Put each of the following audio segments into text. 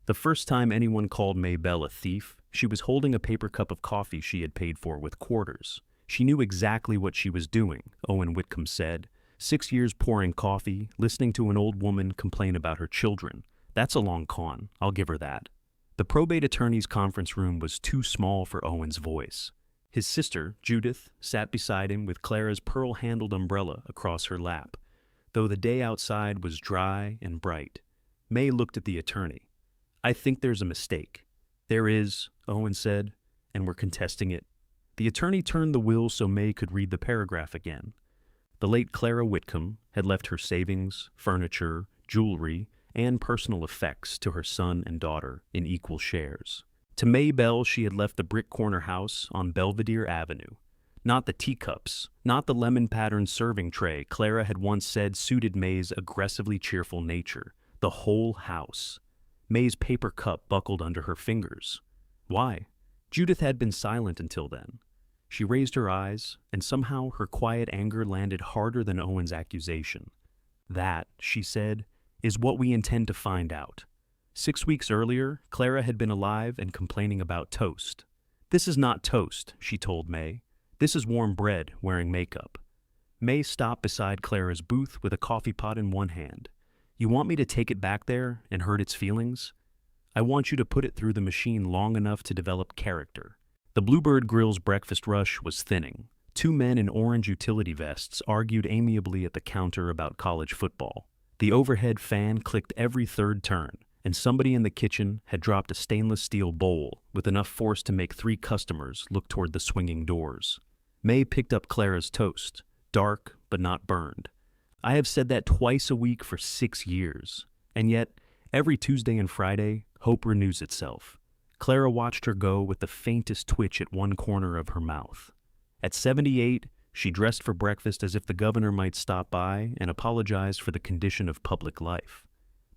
The first time anyone called Maybelle a thief, she was holding a paper cup of coffee she had paid for with quarters. She knew exactly what she was doing, Owen Whitcomb said. 6 years pouring coffee, listening to an old woman complain about her children. That's a long con, I'll give her that. The probate attorney's conference room was too small for Owen's voice. His sister, Judith, sat beside him with Clara's pearl-handled umbrella across her lap, though the day outside was dry and bright. May looked at the attorney. "I think there's a mistake." "There is," Owen said, "and we're contesting it." The attorney turned the will so May could read the paragraph again. The late Clara Whitcomb had left her savings, furniture, jewelry, and personal effects to her son and daughter in equal shares. To Maybelle, she had left the brick corner house on Belvedere Avenue. Not the teacups, not the lemon-patterned serving tray Clara had once said suited May's aggressively cheerful nature. The whole house. May's paper cup buckled under her fingers. Why? Judith had been silent until then. She raised her eyes, and somehow her quiet anger landed harder than Owen's accusation. "That," she said, "is what we intend to find out." 6 weeks earlier, Clara had been alive and complaining about toast. "This is not toast," she told May. "This is warm bread wearing makeup." May stopped beside Clara's booth with a coffee pot in one hand. "You want me to take it back there and hurt its feelings? I want you to put it through the machine long enough to develop character." The Bluebird Grill's breakfast rush was thinning. 2 men in orange utility vests argued amiably at the counter about college football. The overhead fan clicked every third turn, and somebody in the kitchen had dropped a stainless steel bowl with enough force to make 3 customers look toward the swinging doors. May picked up Clara's toast, dark but not burned. "I have said that twice a week for 6 years, and yet, every Tuesday and Friday, hope renews itself." Clara watched her go with the faintest twitch at one corner of her mouth. At 78, she dressed for breakfast as if the governor might stop by and apologized for the condition of public life.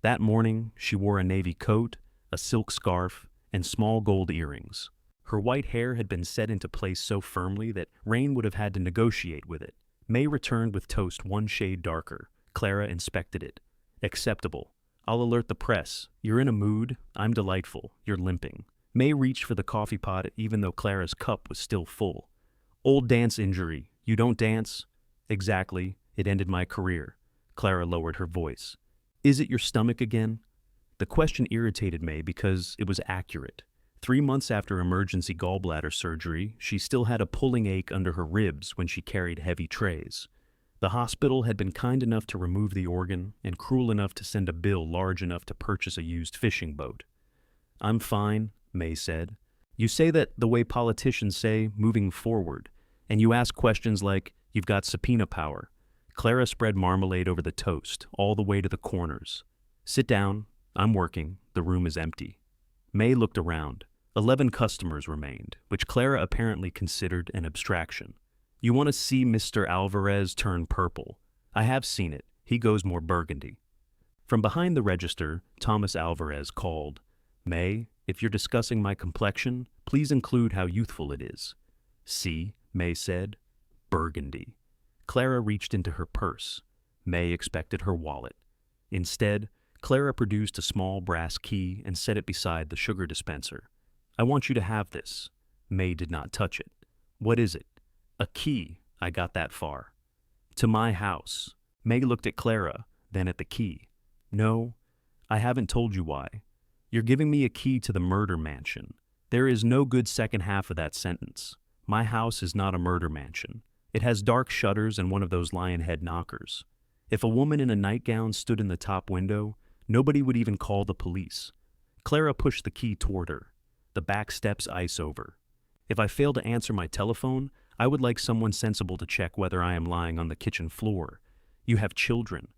That morning, she wore a navy coat, a silk scarf, and small gold earrings. Her white hair had been set into place so firmly that Rain would have had to negotiate with it. May returned with toast 1 shade darker. Clara inspected it. "Acceptable. I'll alert the press. You're in a mood. I'm delightful. You're limping." May reached for the coffee pot even though Clara's cup was still full. "Old dance injury. You don't dance?" "Exactly. It ended my career." Clara lowered her voice. "Is it your stomach again?" The question irritated May because it was accurate. 3 months after emergency gallbladder surgery, she still had a pulling ache under her ribs when she carried heavy trays. The hospital had been kind enough to remove the organ and cruel enough to send a bill large enough to purchase a used fishing boat. "I'm fine," May said. "You say that the way politicians say, moving forward, and you ask questions like, you've got subpoena power." Clara spread marmalade over the toast, all the way to the corners. "Sit down. I'm working. The room is empty." May looked around. 11 customers remained, which Clara apparently considered an abstraction. "You want to see Mr. Alvarez turn purple? I have seen it. He goes more burgundy." From behind the register, Thomas Alvarez called, "May, if you're discussing my complexion, please include how youthful it is." "See," May said. "Burgundy." Clara reached into her purse. May expected her wallet. Instead, Clara produced a small brass key and set it beside the sugar dispenser. "I want you to have this." May did not touch it. "What is it?" "A key. I got that far." "To my house." May looked at Clara, then at the key. "No, I haven't told you why. You're giving me a key to the murder mansion. There is no good second half of that sentence. My house is not a murder mansion. It has dark shutters and one of those lion head knockers. If a woman in a nightgown stood in the top window, nobody would even call the police." Clara pushed the key toward her. "The back steps ice over. If I fail to answer my telephone, I would like someone sensible to check whether I am lying on the kitchen floor. You have children."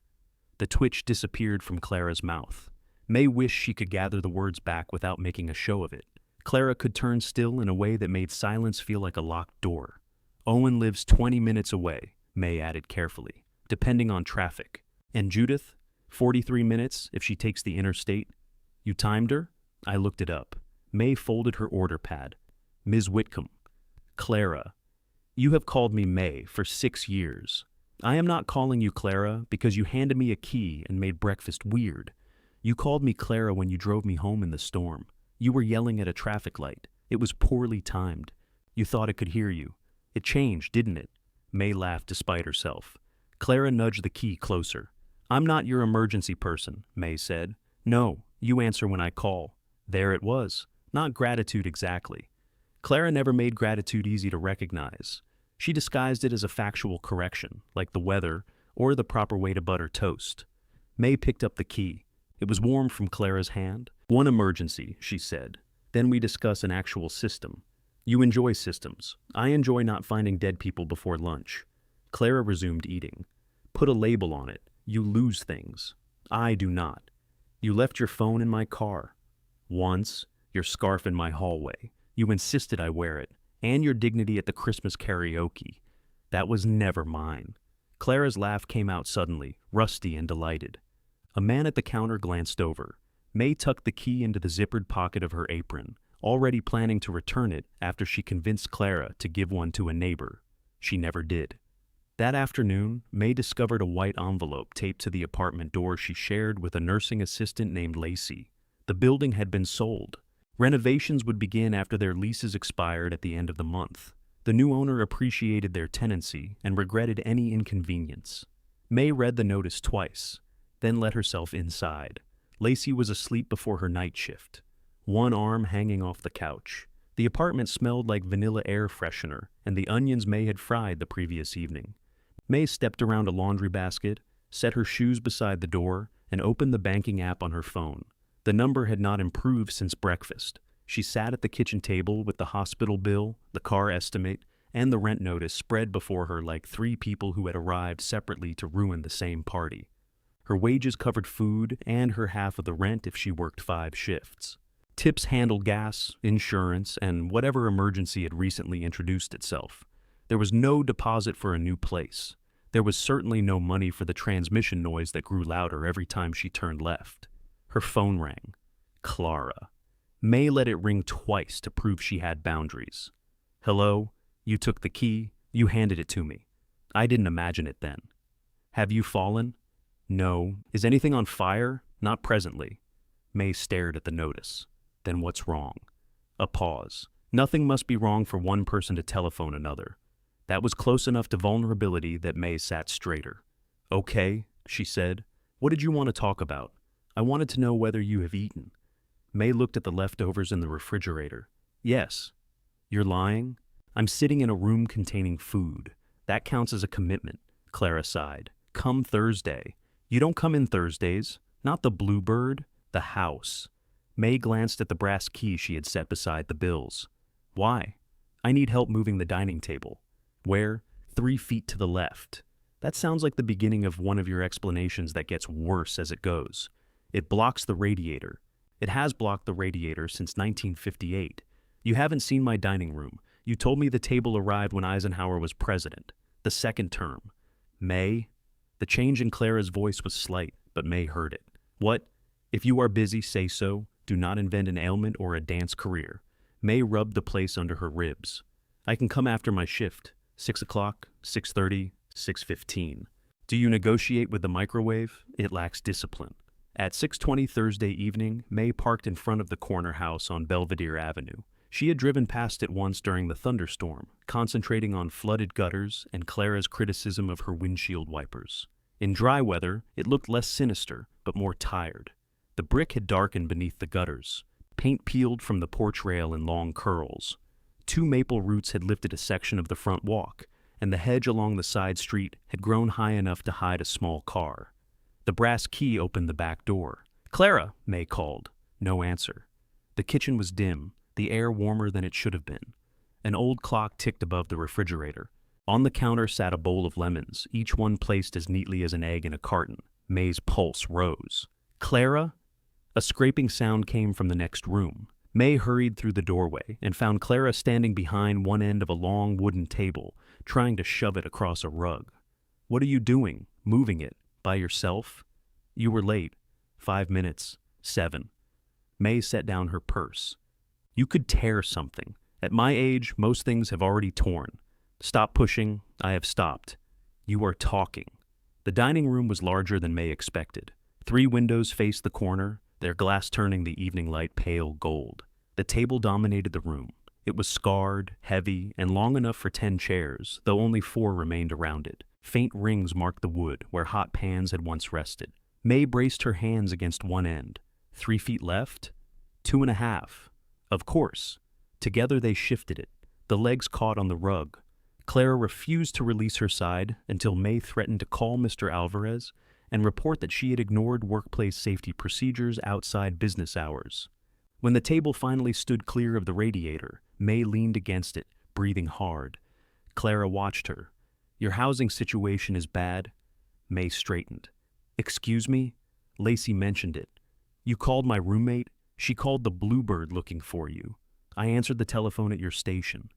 The twitch disappeared from Clara's mouth. May wished she could gather the words back without making a show of it. Clara could turn still in a way that made silence feel like a locked door. "Owen lives 20 minutes away," May added carefully, "depending on traffic. And Judith? 43 minutes if she takes the interstate." "You timed her?" I looked it up. May folded her order pad. "Ms. Whitcomb." "Clara. You have called me May for 6 years. I am not calling you Clara because you handed me a key and made breakfast weird. You called me Clara when you drove me home in the storm. You were yelling at a traffic light. It was poorly timed. You thought it could hear you. It changed, didn't it? May laughed despite herself. Clara nudged the key closer. I'm not your emergency person, May said. No, you answer when I call. There it was. Not gratitude exactly. Clara never made gratitude easy to recognize. She disguised it as a factual correction, like the weather or the proper way to butter toast. May picked up the key. It was warm from Clara's hand. One emergency, she said. Then we discuss an actual system. You enjoy systems. I enjoy not finding dead people before lunch. Clara resumed eating. Put a label on it. You lose things. I do not. You left your phone in my car. Once, your scarf in my hallway. You insisted I wear it, and your dignity at the Christmas karaoke. That was never mine. Clara's laugh came out suddenly, rusty and delighted. A man at the counter glanced over. May tucked the key into the zippered pocket of her apron, already planning to return it after she convinced Clara to give one to a neighbor. She never did. That afternoon, May discovered a white envelope taped to the apartment door she shared with a nursing assistant named Lacey. The building had been sold. Renovations would begin after their leases expired at the end of the month. The new owner appreciated their tenancy and regretted any inconvenience. May read the notice twice, then let herself inside. Lacey was asleep before her night shift, one arm hanging off the couch. The apartment smelled like vanilla air freshener and the onions May had fried the previous evening. May stepped around a laundry basket, set her shoes beside the door, and opened the banking app on her phone. The number had not improved since breakfast. She sat at the kitchen table with the hospital bill, the car estimate, and the rent notice spread before her like three people who had arrived separately to ruin the same party. Her wages covered food and her half of the rent if she worked 5 shifts. Tips handled gas, insurance, and whatever emergency had recently introduced itself. There was no deposit for a new place. There was certainly no money for the transmission noise that grew louder every time she turned left. Her phone rang. Clara. May let it ring twice to prove she had boundaries. Hello? You took the key. You handed it to me. I didn't imagine it then. Have you fallen? No. Is anything on fire? Not presently. May stared at the notice. Then what's wrong? A pause. Nothing must be wrong for one person to telephone another. That was close enough to vulnerability that May sat straighter. Okay, she said. What did you want to talk about? I wanted to know whether you have eaten. May looked at the leftovers in the refrigerator. Yes. You're lying? I'm sitting in a room containing food. That counts as a commitment, Clara sighed. Come Thursday. You don't come in Thursdays. Not the Bluebird, the house. May glanced at the brass key she had set beside the bills. Why? I need help moving the dining table. Where? 3 feet to the left. That sounds like the beginning of one of your explanations that gets worse as it goes. It blocks the radiator. It has blocked the radiator since 1958. You haven't seen my dining room. You told me the table arrived when Eisenhower was president. The second term. May? The change in Clara's voice was slight, but May heard it. What? If you are busy, say so. Do not invent an ailment or a dance career. May rubbed the place under her ribs. I can come after my shift. 6 o'clock, 6:30, 6:15. Do you negotiate with the microwave? It lacks discipline. At 6:20 Thursday evening, May parked in front of the corner house on Belvedere Avenue. She had driven past it once during the thunderstorm, concentrating on flooded gutters and Clara's criticism of her windshield wipers. In dry weather, it looked less sinister, but more tired. The brick had darkened beneath the gutters. Paint peeled from the porch rail in long curls. 2 maple roots had lifted a section of the front walk, and the hedge along the side street had grown high enough to hide a small car. The brass key opened the back door. Clara, May called. No answer. The kitchen was dim, the air warmer than it should have been. An old clock ticked above the refrigerator. On the counter sat a bowl of lemons, each one placed as neatly as an egg in a carton. May's pulse rose. Clara? A scraping sound came from the next room. May hurried through the doorway and found Clara standing behind one end of a long wooden table, trying to shove it across a rug. What are you doing? Moving it? By yourself? You were late. 5 minutes. 7. May set down her purse. You could tear something. At my age, most things have already torn. Stop pushing. I have stopped. You are talking. The dining room was larger than May expected. 3 windows faced the corner, their glass turning the evening light pale gold. The table dominated the room. It was scarred, heavy, and long enough for 10 chairs, though only 4 remained around it. Faint rings marked the wood where hot pans had once rested. May braced her hands against one end. 3 feet left? 2.5. Of course. Together they shifted it. The legs caught on the rug. Clara refused to release her side until May threatened to call Mr. Alvarez and report that she had ignored workplace safety procedures outside business hours. When the table finally stood clear of the radiator, May leaned against it, breathing hard. Clara watched her. "Your housing situation is bad?" May straightened. "Excuse me?" Lacey mentioned it. "You called my roommate? She called the Bluebird looking for you. I answered the telephone at your station."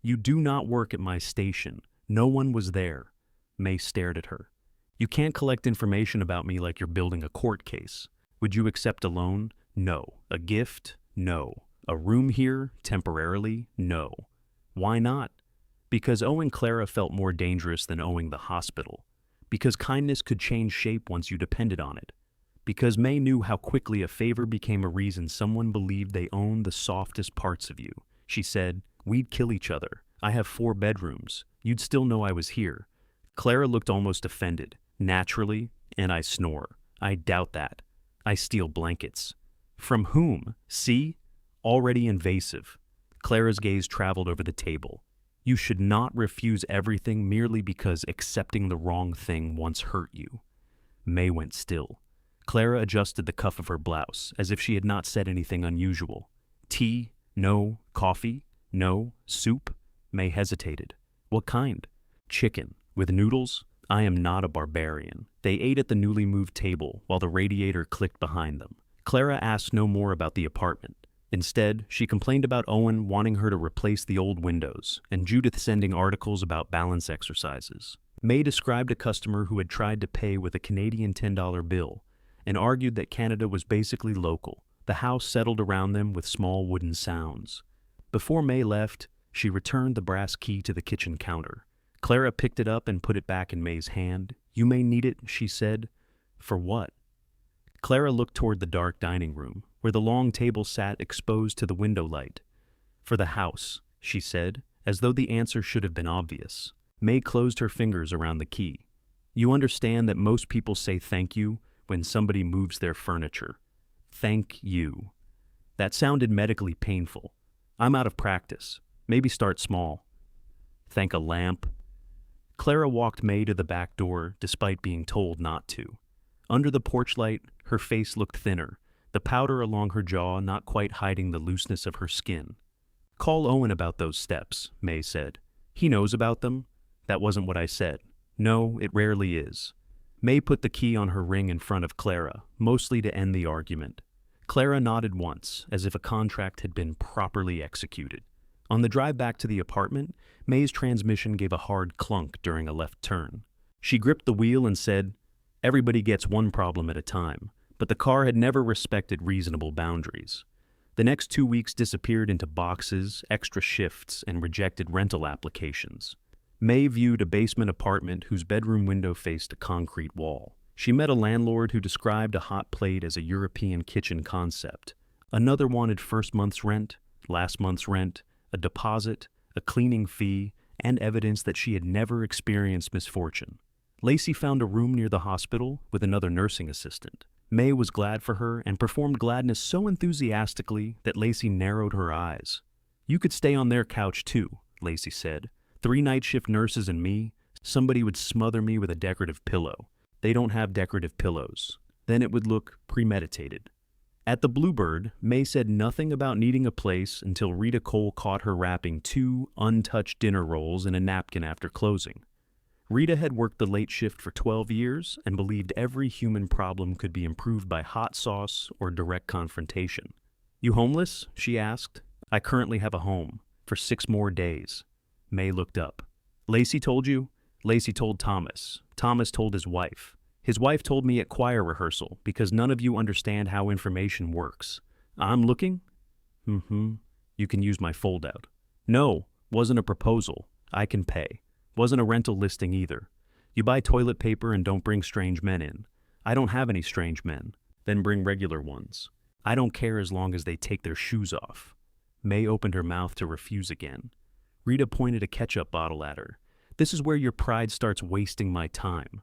"You do not work at my station. No one was there." May stared at her. "You can't collect information about me like you're building a court case. Would you accept a loan? No. A gift? No. A room here? Temporarily? No. Why not? Because owing Clara felt more dangerous than owing the hospital. Because kindness could change shape once you depended on it. Because May knew how quickly a favor became a reason someone believed they owned the softest parts of you. She said, "We'd kill each other. I have 4 bedrooms. You'd still know I was here." Clara looked almost offended. "Naturally, and I snore. I doubt that. I steal blankets." "From whom? See? Already invasive." Clara's gaze traveled over the table. "You should not refuse everything merely because accepting the wrong thing once hurt you." May went still. Clara adjusted the cuff of her blouse, as if she had not said anything unusual. "Tea? No. Coffee? No. Soup?" May hesitated. "What kind?" "Chicken. With noodles?" "I am not a barbarian." They ate at the newly moved table while the radiator clicked behind them. Clara asked no more about the apartment. Instead, she complained about Owen wanting her to replace the old windows, and Judith sending articles about balance exercises. May described a customer who had tried to pay with a Canadian $10 bill, and argued that Canada was basically local. The house settled around them with small wooden sounds. Before May left, she returned the brass key to the kitchen counter. Clara picked it up and put it back in May's hand. "You may need it," she said. "For what?" Clara looked toward the dark dining room, where the long table sat exposed to the window light. "For the house," she said, as though the answer should have been obvious. May closed her fingers around the key. "You understand that most people say thank you when somebody moves their furniture. Thank you. That sounded medically painful. I'm out of practice. Maybe start small." "Thank a lamp." Clara walked May to the back door, despite being told not to. Under the porch light, her face looked thinner, the powder along her jaw not quite hiding the looseness of her skin. "Call Owen about those steps," May said. "He knows about them." "That wasn't what I said." "No, it rarely is." May put the key on her ring in front of Clara, mostly to end the argument. Clara nodded once, as if a contract had been properly executed. On the drive back to the apartment, May's transmission gave a hard clunk during a left turn. She gripped the wheel and said, "Everybody gets one problem at a time," but the car had never respected reasonable boundaries. The next 2 weeks disappeared into boxes, extra shifts, and rejected rental applications. May viewed a basement apartment whose bedroom window faced a concrete wall. She met a landlord who described a hot plate as a European kitchen concept. Another wanted first month's rent, last month's rent, a deposit, a cleaning fee, and evidence that she had never experienced misfortune. Lacey found a room near the hospital with another nursing assistant. May was glad for her and performed gladness so enthusiastically that Lacey narrowed her eyes. "You could stay on their couch too," Lacey said. 3 night shift nurses and me, somebody would smother me with a decorative pillow. They don't have decorative pillows. Then it would look premeditated. At the Bluebird, May said nothing about needing a place until Rita Cole caught her wrapping 2 untouched dinner rolls in a napkin after closing. Rita had worked the late shift for 12 years and believed every human problem could be improved by hot sauce or direct confrontation. "You homeless?" she asked. "I currently have a home. For 6 more days." May looked up. "Lacey told you?" Lacey told Thomas. Thomas told his wife. His wife told me at choir rehearsal, because none of you understand how information works. "I'm looking?" "You can use my foldout." "No, wasn't a proposal. I can pay. Wasn't a rental listing either. You buy toilet paper and don't bring strange men in. I don't have any strange men. Then bring regular ones. I don't care as long as they take their shoes off. May opened her mouth to refuse again. Rita pointed a ketchup bottle at her. This is where your pride starts wasting my time.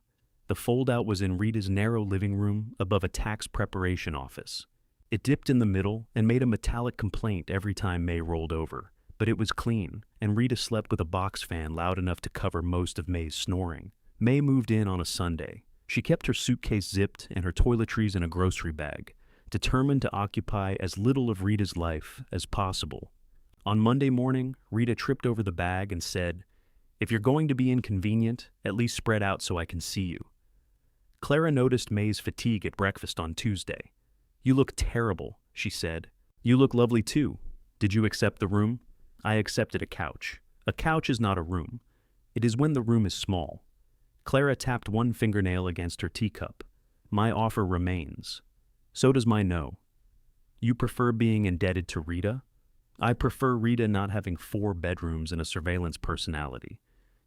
The foldout was in Rita's narrow living room above a tax preparation office. It dipped in the middle and made a metallic complaint every time May rolled over. But it was clean, and Rita slept with a box fan loud enough to cover most of May's snoring. May moved in on a Sunday. She kept her suitcase zipped and her toiletries in a grocery bag, determined to occupy as little of Rita's life as possible. On Monday morning, Rita tripped over the bag and said, "If you're going to be inconvenient, at least spread out so I can see you." Clara noticed May's fatigue at breakfast on Tuesday. "You look terrible," she said. "You look lovely too. Did you accept the room?" "I accepted a couch. A couch is not a room. It is when the room is small." Clara tapped one fingernail against her teacup. "My offer remains. So does my no." "You prefer being indebted to Rita?" "I prefer Rita not having 4 bedrooms and a surveillance personality.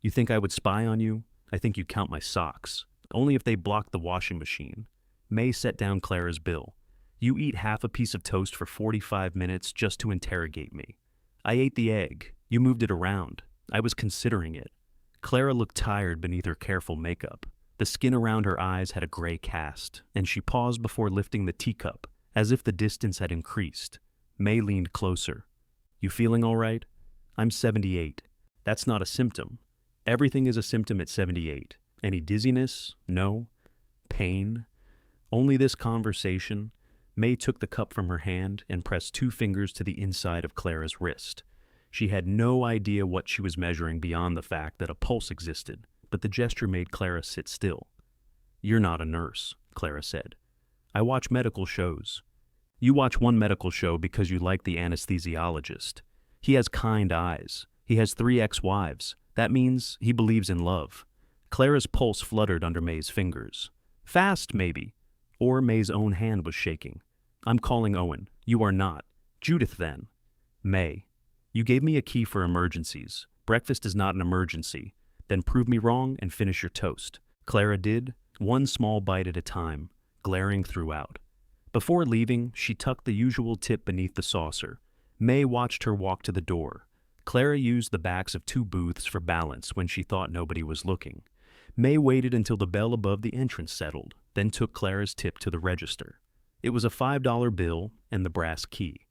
You think I would spy on you? I think you count my socks. Only if they block the washing machine." May set down Clara's bill. "You eat half a piece of toast for 45 minutes just to interrogate me." "I ate the egg. You moved it around. I was considering it." Clara looked tired beneath her careful makeup. The skin around her eyes had a gray cast, and she paused before lifting the teacup, as if the distance had increased. May leaned closer. "You feeling all right?" "I'm 78. That's not a symptom. Everything is a symptom at 78. Any dizziness? No. Pain? Only this conversation." May took the cup from her hand and pressed 2 fingers to the inside of Clara's wrist. She had no idea what she was measuring beyond the fact that a pulse existed, but the gesture made Clara sit still. "You're not a nurse," Clara said. "I watch medical shows." "You watch one medical show because you like the anesthesiologist. He has kind eyes. He has 3 ex-wives. That means he believes in love." Clara's pulse fluttered under May's fingers. "Fast, maybe." Or May's own hand was shaking. "I'm calling Owen. You are not. Judith, then." "May, you gave me a key for emergencies. Breakfast is not an emergency. Then prove me wrong and finish your toast." Clara did, one small bite at a time, glaring throughout. Before leaving, she tucked the usual tip beneath the saucer. May watched her walk to the door. Clara used the backs of 2 booths for balance when she thought nobody was looking. May waited until the bell above the entrance settled, then took Clara's tip to the register. It was a $5 bill and the brass key.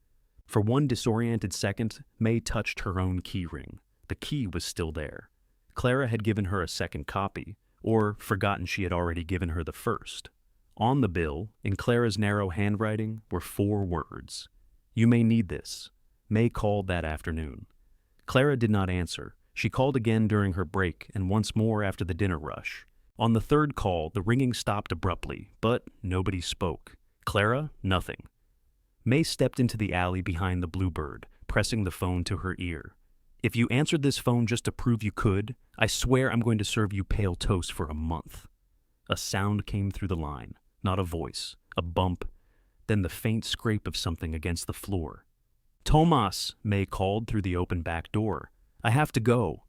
For one disoriented second, May touched her own key ring. The key was still there. Clara had given her a second copy, or forgotten she had already given her the first. On the bill, in Clara's narrow handwriting, were 4 words. "You may need this." May called that afternoon. Clara did not answer. She called again during her break and once more after the dinner rush. On the 3rd call, the ringing stopped abruptly, but nobody spoke. Clara, nothing. May stepped into the alley behind the Bluebird, pressing the phone to her ear. "If you answered this phone just to prove you could, I swear I'm going to serve you pale toast for a month." A sound came through the line, not a voice, a bump, then the faint scrape of something against the floor. "Tomas," May called through the open back door. "I have to go."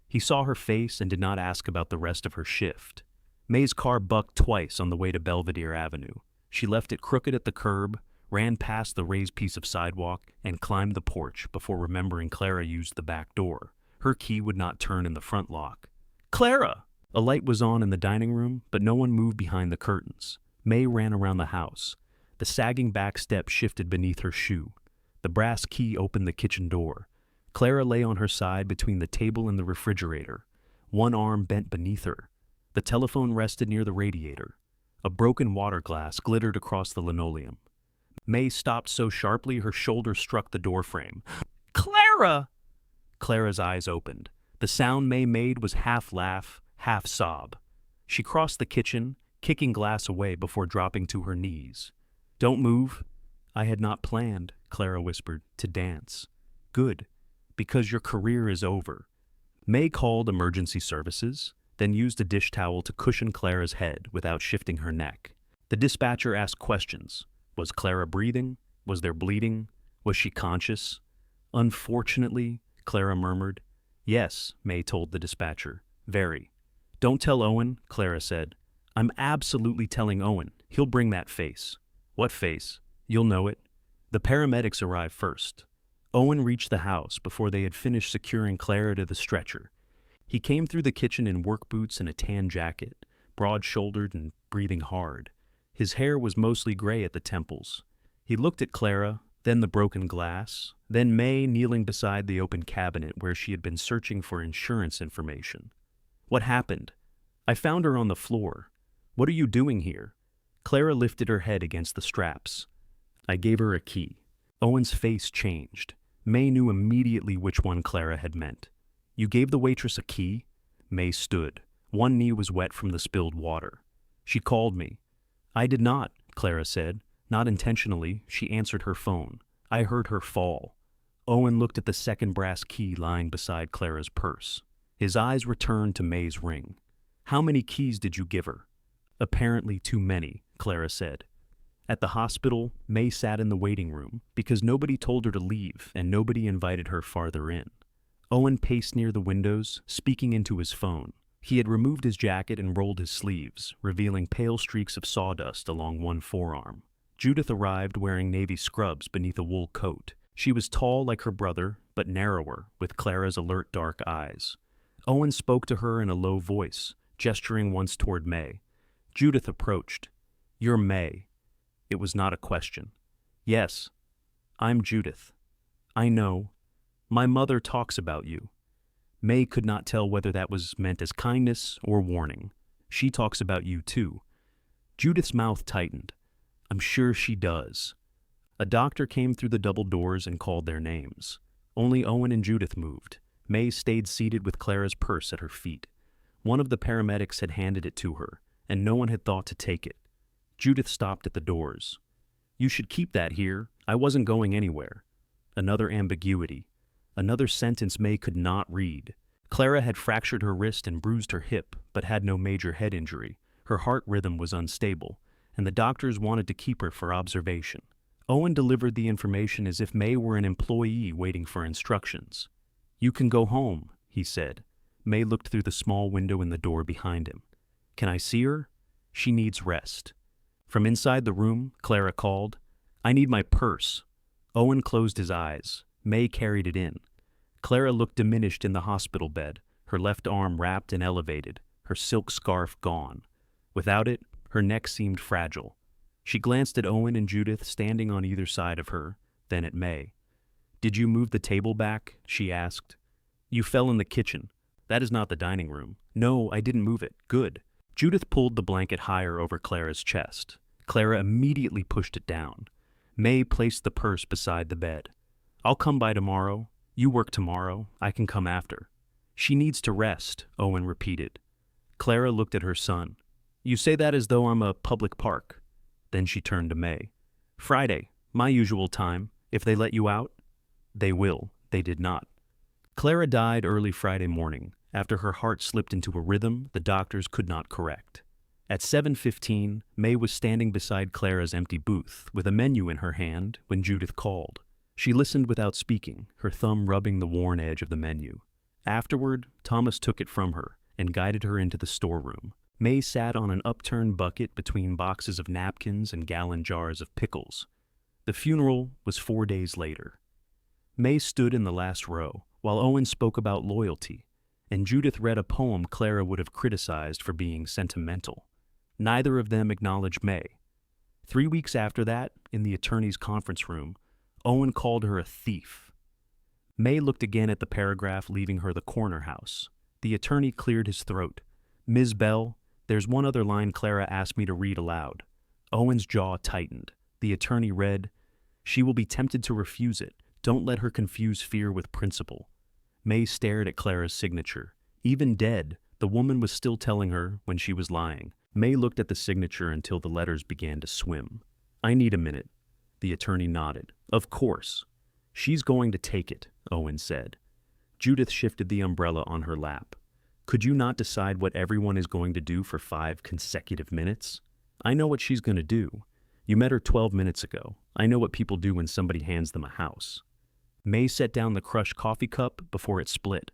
He saw her face and did not ask about the rest of her shift. May's car bucked twice on the way to Belvedere Avenue. She left it crooked at the curb, ran past the raised piece of sidewalk, and climbed the porch before remembering Clara used the back door. Her key would not turn in the front lock. "Clara!" A light was on in the dining room, but no one moved behind the curtains. May ran around the house. The sagging back step shifted beneath her shoe. The brass key opened the kitchen door. Clara lay on her side between the table and the refrigerator. One arm bent beneath her. The telephone rested near the radiator. A broken water glass glittered across the linoleum. May stopped so sharply her shoulder struck the doorframe. "Clara!" Clara's eyes opened. The sound May made was half laugh, half sob. She crossed the kitchen, kicking glass away before dropping to her knees. "Don't move." "I had not planned," Clara whispered, "to dance." "Good, because your career is over." May called emergency services, then used a dish towel to cushion Clara's head without shifting her neck. The dispatcher asked questions. Was Clara breathing? Was there bleeding? Was she conscious? "Unfortunately," Clara murmured. "Yes," May told the dispatcher. "Very." "Don't tell Owen," Clara said. I'm absolutely telling Owen. He'll bring that face. What face? You'll know it. The paramedics arrived first. Owen reached the house before they had finished securing Clara to the stretcher. He came through the kitchen in work boots and a tan jacket, broad-shouldered and breathing hard. His hair was mostly gray at the temples. He looked at Clara, then the broken glass, then May kneeling beside the open cabinet where she had been searching for insurance information. What happened? I found her on the floor. What are you doing here? Clara lifted her head against the straps. I gave her a key. Owen's face changed. May knew immediately which one Clara had meant. You gave the waitress a key? May stood. One knee was wet from the spilled water. She called me. I did not, Clara said. Not intentionally, she answered her phone. I heard her fall. Owen looked at the second brass key lying beside Clara's purse. His eyes returned to May's ring. How many keys did you give her? Apparently too many, Clara said. At the hospital, May sat in the waiting room because nobody told her to leave and nobody invited her farther in. Owen paced near the windows, speaking into his phone. He had removed his jacket and rolled his sleeves, revealing pale streaks of sawdust along one forearm. Judith arrived wearing navy scrubs beneath a wool coat. She was tall like her brother, but narrower, with Clara's alert dark eyes. Owen spoke to her in a low voice, gesturing once toward May. Judith approached. You're May. It was not a question. Yes, I'm Judith. I know. My mother talks about you. May could not tell whether that was meant as kindness or warning. She talks about you too. Judith's mouth tightened. I'm sure she does. A doctor came through the double doors and called their names. Only Owen and Judith moved. May stayed seated with Clara's purse at her feet. One of the paramedics had handed it to her, and no one had thought to take it. Judith stopped at the doors. You should keep that here. I wasn't going anywhere. Another ambiguity. Another sentence May could not read. Clara had fractured her wrist and bruised her hip, but had no major head injury. Her heart rhythm was unstable, and the doctors wanted to keep her for observation. Owen delivered the information as if May were an employee waiting for instructions. You can go home, he said. May looked through the small window in the door behind him. Can I see her? She needs rest. From inside the room, Clara called, I need my purse. Owen closed his eyes. May carried it in. Clara looked diminished in the hospital bed, her left arm wrapped and elevated, her silk scarf gone. Without it, her neck seemed fragile. She glanced at Owen and Judith standing on either side of her, then at May. Did you move the table back? She asked. You fell in the kitchen. That is not the dining room. No, I didn't move it. Good. Judith pulled the blanket higher over Clara's chest. Clara immediately pushed it down. May placed the purse beside the bed. I'll come by tomorrow. You work tomorrow. I can come after. She needs to rest, Owen repeated. Clara looked at her son. You say that as though I'm a public park. Then she turned to May. Friday, my usual time, if they let you out. They will. They did not. Clara died early Friday morning, after her heart slipped into a rhythm the doctors could not correct. At 7:15, May was standing beside Clara's empty booth, with a menu in her hand, when Judith called. She listened without speaking, her thumb rubbing the worn edge of the menu. Afterward, Thomas took it from her and guided her into the storeroom. May sat on an upturned bucket between boxes of napkins and gallon jars of pickles. The funeral was 4 days later. May stood in the last row, while Owen spoke about loyalty, and Judith read a poem Clara would have criticized for being sentimental. Neither of them acknowledged May. 3 weeks after that, in the attorney's conference room, Owen called her a thief. May looked again at the paragraph leaving her the corner house. The attorney cleared his throat. Ms. Bell, there's one other line Clara asked me to read aloud. Owen's jaw tightened. The attorney read, She will be tempted to refuse it. Don't let her confuse fear with principle. May stared at Clara's signature. Even dead, the woman was still telling her when she was lying. May looked at the signature until the letters began to swim. I need a minute. The attorney nodded. Of course. She's going to take it, Owen said. Judith shifted the umbrella on her lap. Could you not decide what everyone is going to do for 5 consecutive minutes? I know what she's going to do. You met her 12 minutes ago. I know what people do when somebody hands them a house. May set down the crushed coffee cup before it split.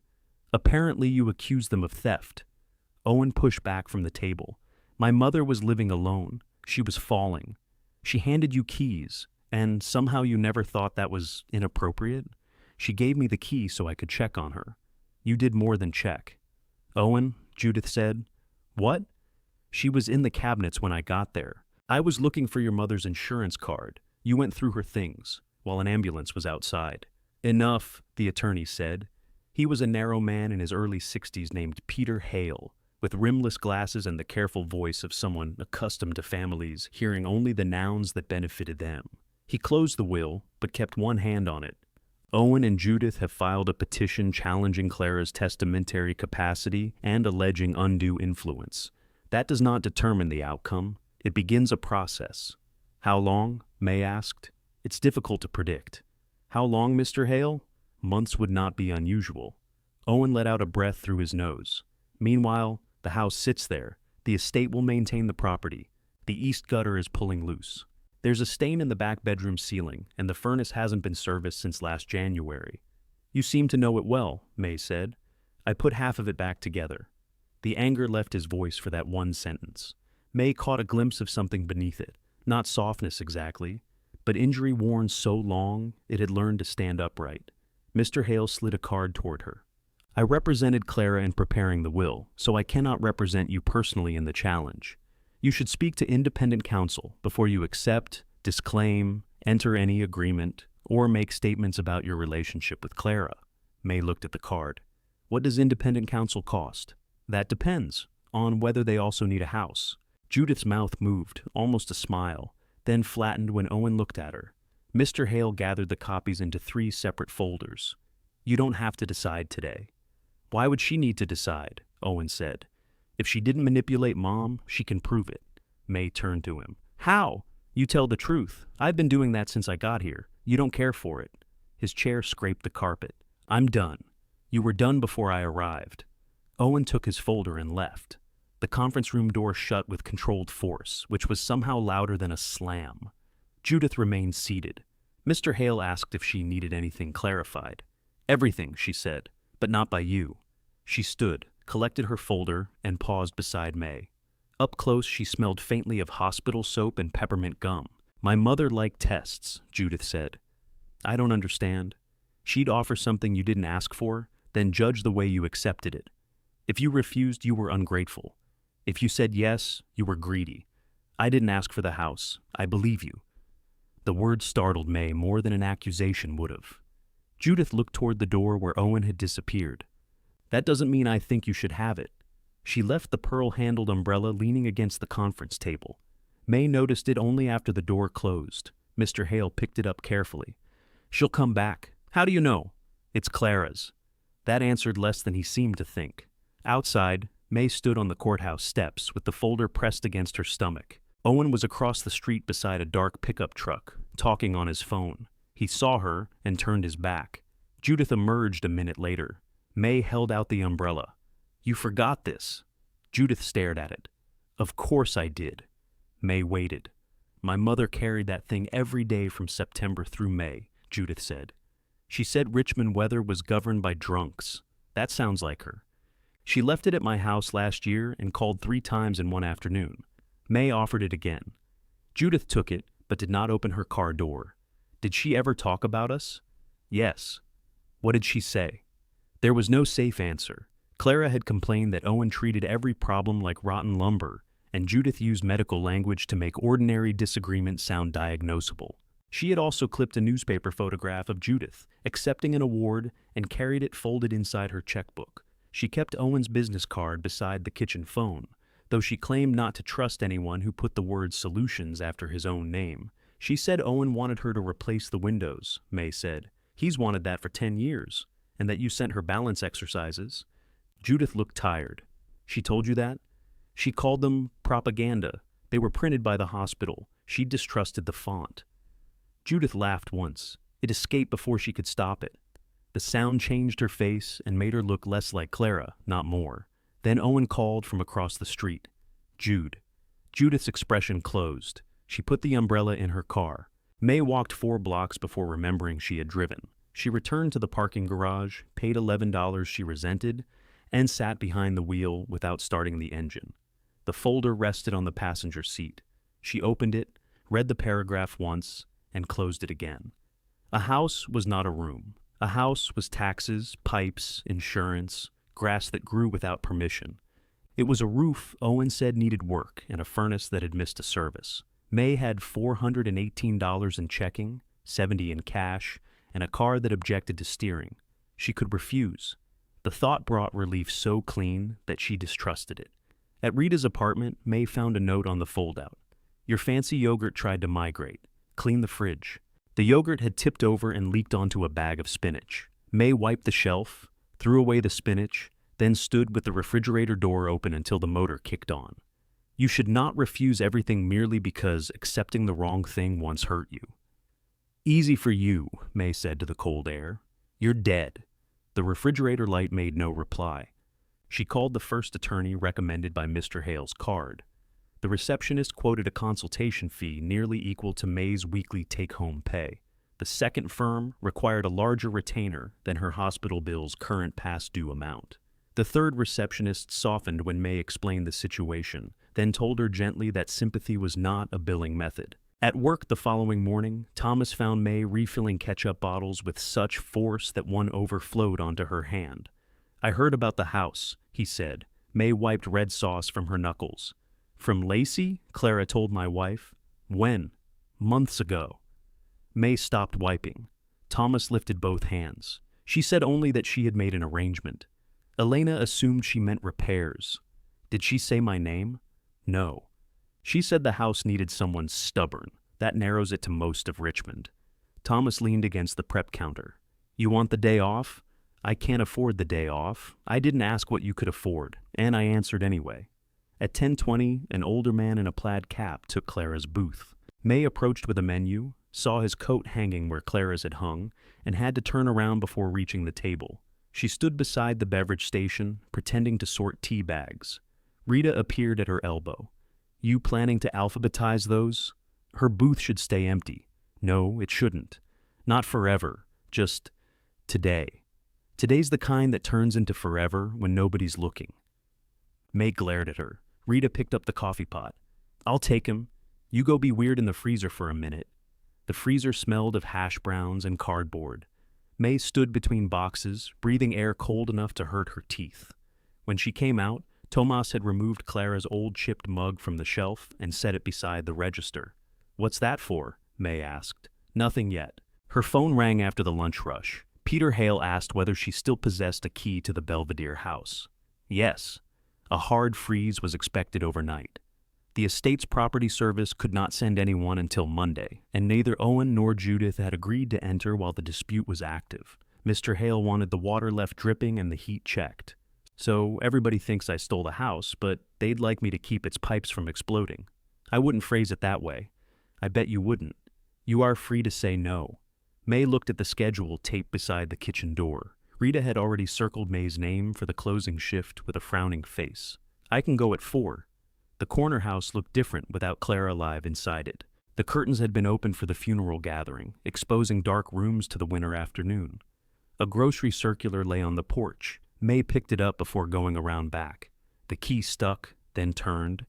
Apparently you accused them of theft. Owen pushed back from the table. My mother was living alone. She was falling. She handed you keys, and somehow you never thought that was inappropriate? She gave me the key so I could check on her. You did more than check. Owen, Judith said. What? She was in the cabinets when I got there. I was looking for your mother's insurance card. You went through her things, while an ambulance was outside. Enough, the attorney said. He was a narrow man in his early 60s named Peter Hale, with rimless glasses and the careful voice of someone accustomed to families hearing only the nouns that benefited them. He closed the will, but kept one hand on it. Owen and Judith have filed a petition challenging Clara's testamentary capacity and alleging undue influence. That does not determine the outcome. It begins a process. How long? May asked. It's difficult to predict. How long, Mr. Hale? Months would not be unusual. Owen let out a breath through his nose. Meanwhile, the house sits there. The estate will maintain the property. The east gutter is pulling loose. There's a stain in the back bedroom ceiling, and the furnace hasn't been serviced since last January. You seem to know it well, May said. I put half of it back together. The anger left his voice for that one sentence. May caught a glimpse of something beneath it. Not softness exactly, but injury worn so long it had learned to stand upright. Mr. Hale slid a card toward her. I represented Clara in preparing the will, so I cannot represent you personally in the challenge. You should speak to independent counsel before you accept, disclaim, enter any agreement, or make statements about your relationship with Clara. May looked at the card. What does independent counsel cost? That depends on whether they also need a house. Judith's mouth moved, almost a smile, then flattened when Owen looked at her. Mr. Hale gathered the copies into 3 separate folders. You don't have to decide today. Why would she need to decide? Owen said. If she didn't manipulate Mom, she can prove it. May turned to him. How? You tell the truth. I've been doing that since I got here. You don't care for it. His chair scraped the carpet. I'm done. You were done before I arrived. Owen took his folder and left. The conference room door shut with controlled force, which was somehow louder than a slam. Judith remained seated. Mr. Hale asked if she needed anything clarified. Everything, she said, but not by you. She stood, collected her folder, and paused beside May. Up close, she smelled faintly of hospital soap and peppermint gum. My mother liked tests, Judith said. I don't understand. She'd offer something you didn't ask for, then judge the way you accepted it. If you refused, you were ungrateful. If you said yes, you were greedy. I didn't ask for the house. I believe you. The word startled May more than an accusation would have. Judith looked toward the door where Owen had disappeared. That doesn't mean I think you should have it. She left the pearl-handled umbrella leaning against the conference table. May noticed it only after the door closed. Mr. Hale picked it up carefully. She'll come back. How do you know? It's Clara's. That answered less than he seemed to think. Outside, May stood on the courthouse steps with the folder pressed against her stomach. Owen was across the street beside a dark pickup truck, talking on his phone. He saw her and turned his back. Judith emerged a minute later. May held out the umbrella. You forgot this. Judith stared at it. Of course I did. May waited. My mother carried that thing every day from September through May, Judith said. She said Richmond weather was governed by drunks. That sounds like her. She left it at my house last year and called 3 times in one afternoon. May offered it again. Judith took it, but did not open her car door. Did she ever talk about us? Yes. What did she say? There was no safe answer. Clara had complained that Owen treated every problem like rotten lumber, and Judith used medical language to make ordinary disagreement sound diagnosable. She had also clipped a newspaper photograph of Judith, accepting an award, and carried it folded inside her checkbook. She kept Owen's business card beside the kitchen phone, though she claimed not to trust anyone who put the word solutions after his own name. She said Owen wanted her to replace the windows, May said. He's wanted that for 10 years, and that you sent her balance exercises. Judith looked tired. She told you that? She called them propaganda. They were printed by the hospital. She distrusted the font. Judith laughed once. It escaped before she could stop it. The sound changed her face and made her look less like Clara, not more. Then Owen called from across the street. Jude. Judith's expression closed. She put the umbrella in her car. May walked 4 blocks before remembering she had driven. She returned to the parking garage, paid $11 she resented, and sat behind the wheel without starting the engine. The folder rested on the passenger seat. She opened it, read the paragraph once, and closed it again. A house was not a room. A house was taxes, pipes, insurance, grass that grew without permission. It was a roof Owen said needed work and a furnace that had missed a service. May had $418 in checking, $70 in cash, and a car that objected to steering. She could refuse. The thought brought relief so clean that she distrusted it. At Rita's apartment, May found a note on the foldout. Your fancy yogurt tried to migrate. Clean the fridge. The yogurt had tipped over and leaked onto a bag of spinach. May wiped the shelf, threw away the spinach, then stood with the refrigerator door open until the motor kicked on. You should not refuse everything merely because accepting the wrong thing once hurt you. Easy for you, May said to the cold air. You're dead. The refrigerator light made no reply. She called the first attorney recommended by Mr. Hale's card. The receptionist quoted a consultation fee nearly equal to May's weekly take-home pay. The second firm required a larger retainer than her hospital bill's current past-due amount. The third receptionist softened when May explained the situation, then told her gently that sympathy was not a billing method. At work the following morning, Thomas found May refilling ketchup bottles with such force that one overflowed onto her hand. I heard about the house, he said. May wiped red sauce from her knuckles. From Lacey? Clara told my wife. When? Months ago. May stopped wiping. Thomas lifted both hands. She said only that she had made an arrangement. Elena assumed she meant repairs. Did she say my name? No. She said the house needed someone stubborn. That narrows it to most of Richmond. Thomas leaned against the prep counter. You want the day off? I can't afford the day off. I didn't ask what you could afford, and I answered anyway. At 10:20, an older man in a plaid cap took Clara's booth. May approached with a menu, saw his coat hanging where Clara's had hung, and had to turn around before reaching the table. She stood beside the beverage station, pretending to sort tea bags. Rita appeared at her elbow. You planning to alphabetize those? Her booth should stay empty. No, it shouldn't. Not forever. Just today. Today's the kind that turns into forever when nobody's looking. May glared at her. Rita picked up the coffee pot. I'll take him. You go be weird in the freezer for a minute. The freezer smelled of hash browns and cardboard. May stood between boxes, breathing air cold enough to hurt her teeth. When she came out, Tomas had removed Clara's old chipped mug from the shelf and set it beside the register. What's that for? May asked. Nothing yet. Her phone rang after the lunch rush. Peter Hale asked whether she still possessed a key to the Belvedere house. Yes. A hard freeze was expected overnight. The estate's property service could not send anyone until Monday, and neither Owen nor Judith had agreed to enter while the dispute was active. Mr. Hale wanted the water left dripping and the heat checked. So everybody thinks I stole the house, but they'd like me to keep its pipes from exploding. I wouldn't phrase it that way. I bet you wouldn't. You are free to say no. May looked at the schedule taped beside the kitchen door. Rita had already circled May's name for the closing shift with a frowning face. I can go at 4. The corner house looked different without Clara alive inside it. The curtains had been opened for the funeral gathering, exposing dark rooms to the winter afternoon. A grocery circular lay on the porch. May picked it up before going around back. The key stuck, then turned.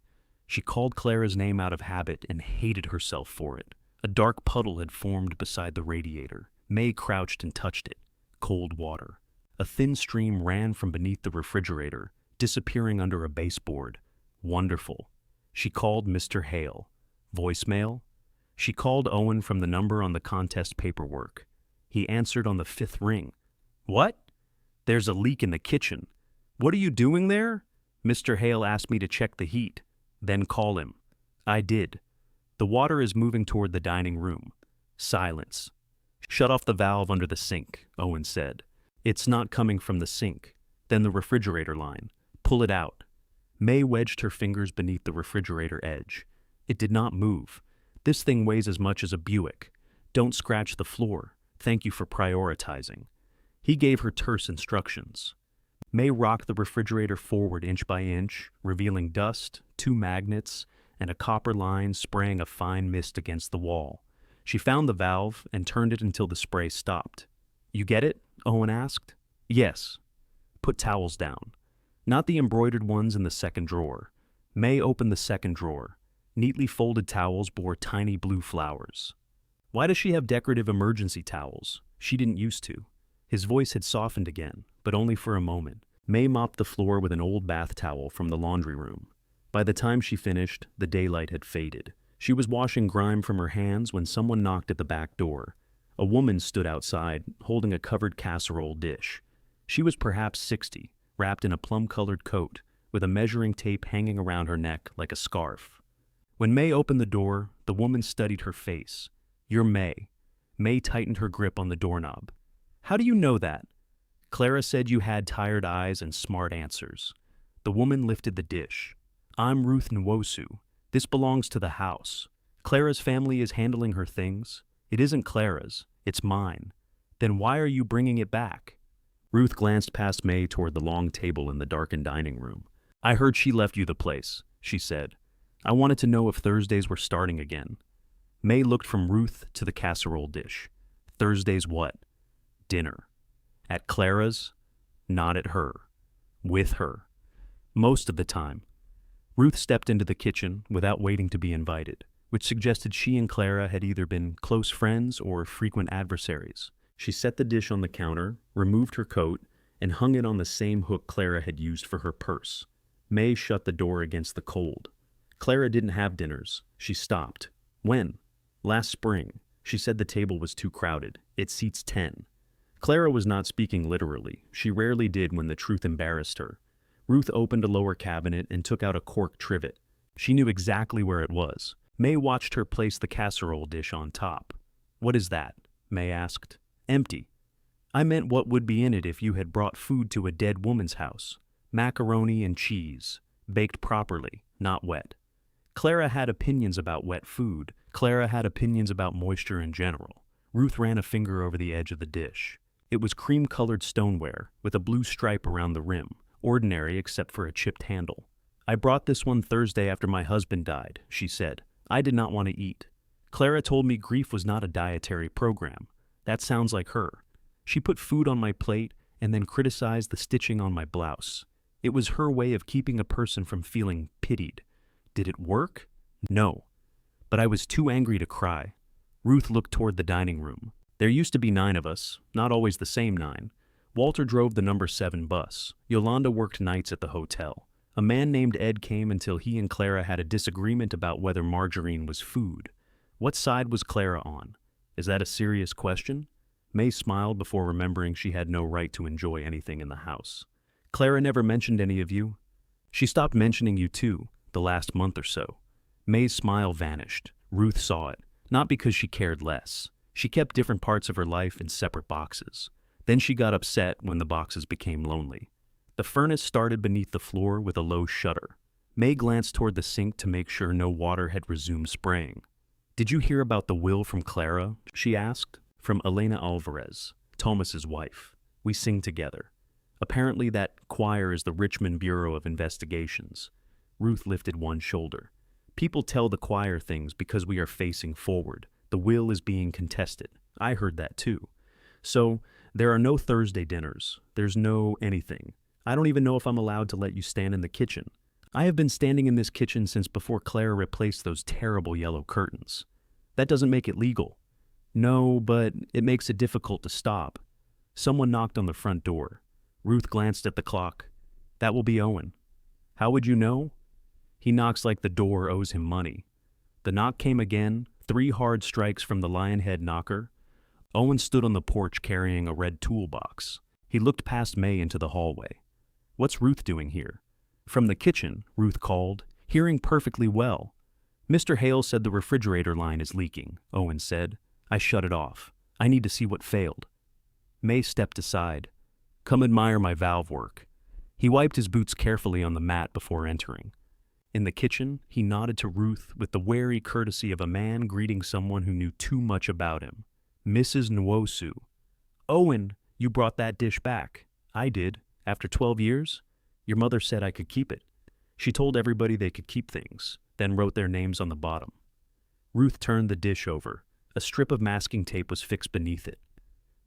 She called Clara's name out of habit and hated herself for it. A dark puddle had formed beside the radiator. May crouched and touched it. Cold water. A thin stream ran from beneath the refrigerator, disappearing under a baseboard. Wonderful. She called Mr. Hale. Voicemail? She called Owen from the number on the contest paperwork. He answered on the 5th ring. What? There's a leak in the kitchen. What are you doing there? Mr. Hale asked me to check the heat. Then call him. I did. The water is moving toward the dining room. Silence. Shut off the valve under the sink, Owen said. It's not coming from the sink. Then the refrigerator line. Pull it out. May wedged her fingers beneath the refrigerator edge. It did not move. This thing weighs as much as a Buick. Don't scratch the floor. Thank you for prioritizing. He gave her terse instructions. May rocked the refrigerator forward inch by inch, revealing dust, 2 magnets, and a copper line spraying a fine mist against the wall. She found the valve and turned it until the spray stopped. You get it? Owen asked. Yes. Put towels down. Not the embroidered ones in the second drawer. May opened the second drawer. Neatly folded towels bore tiny blue flowers. Why does she have decorative emergency towels? She didn't used to. His voice had softened again, but only for a moment. May mopped the floor with an old bath towel from the laundry room. By the time she finished, the daylight had faded. She was washing grime from her hands when someone knocked at the back door. A woman stood outside, holding a covered casserole dish. She was perhaps 60, wrapped in a plum-colored coat, with a measuring tape hanging around her neck like a scarf. When May opened the door, the woman studied her face. "You're May." May tightened her grip on the doorknob. "How do you know that?" "Clara said you had tired eyes and smart answers." The woman lifted the dish. "I'm Ruth Nwosu. This belongs to the house. Clara's family is handling her things. It isn't Clara's, it's mine. Then why are you bringing it back?" Ruth glanced past May toward the long table in the darkened dining room. "I heard she left you the place," she said. "I wanted to know if Thursdays were starting again." May looked from Ruth to the casserole dish. "Thursdays what?" "Dinner." "At Clara's?" "Not at her. With her. Most of the time." Ruth stepped into the kitchen without waiting to be invited, which suggested she and Clara had either been close friends or frequent adversaries. She set the dish on the counter, removed her coat, and hung it on the same hook Clara had used for her purse. May shut the door against the cold. "Clara didn't have dinners. She stopped." "When?" "Last spring. She said the table was too crowded. It seats 10. Clara was not speaking literally. She rarely did when the truth embarrassed her. Ruth opened a lower cabinet and took out a cork trivet. She knew exactly where it was. May watched her place the casserole dish on top. "What is that?" May asked. "Empty." "I meant what would be in it if you had brought food to a dead woman's house. Macaroni and cheese, baked properly, not wet." Clara had opinions about wet food. Clara had opinions about moisture in general. Ruth ran a finger over the edge of the dish. It was cream-colored stoneware, with a blue stripe around the rim, ordinary except for a chipped handle. "I brought this one Thursday after my husband died," she said. "I did not want to eat. Clara told me grief was not a dietary program. That sounds like her. She put food on my plate and then criticized the stitching on my blouse. It was her way of keeping a person from feeling pitied. Did it work? No. But I was too angry to cry." Ruth looked toward the dining room. "There used to be 9 of us, not always the same 9. Walter drove the number 7 bus. Yolanda worked nights at the hotel. A man named Ed came until he and Clara had a disagreement about whether margarine was food. What side was Clara on? Is that a serious question?" May smiled before remembering she had no right to enjoy anything in the house. "Clara never mentioned any of you." "She stopped mentioning you too, the last month or so." May's smile vanished. Ruth saw it, not because she cared less. She kept different parts of her life in separate boxes. Then she got upset when the boxes became lonely. The furnace started beneath the floor with a low shudder. May glanced toward the sink to make sure no water had resumed spraying. "Did you hear about the will from Clara?" she asked. "From Elena Alvarez, Thomas's wife. We sing together. Apparently that choir is the Richmond Bureau of Investigations." Ruth lifted one shoulder. "People tell the choir things because we are facing forward. The will is being contested. I heard that too. So, there are no Thursday dinners. There's no anything. I don't even know if I'm allowed to let you stand in the kitchen. I have been standing in this kitchen since before Clara replaced those terrible yellow curtains. That doesn't make it legal." "No, but it makes it difficult to stop." Someone knocked on the front door. Ruth glanced at the clock. "That will be Owen." "How would you know?" "He knocks like the door owes him money." The knock came again, 3 hard strikes from the lionhead knocker. Owen stood on the porch carrying a red toolbox. He looked past May into the hallway. "What's Ruth doing here?" From the kitchen, Ruth called, hearing perfectly well. "Mr. Hale said the refrigerator line is leaking," Owen said. "I shut it off. I need to see what failed." May stepped aside. "Come admire my valve work." He wiped his boots carefully on the mat before entering. In the kitchen, he nodded to Ruth with the wary courtesy of a man greeting someone who knew too much about him. "Mrs. Nwosu." "Owen, you brought that dish back." "I did. After 12 years? Your mother said I could keep it. She told everybody they could keep things, then wrote their names on the bottom." Ruth turned the dish over. A strip of masking tape was fixed beneath it.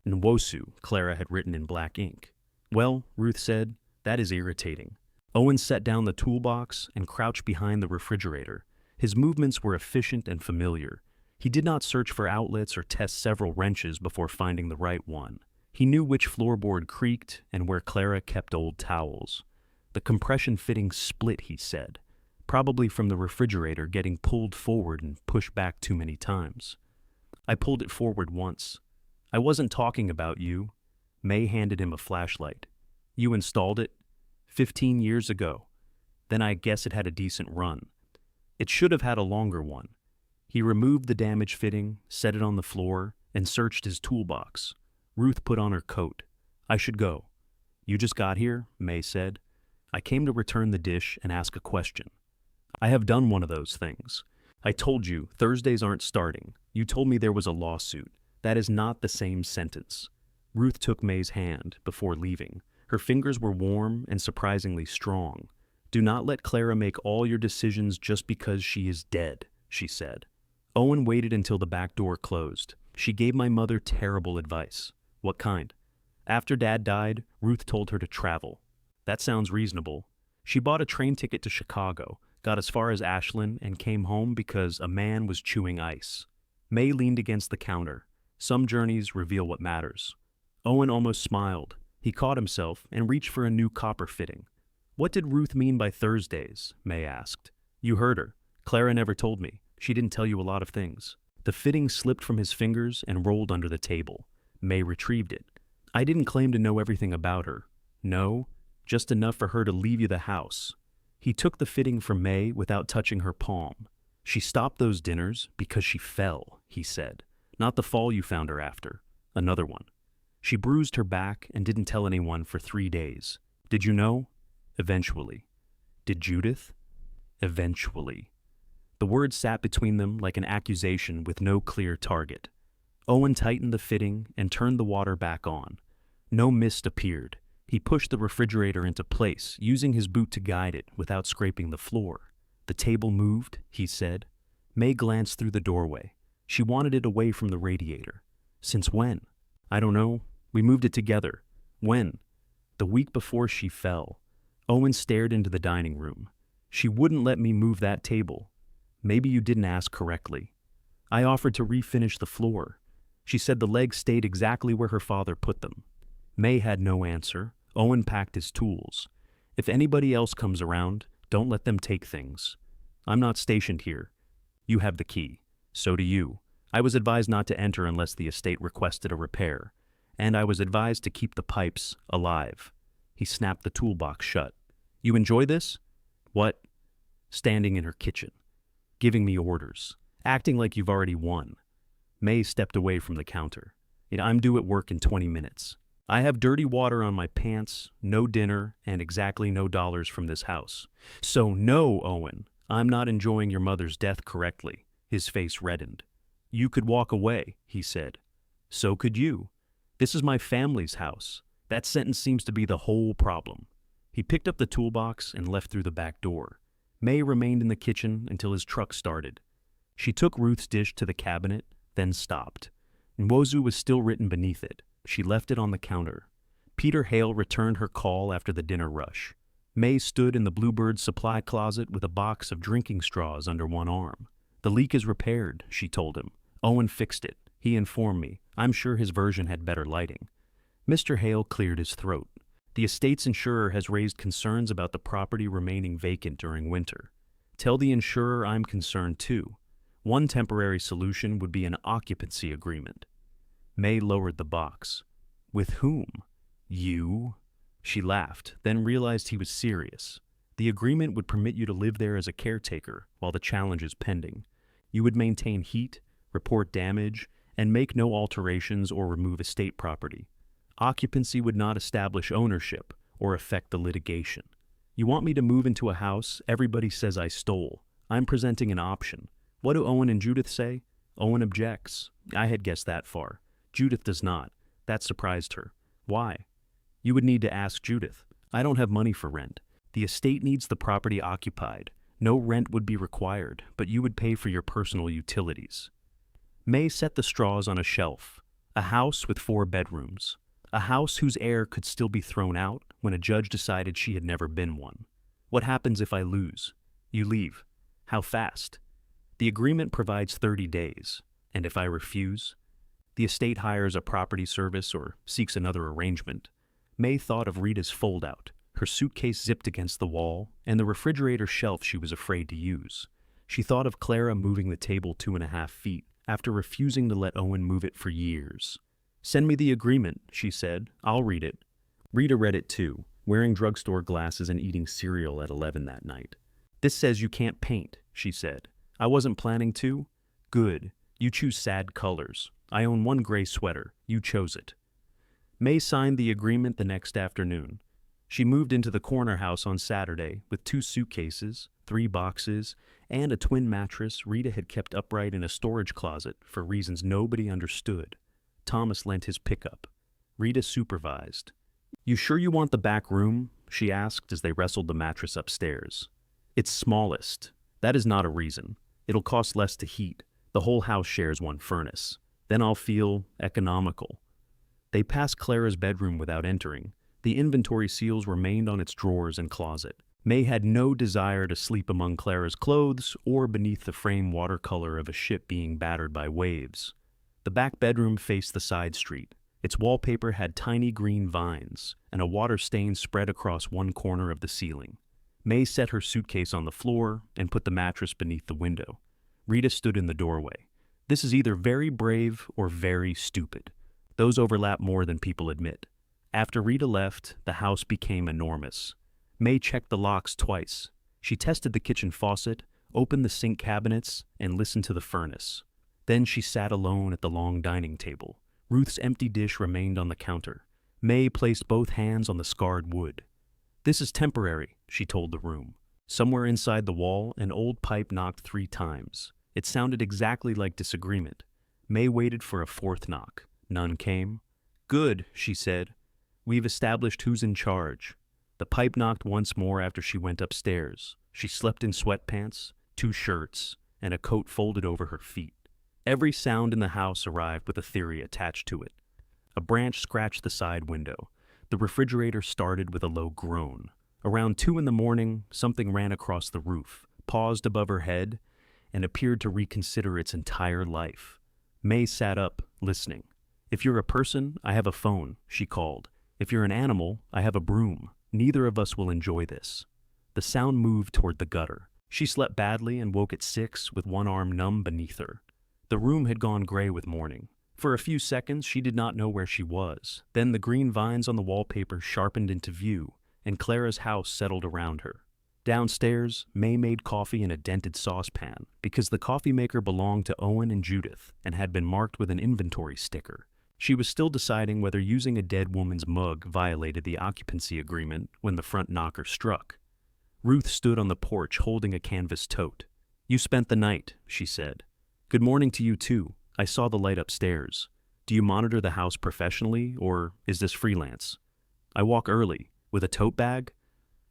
"Nwosu," Clara had written in black ink. "Well," Ruth said, "that is irritating. Owen set down the toolbox and crouched behind the refrigerator. His movements were efficient and familiar. He did not search for outlets or test several wrenches before finding the right one. He knew which floorboard creaked and where Clara kept old towels. The compression fitting split, he said, probably from the refrigerator getting pulled forward and pushed back too many times. I pulled it forward once. I wasn't talking about you. May handed him a flashlight. You installed it 15 years ago. Then I guess it had a decent run. It should have had a longer one. He removed the damaged fitting, set it on the floor, and searched his toolbox. Ruth put on her coat. I should go. You just got here, May said. I came to return the dish and ask a question. I have done one of those things. I told you Thursdays aren't starting. You told me there was a lawsuit. That is not the same sentence. Ruth took May's hand before leaving. Her fingers were warm and surprisingly strong. Do not let Clara make all your decisions just because she is dead, she said. Owen waited until the back door closed. She gave my mother terrible advice. What kind? After Dad died, Ruth told her to travel. That sounds reasonable. She bought a train ticket to Chicago, got as far as Ashland, and came home because a man was chewing ice. May leaned against the counter. Some journeys reveal what matters. Owen almost smiled. He caught himself and reached for a new copper fitting. What did Ruth mean by Thursdays? May asked. You heard her. Clara never told me. She didn't tell you a lot of things. The fitting slipped from his fingers and rolled under the table. May retrieved it. I didn't claim to know everything about her. No, just enough for her to leave you the house. He took the fitting from May without touching her palm. She stopped those dinners because she fell, he said. Not the fall you found her after. Another one. She bruised her back and didn't tell anyone for 3 days. Did you know? Eventually. Did Judith? Eventually. The words sat between them like an accusation with no clear target. Owen tightened the fitting and turned the water back on. No mist appeared. He pushed the refrigerator into place, using his boot to guide it without scraping the floor. The table moved, he said. May glanced through the doorway. She wanted it away from the radiator. Since when? I don't know. We moved it together. When? The week before she fell. Owen stared into the dining room. She wouldn't let me move that table. Maybe you didn't ask correctly. I offered to refinish the floor. She said the legs stayed exactly where her father put them. May had no answer. Owen packed his tools. If anybody else comes around, don't let them take things. I'm not stationed here. You have the key. So do you. I was advised not to enter unless the estate requested a repair, and I was advised to keep the pipes alive. He snapped the toolbox shut. You enjoy this? What? Standing in her kitchen, giving me orders, acting like you've already won. May stepped away from the counter. I'm due at work in 20 minutes. I have dirty water on my pants, no dinner, and exactly no dollars from this house. So no, Owen, I'm not enjoying your mother's death correctly. His face reddened. You could walk away, he said. So could you. This is my family's house. That sentence seems to be the whole problem. He picked up the toolbox and left through the back door. May remained in the kitchen until his truck started. She took Ruth's dish to the cabinet, then stopped. Nwozu was still written beneath it. She left it on the counter. Peter Hale returned her call after the dinner rush. May stood in the Bluebird supply closet with a box of drinking straws under one arm. The leak is repaired, she told him. Owen fixed it. He informed me. I'm sure his version had better lighting. Mr. Hale cleared his throat. The estate's insurer has raised concerns about the property remaining vacant during winter. Tell the insurer I'm concerned too. One temporary solution would be an occupancy agreement. May lowered the box. With whom? You? She laughed, then realized he was serious. The agreement would permit you to live there as a caretaker while the challenge is pending. You would maintain heat, report damage, and make no alterations or remove estate property. Occupancy would not establish ownership or affect the litigation. You want me to move into a house everybody says I stole. I'm presenting an option. What do Owen and Judith say? Owen objects. I had guessed that far. Judith does not. That surprised her. Why? You would need to ask Judith. I don't have money for rent. The estate needs the property occupied. No rent would be required, but you would pay for your personal utilities. May set the straws on a shelf. A house with 4 bedrooms. A house whose heir could still be thrown out when a judge decided she had never been one. What happens if I lose? You leave. How fast? The agreement provides 30 days. And if I refuse? The estate hires a property service or seeks another arrangement. May thought of Rita's foldout, her suitcase zipped against the wall, and the refrigerator shelf she was afraid to use. She thought of Clara moving the table 2.5 feet after refusing to let Owen move it for years. "Send me the agreement," she said. "I'll read it." Rita read it too, wearing drugstore glasses and eating cereal at 11 that night. "This says you can't paint," she said. "I wasn't planning to." "Good. You choose sad colors. I own one gray sweater. You chose it." May signed the agreement the next afternoon. She moved into the corner house on Saturday with 2 suitcases, 3 boxes, and a twin mattress Rita had kept upright in a storage closet for reasons nobody understood. Thomas lent his pickup. Rita supervised. "You sure you want the back room?" she asked as they wrestled the mattress upstairs. "It's smallest. That is not a reason. It'll cost less to heat. The whole house shares one furnace. Then I'll feel economical." They passed Clara's bedroom without entering. The inventory seals remained on its drawers and closet. May had no desire to sleep among Clara's clothes or beneath the frame watercolor of a ship being battered by waves. The back bedroom faced the side street. Its wallpaper had tiny green vines, and a water stain spread across one corner of the ceiling. May set her suitcase on the floor and put the mattress beneath the window. Rita stood in the doorway. "This is either very brave or very stupid. Those overlap more than people admit." After Rita left, the house became enormous. May checked the locks twice. She tested the kitchen faucet, opened the sink cabinets, and listened to the furnace. Then she sat alone at the long dining table. Ruth's empty dish remained on the counter. May placed both hands on the scarred wood. "This is temporary," she told the room. Somewhere inside the wall, an old pipe knocked 3 times. It sounded exactly like disagreement. May waited for a 4th knock. None came. "Good," she said. "We've established who's in charge." The pipe knocked once more after she went upstairs. She slept in sweatpants, 2 shirts, and a coat folded over her feet. Every sound in the house arrived with a theory attached to it. A branch scratched the side window. The refrigerator started with a low groan. Around 2 in the morning, something ran across the roof, paused above her head, and appeared to reconsider its entire life. May sat up, listening. "If you're a person, I have a phone," she called. "If you're an animal, I have a broom. Neither of us will enjoy this." The sound moved toward the gutter. She slept badly and woke at 6 with one arm numb beneath her. The room had gone gray with morning. For a few seconds, she did not know where she was. Then the green vines on the wallpaper sharpened into view, and Clara's house settled around her. Downstairs, May made coffee in a dented saucepan because the coffee maker belonged to Owen and Judith and had been marked with an inventory sticker. She was still deciding whether using a dead woman's mug violated the occupancy agreement when the front knocker struck. Ruth stood on the porch holding a canvas tote. "You spent the night," she said. "Good morning to you too. I saw the light upstairs. Do you monitor the house professionally, or is this freelance?" "I walk early. With a tote bag?"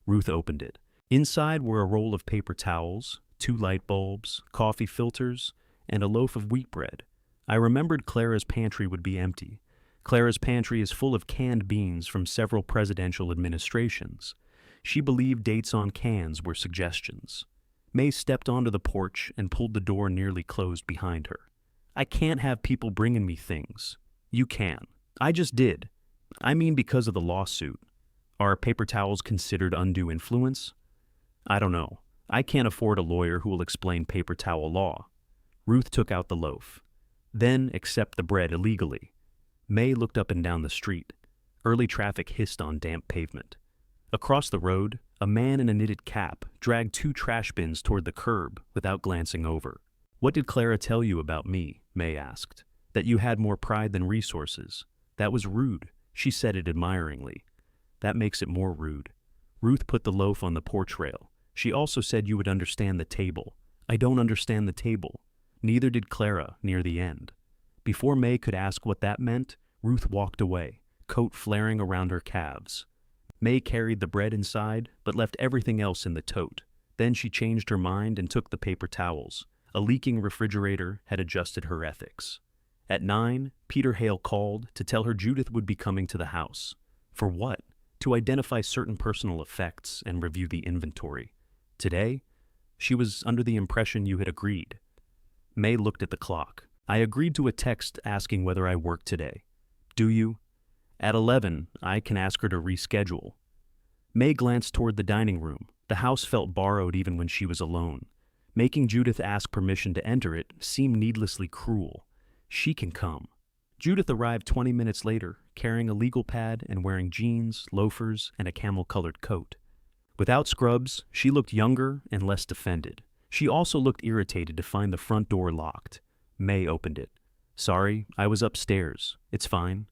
Ruth opened it. Inside were a roll of paper towels, 2 light bulbs, coffee filters, and a loaf of wheat bread. I remembered Clara's pantry would be empty. Clara's pantry is full of canned beans from several presidential administrations. She believed dates on cans were suggestions. May stepped onto the porch and pulled the door nearly closed behind her. "I can't have people bringing me things." "You can. I just did. I mean because of the lawsuit. Are paper towels considered undue influence?" "I don't know. I can't afford a lawyer who will explain paper towel law." Ruth took out the loaf. "Then accept the bread illegally." May looked up and down the street. Early traffic hissed on damp pavement. Across the road, a man in a knitted cap dragged 2 trash bins toward the curb without glancing over. "What did Clara tell you about me?" May asked. "That you had more pride than resources. That was rude." She said it admiringly. "That makes it more rude." Ruth put the loaf on the porch rail. "She also said you would understand the table." "I don't understand the table." Neither did Clara near the end. Before May could ask what that meant, Ruth walked away, coat flaring around her calves. May carried the bread inside, but left everything else in the tote. Then she changed her mind and took the paper towels. A leaking refrigerator had adjusted her ethics. At 9, Peter Hale called to tell her Judith would be coming to the house. For what? to identify certain personal effects and review the inventory. Today, she was under the impression you had agreed. May looked at the clock. I agreed to a text asking whether I worked today. Do you? At 11, I can ask her to reschedule. May glanced toward the dining room. The house felt borrowed even when she was alone. Making Judith ask permission to enter it seemed needlessly cruel. She can come. Judith arrived 20 minutes later, carrying a legal pad and wearing jeans, loafers, and a camel-colored coat. Without scrubs, she looked younger and less defended. She also looked irritated to find the front door locked. May opened it. Sorry, I was upstairs. It's fine.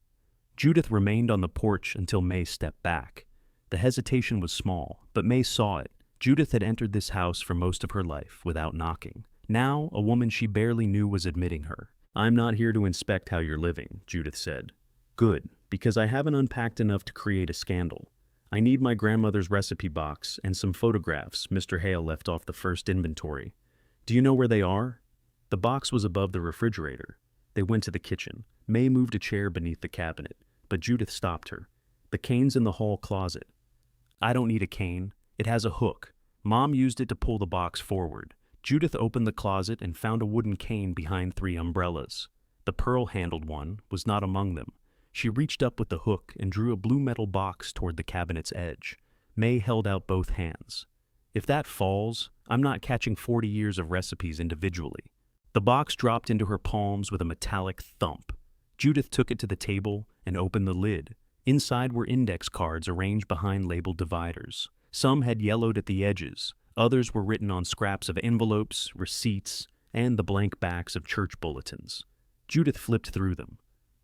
Judith remained on the porch until May stepped back. The hesitation was small, but May saw it. Judith had entered this house for most of her life without knocking. Now, a woman she barely knew was admitting her. I'm not here to inspect how you're living, Judith said. Good, because I haven't unpacked enough to create a scandal. I need my grandmother's recipe box and some photographs Mr. Hale left off the first inventory. Do you know where they are? The box was above the refrigerator. They went to the kitchen. May moved a chair beneath the cabinet, but Judith stopped her. The cane's in the hall closet. I don't need a cane. It has a hook. Mom used it to pull the box forward. Judith opened the closet and found a wooden cane behind 3 umbrellas. The pearl-handled one was not among them. She reached up with the hook and drew a blue metal box toward the cabinet's edge. May held out both hands. If that falls, I'm not catching 40 years of recipes individually. The box dropped into her palms with a metallic thump. Judith took it to the table and opened the lid. Inside were index cards arranged behind labeled dividers. Some had yellowed at the edges. Others were written on scraps of envelopes, receipts, and the blank backs of church bulletins. Judith flipped through them.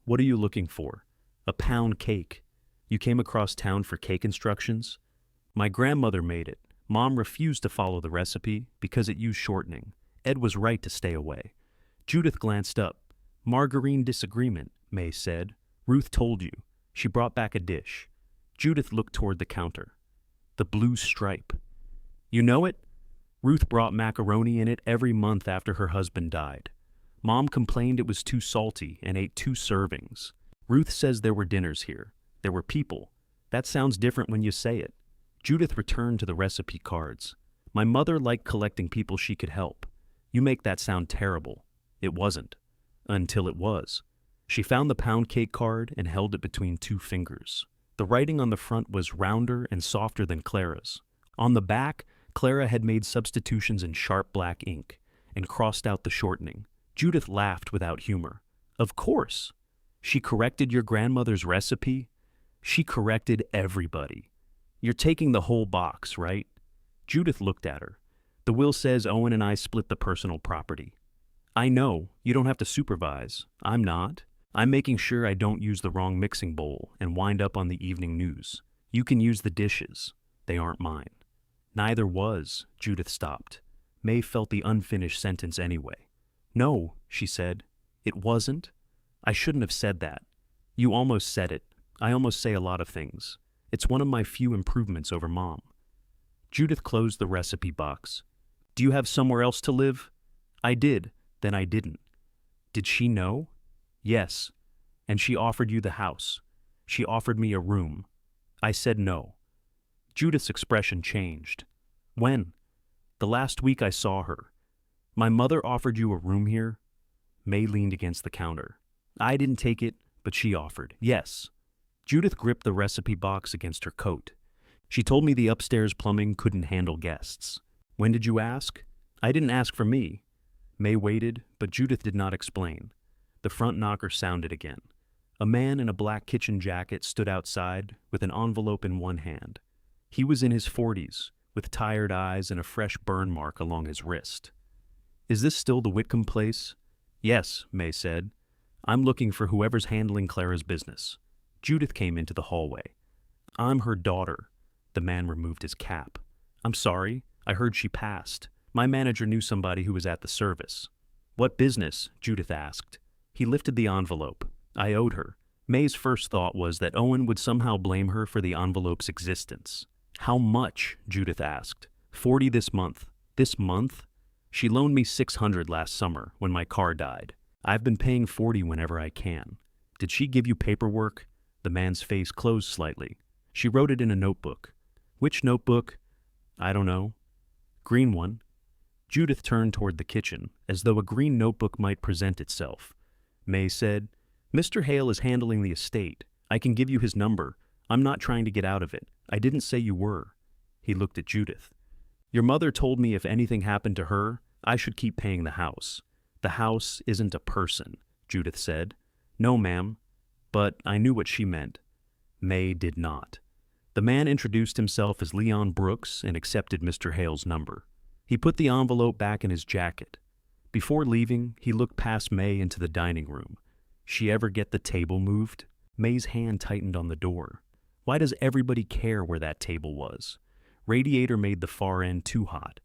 What are you looking for? A pound cake. You came across town for cake instructions? My grandmother made it. Mom refused to follow the recipe because it used shortening. Ed was right to stay away. Judith glanced up. Margarine disagreement, May said. Ruth told you. She brought back a dish. Judith looked toward the counter. The blue stripe. You know it? Ruth brought macaroni in it every month after her husband died. Mom complained it was too salty and ate 2 servings. Ruth says there were dinners here. There were people. That sounds different when you say it. Judith returned to the recipe cards. My mother liked collecting people she could help. You make that sound terrible. It wasn't. Until it was. She found the pound cake card and held it between 2 fingers. The writing on the front was rounder and softer than Clara's. On the back, Clara had made substitutions in sharp black ink and crossed out the shortening. Judith laughed without humor. Of course. She corrected your grandmother's recipe? She corrected everybody. You're taking the whole box, right? Judith looked at her. The will says Owen and I split the personal property. I know. You don't have to supervise. I'm not. I'm making sure I don't use the wrong mixing bowl and wind up on the evening news. You can use the dishes. They aren't mine. Neither was, Judith stopped. May felt the unfinished sentence anyway. No, she said. It wasn't. I shouldn't have said that. You almost said it. I almost say a lot of things. It's one of my few improvements over Mom. Judith closed the recipe box. Do you have somewhere else to live? I did. Then I didn't. Did she know? Yes. And she offered you the house. She offered me a room. I said no. Judith's expression changed. When? The last week I saw her. My mother offered you a room here? May leaned against the counter. I didn't take it, but she offered. Yes. Judith gripped the recipe box against her coat. She told me the upstairs plumbing couldn't handle guests. When did you ask? I didn't ask for me. May waited, but Judith did not explain. The front knocker sounded again. A man in a black kitchen jacket stood outside with an envelope in one hand. He was in his 40s, with tired eyes and a fresh burn mark along his wrist. Is this still the Whitcomb place? Yes, May said. I'm looking for whoever's handling Clara's business. Judith came into the hallway. I'm her daughter. The man removed his cap. I'm sorry, I heard she passed. My manager knew somebody who was at the service. What business? Judith asked. He lifted the envelope. I owed her. May's first thought was that Owen would somehow blame her for the envelope's existence. How much? Judith asked. 40 this month. This month? She loaned me $600 last summer when my car died. I've been paying 40 whenever I can. Did she give you paperwork? The man's face closed slightly. She wrote it in a notebook. Which notebook? I don't know. Green one. Judith turned toward the kitchen, as though a green notebook might present itself. May said, Mr. Hale is handling the estate. I can give you his number. I'm not trying to get out of it. I didn't say you were. He looked at Judith. Your mother told me if anything happened to her, I should keep paying the house. The house isn't a person, Judith said. No, ma'am. But I knew what she meant. May did not. The man introduced himself as Leon Brooks and accepted Mr. Hale's number. He put the envelope back in his jacket. Before leaving, he looked past May into the dining room. She ever get the table moved? May's hand tightened on the door. Why does everybody care where that table was? Radiator made the far end too hot.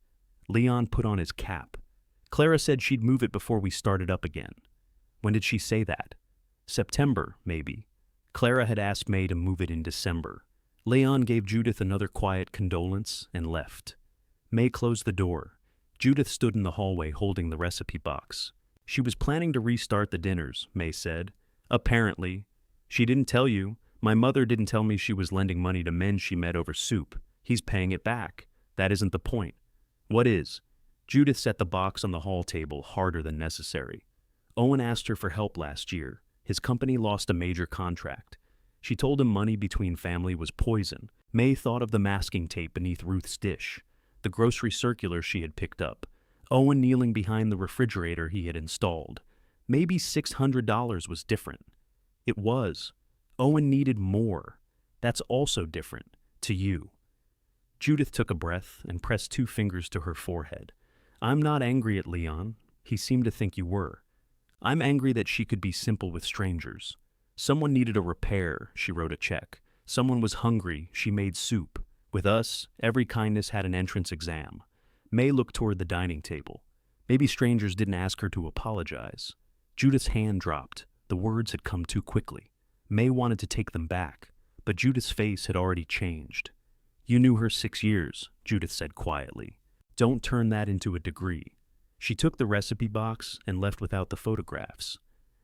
Leon put on his cap. Clara said she'd move it before we started up again. When did she say that? September, maybe. Clara had asked May to move it in December. Leon gave Judith another quiet condolence and left. May closed the door. Judith stood in the hallway holding the recipe box. She was planning to restart the dinners, May said. Apparently. She didn't tell you. My mother didn't tell me she was lending money to men she met over soup. He's paying it back. That isn't the point. What is? Judith set the box on the hall table harder than necessary. Owen asked her for help last year. His company lost a major contract. She told him money between family was poison. May thought of the masking tape beneath Ruth's dish, the grocery circular she had picked up, Owen kneeling behind the refrigerator he had installed. Maybe $600 was different. It was. Owen needed more. That's also different. To you. Judith took a breath and pressed 2 fingers to her forehead. I'm not angry at Leon. He seemed to think you were. I'm angry that she could be simple with strangers. Someone needed a repair, she wrote a check. Someone was hungry, she made soup. With us, every kindness had an entrance exam. May looked toward the dining table. Maybe strangers didn't ask her to apologize. Judith's hand dropped. The words had come too quickly. May wanted to take them back, but Judith's face had already changed. You knew her 6 years, Judith said quietly. Don't turn that into a degree. She took the recipe box and left without the photographs.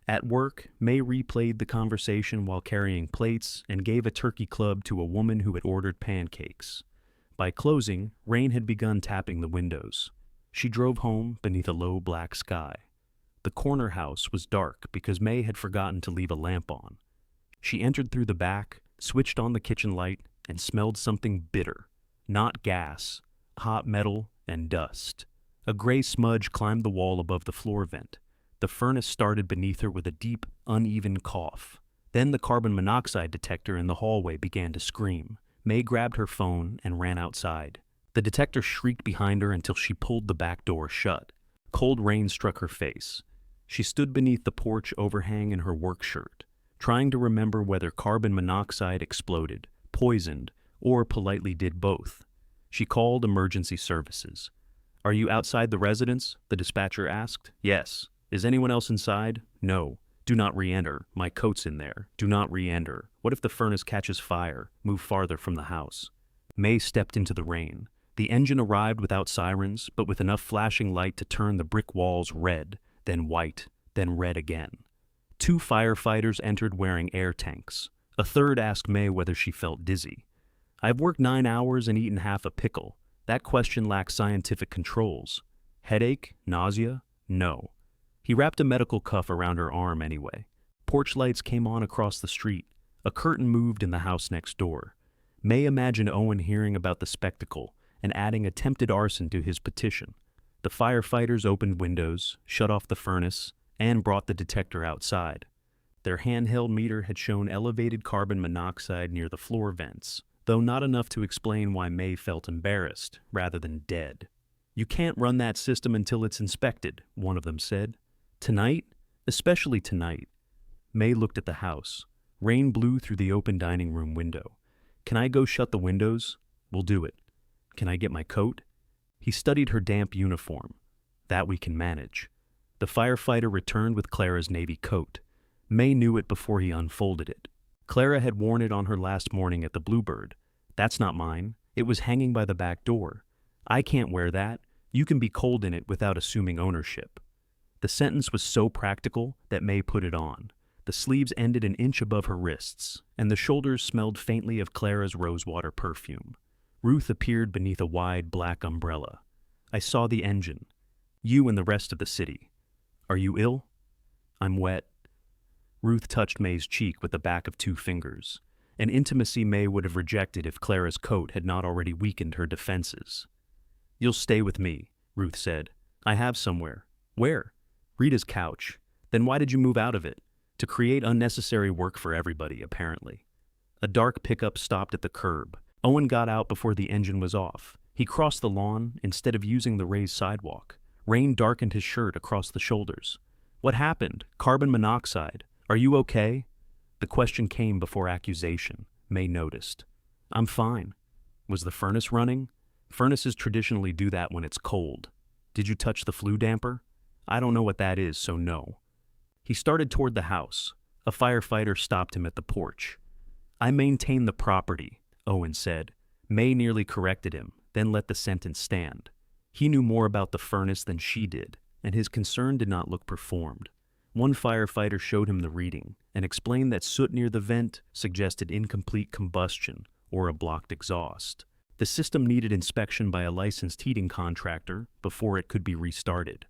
At work, May replayed the conversation while carrying plates and gave a turkey club to a woman who had ordered pancakes. By closing, rain had begun tapping the windows. She drove home beneath a low black sky. The corner house was dark because May had forgotten to leave a lamp on. She entered through the back, switched on the kitchen light, and smelled something bitter. Not gas, hot metal, and dust. A gray smudge climbed the wall above the floor vent. The furnace started beneath her with a deep, uneven cough. Then the carbon monoxide detector in the hallway began to scream. May grabbed her phone and ran outside. The detector shrieked behind her until she pulled the back door shut. Cold rain struck her face. She stood beneath the porch overhang in her work shirt, trying to remember whether carbon monoxide exploded, poisoned, or politely did both. She called emergency services. Are you outside the residence? The dispatcher asked. Yes. Is anyone else inside? No. Do not re-enter. My coat's in there. Do not re-enter. What if the furnace catches fire? Move farther from the house. May stepped into the rain. The engine arrived without sirens, but with enough flashing light to turn the brick walls red, then white, then red again. 2 firefighters entered wearing air tanks. A third asked May whether she felt dizzy. I've worked 9 hours and eaten half a pickle. That question lacks scientific controls. Headache? Nausea? No. He wrapped a medical cuff around her arm anyway. Porch lights came on across the street. A curtain moved in the house next door. May imagined Owen hearing about the spectacle and adding attempted arson to his petition. The firefighters opened windows, shut off the furnace, and brought the detector outside. Their handheld meter had shown elevated carbon monoxide near the floor vents, though not enough to explain why May felt embarrassed rather than dead. You can't run that system until it's inspected, one of them said. Tonight? Especially tonight. May looked at the house. Rain blew through the open dining room window. Can I go shut the windows? We'll do it. Can I get my coat? He studied her damp uniform. That we can manage. The firefighter returned with Clara's navy coat. May knew it before he unfolded it. Clara had worn it on her last morning at the Bluebird. That's not mine. It was hanging by the back door. I can't wear that. You can be cold in it without assuming ownership. The sentence was so practical that May put it on. The sleeves ended an inch above her wrists, and the shoulders smelled faintly of Clara's rosewater perfume. Ruth appeared beneath a wide black umbrella. I saw the engine. You and the rest of the city. Are you ill? I'm wet. Ruth touched May's cheek with the back of 2 fingers, an intimacy May would have rejected if Clara's coat had not already weakened her defenses. You'll stay with me, Ruth said. I have somewhere. Where? Rita's couch. Then why did you move out of it? To create unnecessary work for everybody, apparently. A dark pickup stopped at the curb. Owen got out before the engine was off. He crossed the lawn instead of using the raised sidewalk. Rain darkened his shirt across the shoulders. What happened? Carbon monoxide. Are you okay? The question came before accusation. May noticed. I'm fine. Was the furnace running? Furnaces traditionally do that when it's cold. Did you touch the flue damper? I don't know what that is, so no. He started toward the house. A firefighter stopped him at the porch. I maintain the property, Owen said. May nearly corrected him, then let the sentence stand. He knew more about the furnace than she did, and his concern did not look performed. One firefighter showed him the reading and explained that soot near the vent suggested incomplete combustion or a blocked exhaust. The system needed inspection by a licensed heating contractor before it could be restarted.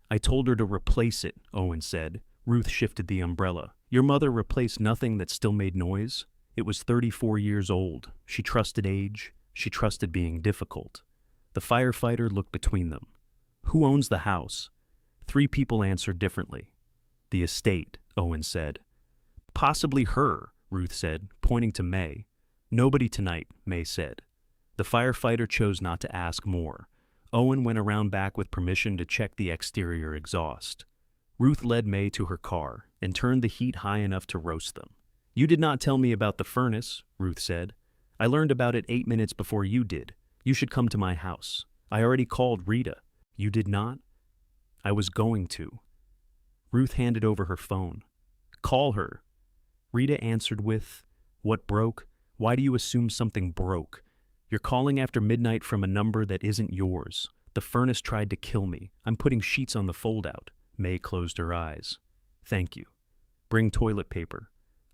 I told her to replace it, Owen said. Ruth shifted the umbrella. Your mother replaced nothing that still made noise? It was 34 years old. She trusted age. She trusted being difficult. The firefighter looked between them. Who owns the house? 3 people answered differently. The estate, Owen said. Possibly her, Ruth said, pointing to May. Nobody tonight, May said. The firefighter chose not to ask more. Owen went around back with permission to check the exterior exhaust. Ruth led May to her car and turned the heat high enough to roast them. You did not tell me about the furnace, Ruth said. I learned about it 8 minutes before you did. You should come to my house. I already called Rita. You did not? I was going to. Ruth handed over her phone. Call her. Rita answered with, What broke? Why do you assume something broke? You're calling after midnight from a number that isn't yours. The furnace tried to kill me. I'm putting sheets on the fold-out. May closed her eyes. Thank you. Bring toilet paper.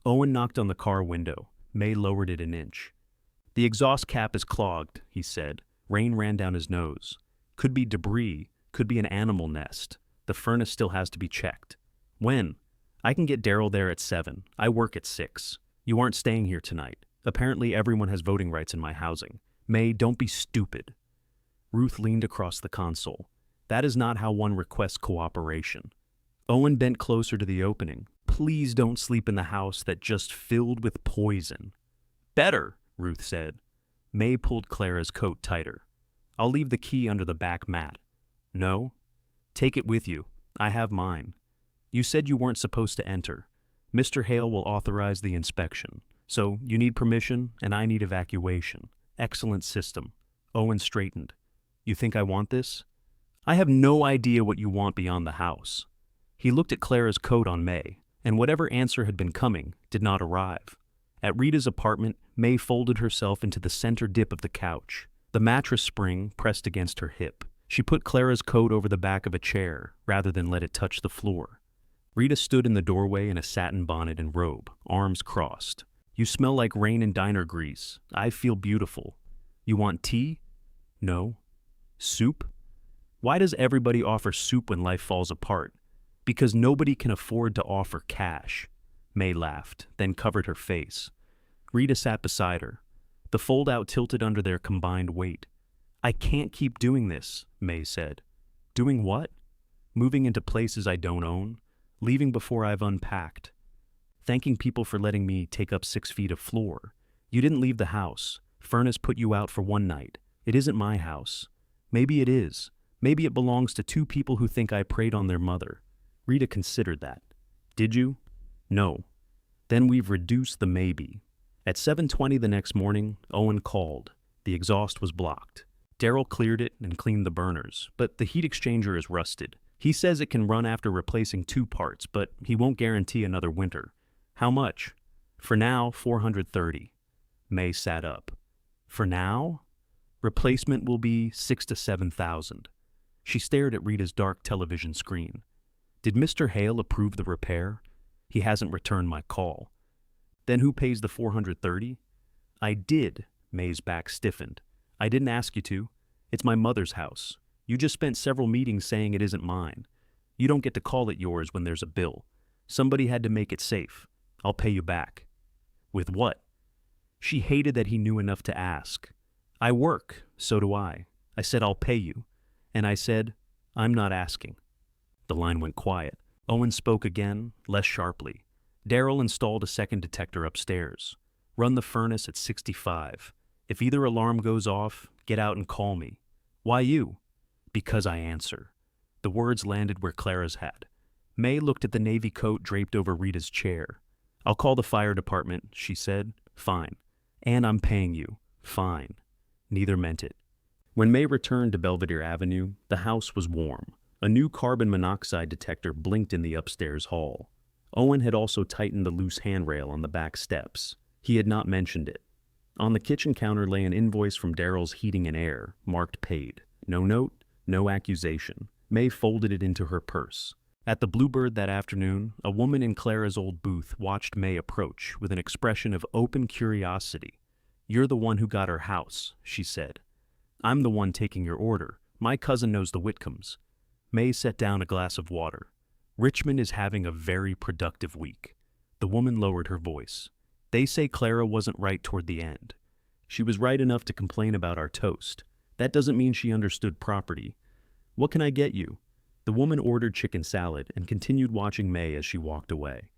Owen knocked on the car window. May lowered it an inch. The exhaust cap is clogged, he said. Rain ran down his nose. Could be debris, could be an animal nest. The furnace still has to be checked. When? I can get Daryl there at 7. I work at 6. You aren't staying here tonight. Apparently everyone has voting rights in my housing. May, don't be stupid. Ruth leaned across the console. That is not how one requests cooperation. Owen bent closer to the opening. Please don't sleep in the house that just filled with poison. Better, Ruth said. May pulled Clara's coat tighter. I'll leave the key under the back mat. No? Take it with you. I have mine. You said you weren't supposed to enter. Mr. Hale will authorize the inspection. So you need permission, and I need evacuation. Excellent system. Owen straightened. You think I want this? I have no idea what you want beyond the house. He looked at Clara's coat on May, and whatever answer had been coming did not arrive. At Rita's apartment, May folded herself into the center dip of the couch, the mattress spring pressed against her hip. She put Clara's coat over the back of a chair rather than let it touch the floor. Rita stood in the doorway in a satin bonnet and robe, arms crossed. You smell like rain and diner grease. I feel beautiful. You want tea? No. Soup? Why does everybody offer soup when life falls apart? Because nobody can afford to offer cash. May laughed, then covered her face. Rita sat beside her. The fold-out tilted under their combined weight. I can't keep doing this, May said. Doing what? Moving into places I don't own, leaving before I've unpacked. Thanking people for letting me take up 6 feet of floor. You didn't leave the house. Furnace put you out for one night. It isn't my house. Maybe it is. Maybe it belongs to 2 people who think I preyed on their mother. Rita considered that. Did you? No. Then we've reduced the maybe. At 7:20 the next morning, Owen called. The exhaust was blocked. Daryl cleared it and cleaned the burners, but the heat exchanger is rusted. He says it can run after replacing 2 parts, but he won't guarantee another winter. How much? For now, $430. May sat up. For now? Replacement will be $6,000 to $7,000. She stared at Rita's dark television screen. Did Mr. Hale approve the repair? He hasn't returned my call. Then who pays the $430? I did. May's back stiffened. I didn't ask you to. It's my mother's house. You just spent several meetings saying it isn't mine. You don't get to call it yours when there's a bill. Somebody had to make it safe. I'll pay you back. With what? She hated that he knew enough to ask. I work, so do I. I said I'll pay you. And I said, I'm not asking. The line went quiet. Owen spoke again, less sharply. Daryl installed a second detector upstairs. Run the furnace at 65. If either alarm goes off, get out and call me. Why you? Because I answer. The words landed where Clara's had. May looked at the navy coat draped over Rita's chair. I'll call the fire department, she said. Fine. And I'm paying you. Fine. Neither meant it. When May returned to Belvedere Avenue, the house was warm. A new carbon monoxide detector blinked in the upstairs hall. Owen had also tightened the loose handrail on the back steps. He had not mentioned it. On the kitchen counter lay an invoice from Daryl's Heating and Air, marked paid. No note, no accusation. May folded it into her purse. At the Bluebird that afternoon, a woman in Clara's old booth watched May approach with an expression of open curiosity. You're the one who got her house, she said. I'm the one taking your order. My cousin knows the Whitcombs. May set down a glass of water. Richmond is having a very productive week. The woman lowered her voice. They say Clara wasn't right toward the end. She was right enough to complain about our toast. That doesn't mean she understood property. What can I get you? The woman ordered chicken salad and continued watching May as she walked away.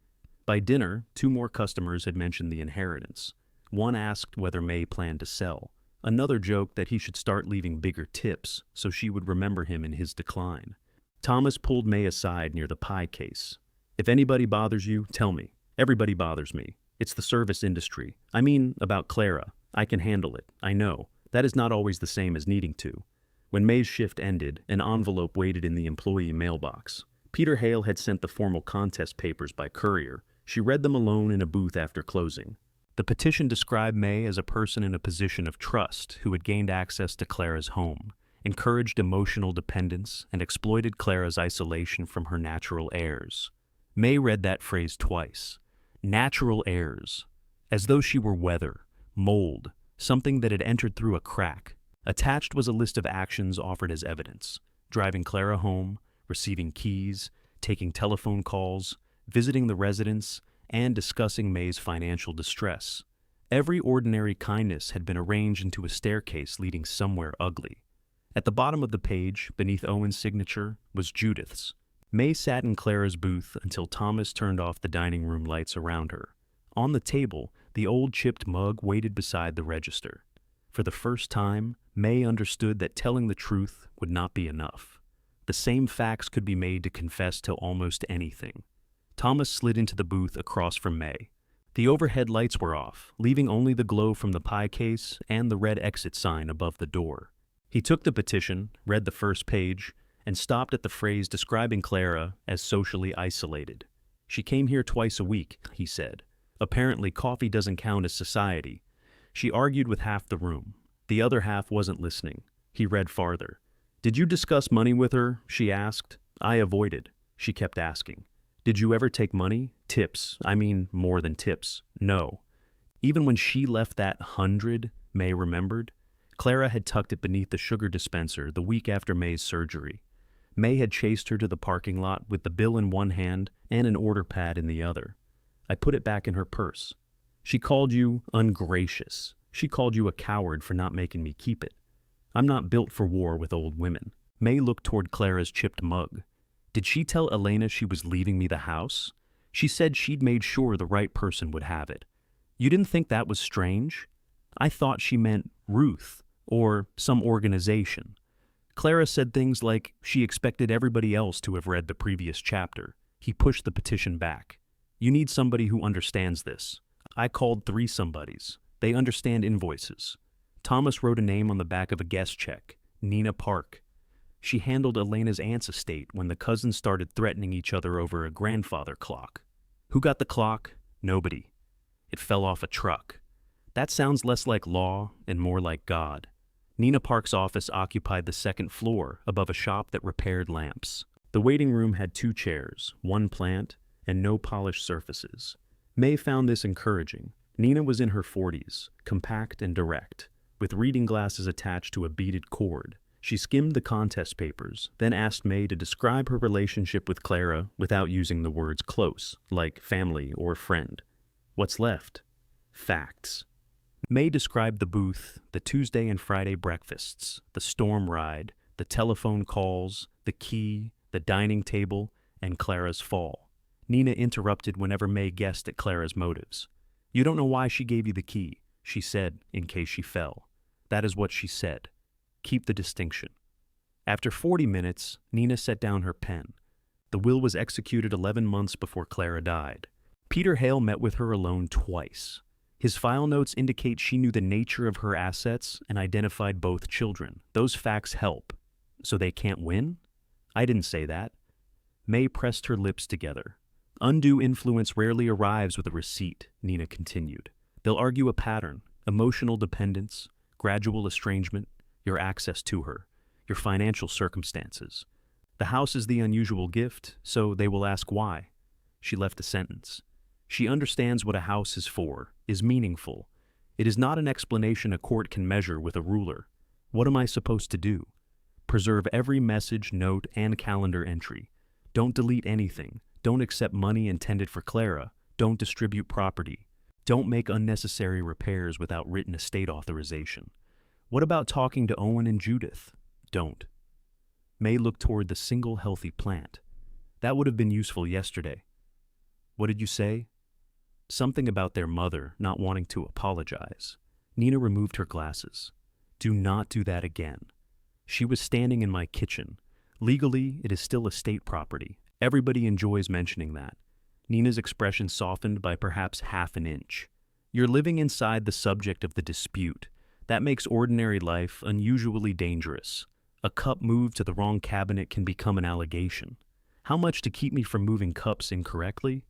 By dinner, 2 more customers had mentioned the inheritance. One asked whether May planned to sell. Another joked that he should start leaving bigger tips so she would remember him in his decline. Thomas pulled May aside near the pie case. If anybody bothers you, tell me. Everybody bothers me. It's the service industry. I mean, about Clara. I can handle it. I know. That is not always the same as needing to. When May's shift ended, an envelope waited in the employee mailbox. Peter Hale had sent the formal contest papers by courier. She read them alone in a booth after closing. The petition described May as a person in a position of trust who had gained access to Clara's home, encouraged emotional dependence, and exploited Clara's isolation from her natural heirs. May read that phrase twice. Natural heirs. As though she were weather, mold, something that had entered through a crack. Attached was a list of actions offered as evidence. Driving Clara home, receiving keys, taking telephone calls, visiting the residence, and discussing May's financial distress. Every ordinary kindness had been arranged into a staircase leading somewhere ugly. At the bottom of the page, beneath Owen's signature, was Judith's. May sat in Clara's booth until Thomas turned off the dining room lights around her. On the table, the old chipped mug waited beside the register. For the first time, May understood that telling the truth would not be enough. The same facts could be made to confess to almost anything. Thomas slid into the booth across from May. The overhead lights were off, leaving only the glow from the pie case and the red exit sign above the door. He took the petition, read the first page, and stopped at the phrase describing Clara as socially isolated. She came here twice a week, he said. Apparently, coffee doesn't count as society. She argued with half the room. The other half wasn't listening. He read farther. Did you discuss money with her? She asked. I avoided. She kept asking. Did you ever take money? Tips. I mean, more than tips. No. Even when she left that 100, May remembered, Clara had tucked it beneath the sugar dispenser the week after May's surgery. May had chased her to the parking lot with the bill in one hand and an order pad in the other. I put it back in her purse. She called you ungracious. She called you a coward for not making me keep it. I'm not built for war with old women. May looked toward Clara's chipped mug. Did she tell Elena she was leaving me the house? She said she'd made sure the right person would have it. You didn't think that was strange? I thought she meant Ruth, or some organization. Clara said things like she expected everybody else to have read the previous chapter. He pushed the petition back. You need somebody who understands this. I called 3 somebodies. They understand invoices. Thomas wrote a name on the back of a guest check, Nina Park. She handled Elena's aunt's estate when the cousins started threatening each other over a grandfather clock. Who got the clock? Nobody. It fell off a truck. That sounds less like law and more like God. Nina Park's office occupied the 2nd floor above a shop that repaired lamps. The waiting room had 2 chairs, 1 plant, and no polished surfaces. May found this encouraging. Nina was in her 40s, compact and direct, with reading glasses attached to a beaded cord. She skimmed the contest papers, then asked May to describe her relationship with Clara without using the words close, like family or friend. What's left? Facts. May described the booth, the Tuesday and Friday breakfasts, the storm ride, the telephone calls, the key, the dining table, and Clara's fall. Nina interrupted whenever May guessed at Clara's motives. "You don't know why she gave you the key," she said, in case she fell. That is what she said. Keep the distinction. After 40 minutes, Nina set down her pen. The will was executed 11 months before Clara died. Peter Hale met with her alone twice. His file notes indicate she knew the nature of her assets and identified both children. Those facts help. So they can't win? I didn't say that. May pressed her lips together. Undue influence rarely arrives with a receipt, Nina continued. They'll argue a pattern, emotional dependence, gradual estrangement, your access to her, your financial circumstances. The house is the unusual gift, so they will ask why. She left a sentence. She understands what a house is for, is meaningful. It is not an explanation a court can measure with a ruler. What am I supposed to do? Preserve every message, note, and calendar entry. Don't delete anything. Don't accept money intended for Clara. Don't distribute property. Don't make unnecessary repairs without written estate authorization. What about talking to Owen and Judith? Don't. May looked toward the single healthy plant. That would have been useful yesterday. What did you say? Something about their mother not wanting to apologize. Nina removed her glasses. Do not do that again. She was standing in my kitchen. Legally, it is still estate property. Everybody enjoys mentioning that. Nina's expression softened by perhaps half an inch. You're living inside the subject of the dispute. That makes ordinary life unusually dangerous. A cup moved to the wrong cabinet can become an allegation. How much to keep me from moving cups incorrectly?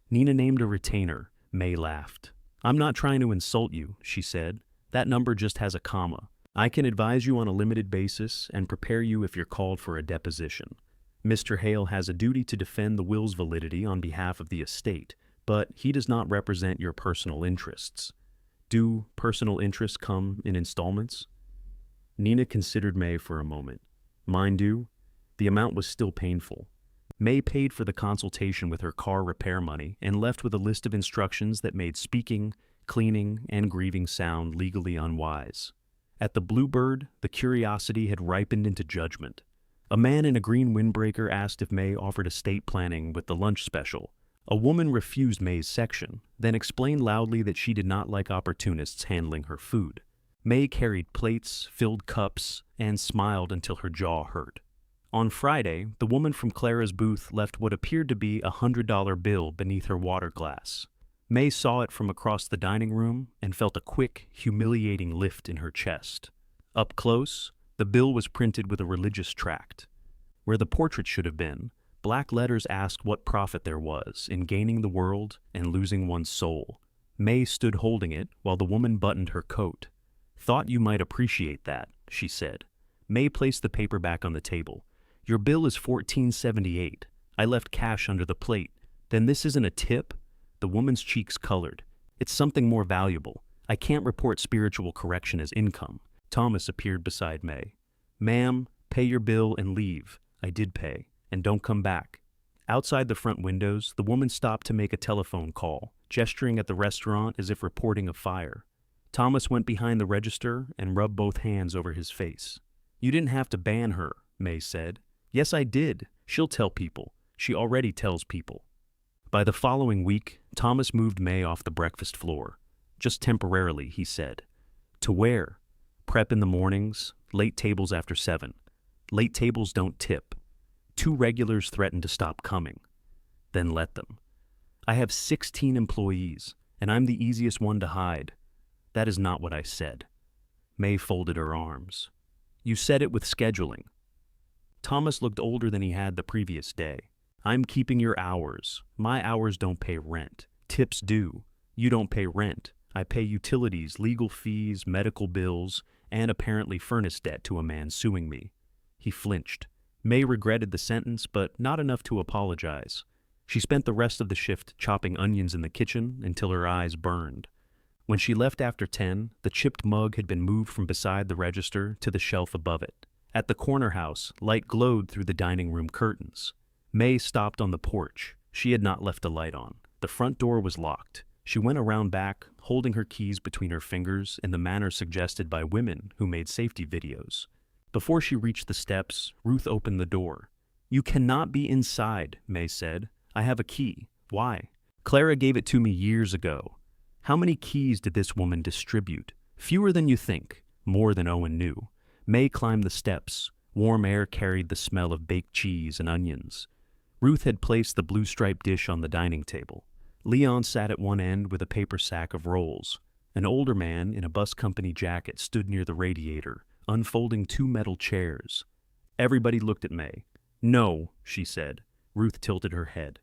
Nina named a retainer. May laughed. I'm not trying to insult you, she said. That number just has a comma. I can advise you on a limited basis and prepare you if you're called for a deposition. Mr. Hale has a duty to defend the will's validity on behalf of the estate, but he does not represent your personal interests. Do personal interests come in installments? Nina considered May for a moment. Mine do. The amount was still painful. May paid for the consultation with her car repair money and left with a list of instructions that made speaking, cleaning, and grieving sound legally unwise. At the Bluebird, the curiosity had ripened into judgment. A man in a green windbreaker asked if May offered estate planning with the lunch special. A woman refused May's section, then explained loudly that she did not like opportunists handling her food. May carried plates, filled cups, and smiled until her jaw hurt. On Friday, the woman from Clara's booth left what appeared to be a $100 bill beneath her water glass. May saw it from across the dining room and felt a quick, humiliating lift in her chest. Up close, the bill was printed with a religious tract. Where the portrait should have been, black letters asked what profit there was in gaining the world and losing one's soul. May stood holding it while the woman buttoned her coat. Thought you might appreciate that, she said. May placed the paper back on the table. Your bill is $14.78. I left cash under the plate. Then this isn't a tip? The woman's cheeks colored. It's something more valuable. I can't report spiritual correction as income. Thomas appeared beside May. Ma'am, pay your bill and leave. I did pay. And don't come back. Outside the front windows, the woman stopped to make a telephone call, gesturing at the restaurant as if reporting a fire. Thomas went behind the register and rubbed both hands over his face. You didn't have to ban her, May said. Yes, I did. She'll tell people. She already tells people. By the following week, Thomas moved May off the breakfast floor. Just temporarily, he said. To where? Prep in the mornings, late tables after 7. Late tables don't tip. 2 regulars threatened to stop coming. Then let them. I have 16 employees, and I'm the easiest one to hide. That is not what I said. May folded her arms. You said it with scheduling. Thomas looked older than he had the previous day. I'm keeping your hours. My hours don't pay rent. Tips do. You don't pay rent. I pay utilities, legal fees, medical bills, and apparently furnace debt to a man suing me. He flinched. May regretted the sentence, but not enough to apologize. She spent the rest of the shift chopping onions in the kitchen until her eyes burned. When she left after 10, the chipped mug had been moved from beside the register to the shelf above it. At the corner house, light glowed through the dining room curtains. May stopped on the porch. She had not left a light on. The front door was locked. She went around back, holding her keys between her fingers in the manner suggested by women who made safety videos. Before she reached the steps, Ruth opened the door. "You cannot be inside," May said. "I have a key." "Why?" "Clara gave it to me years ago." How many keys did this woman distribute? Fewer than you think, more than Owen knew. May climbed the steps. Warm air carried the smell of baked cheese and onions. Ruth had placed the blue-striped dish on the dining table. Leon sat at one end with a paper sack of rolls. An older man in a bus company jacket stood near the radiator, unfolding 2 metal chairs. Everybody looked at May. "No," she said. Ruth tilted her head.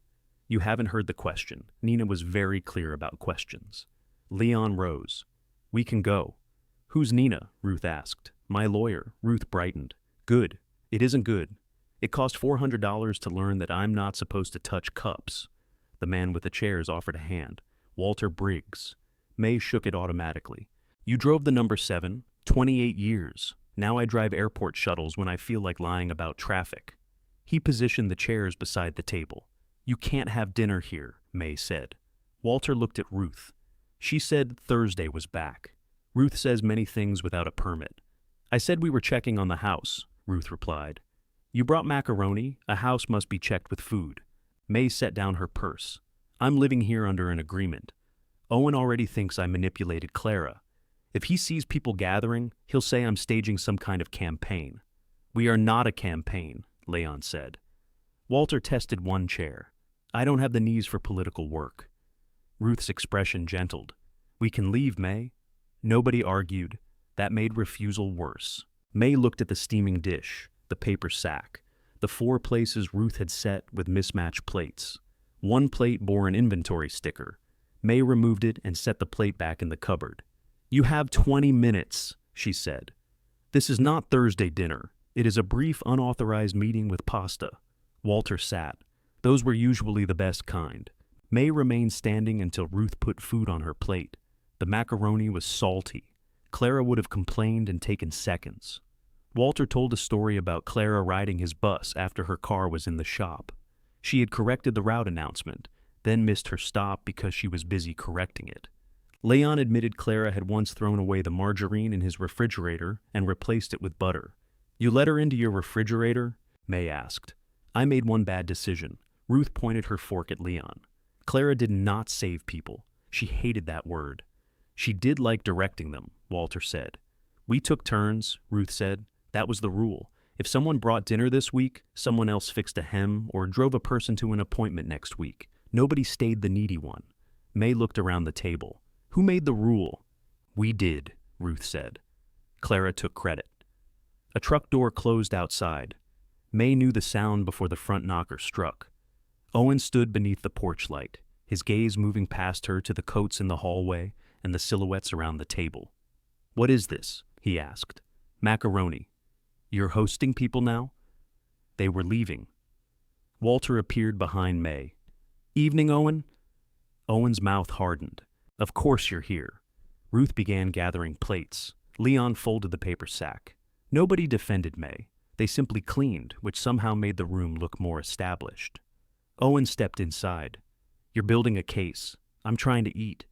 "You haven't heard the question." Nina was very clear about questions. Leon rose. "We can go." "Who's Nina?" Ruth asked. "My lawyer." Ruth brightened. "Good. It isn't good. It cost $400 to learn that I'm not supposed to touch cups." The man with the chairs offered a hand. "Walter Briggs." May shook it automatically. "You drove the number 7, 28 years. Now I drive airport shuttles when I feel like lying about traffic." He positioned the chairs beside the table. "You can't have dinner here," May said. Walter looked at Ruth. She said Thursday was back. "Ruth says many things without a permit." "I said we were checking on the house," Ruth replied. "You brought macaroni. A house must be checked with food." May set down her purse. "I'm living here under an agreement. Owen already thinks I manipulated Clara. If he sees people gathering, he'll say I'm staging some kind of campaign." "We are not a campaign," Leon said. Walter tested one chair. "I don't have the knees for political work." Ruth's expression gentled. "We can leave, May." Nobody argued. That made refusal worse. May looked at the steaming dish, the paper sack, the 4 places Ruth had set with mismatched plates. One plate bore an inventory sticker. May removed it and set the plate back in the cupboard. "You have 20 minutes, she said. "This is not Thursday dinner. It is a brief, unauthorized meeting with pasta." Walter sat. Those were usually the best kind. May remained standing until Ruth put food on her plate. The macaroni was salty. Clara would have complained and taken seconds. Walter told a story about Clara riding his bus after her car was in the shop. She had corrected the route announcement, then missed her stop because she was busy correcting it. Leon admitted Clara had once thrown away the margarine in his refrigerator and replaced it with butter. "You let her into your refrigerator?" May asked. "I made one bad decision." Ruth pointed her fork at Leon. "Clara did not save people. She hated that word." "She did like directing them," Walter said. "We took turns," Ruth said. "That was the rule. If someone brought dinner this week, someone else fixed a hem or drove a person to an appointment next week. Nobody stayed the needy one." May looked around the table. "Who made the rule?" "We did," Ruth said. Clara took credit. A truck door closed outside. May knew the sound before the front knocker struck. Owen stood beneath the porch light, his gaze moving past her to the coats in the hallway and the silhouettes around the table. "What is this?" he asked. "Macaroni." "You're hosting people now?" They were leaving. Walter appeared behind May. "Evening, Owen." Owen's mouth hardened. "Of course you're here." Ruth began gathering plates. Leon folded the paper sack. Nobody defended May. They simply cleaned, which somehow made the room look more established. Owen stepped inside. "You're building a case. I'm trying to eat.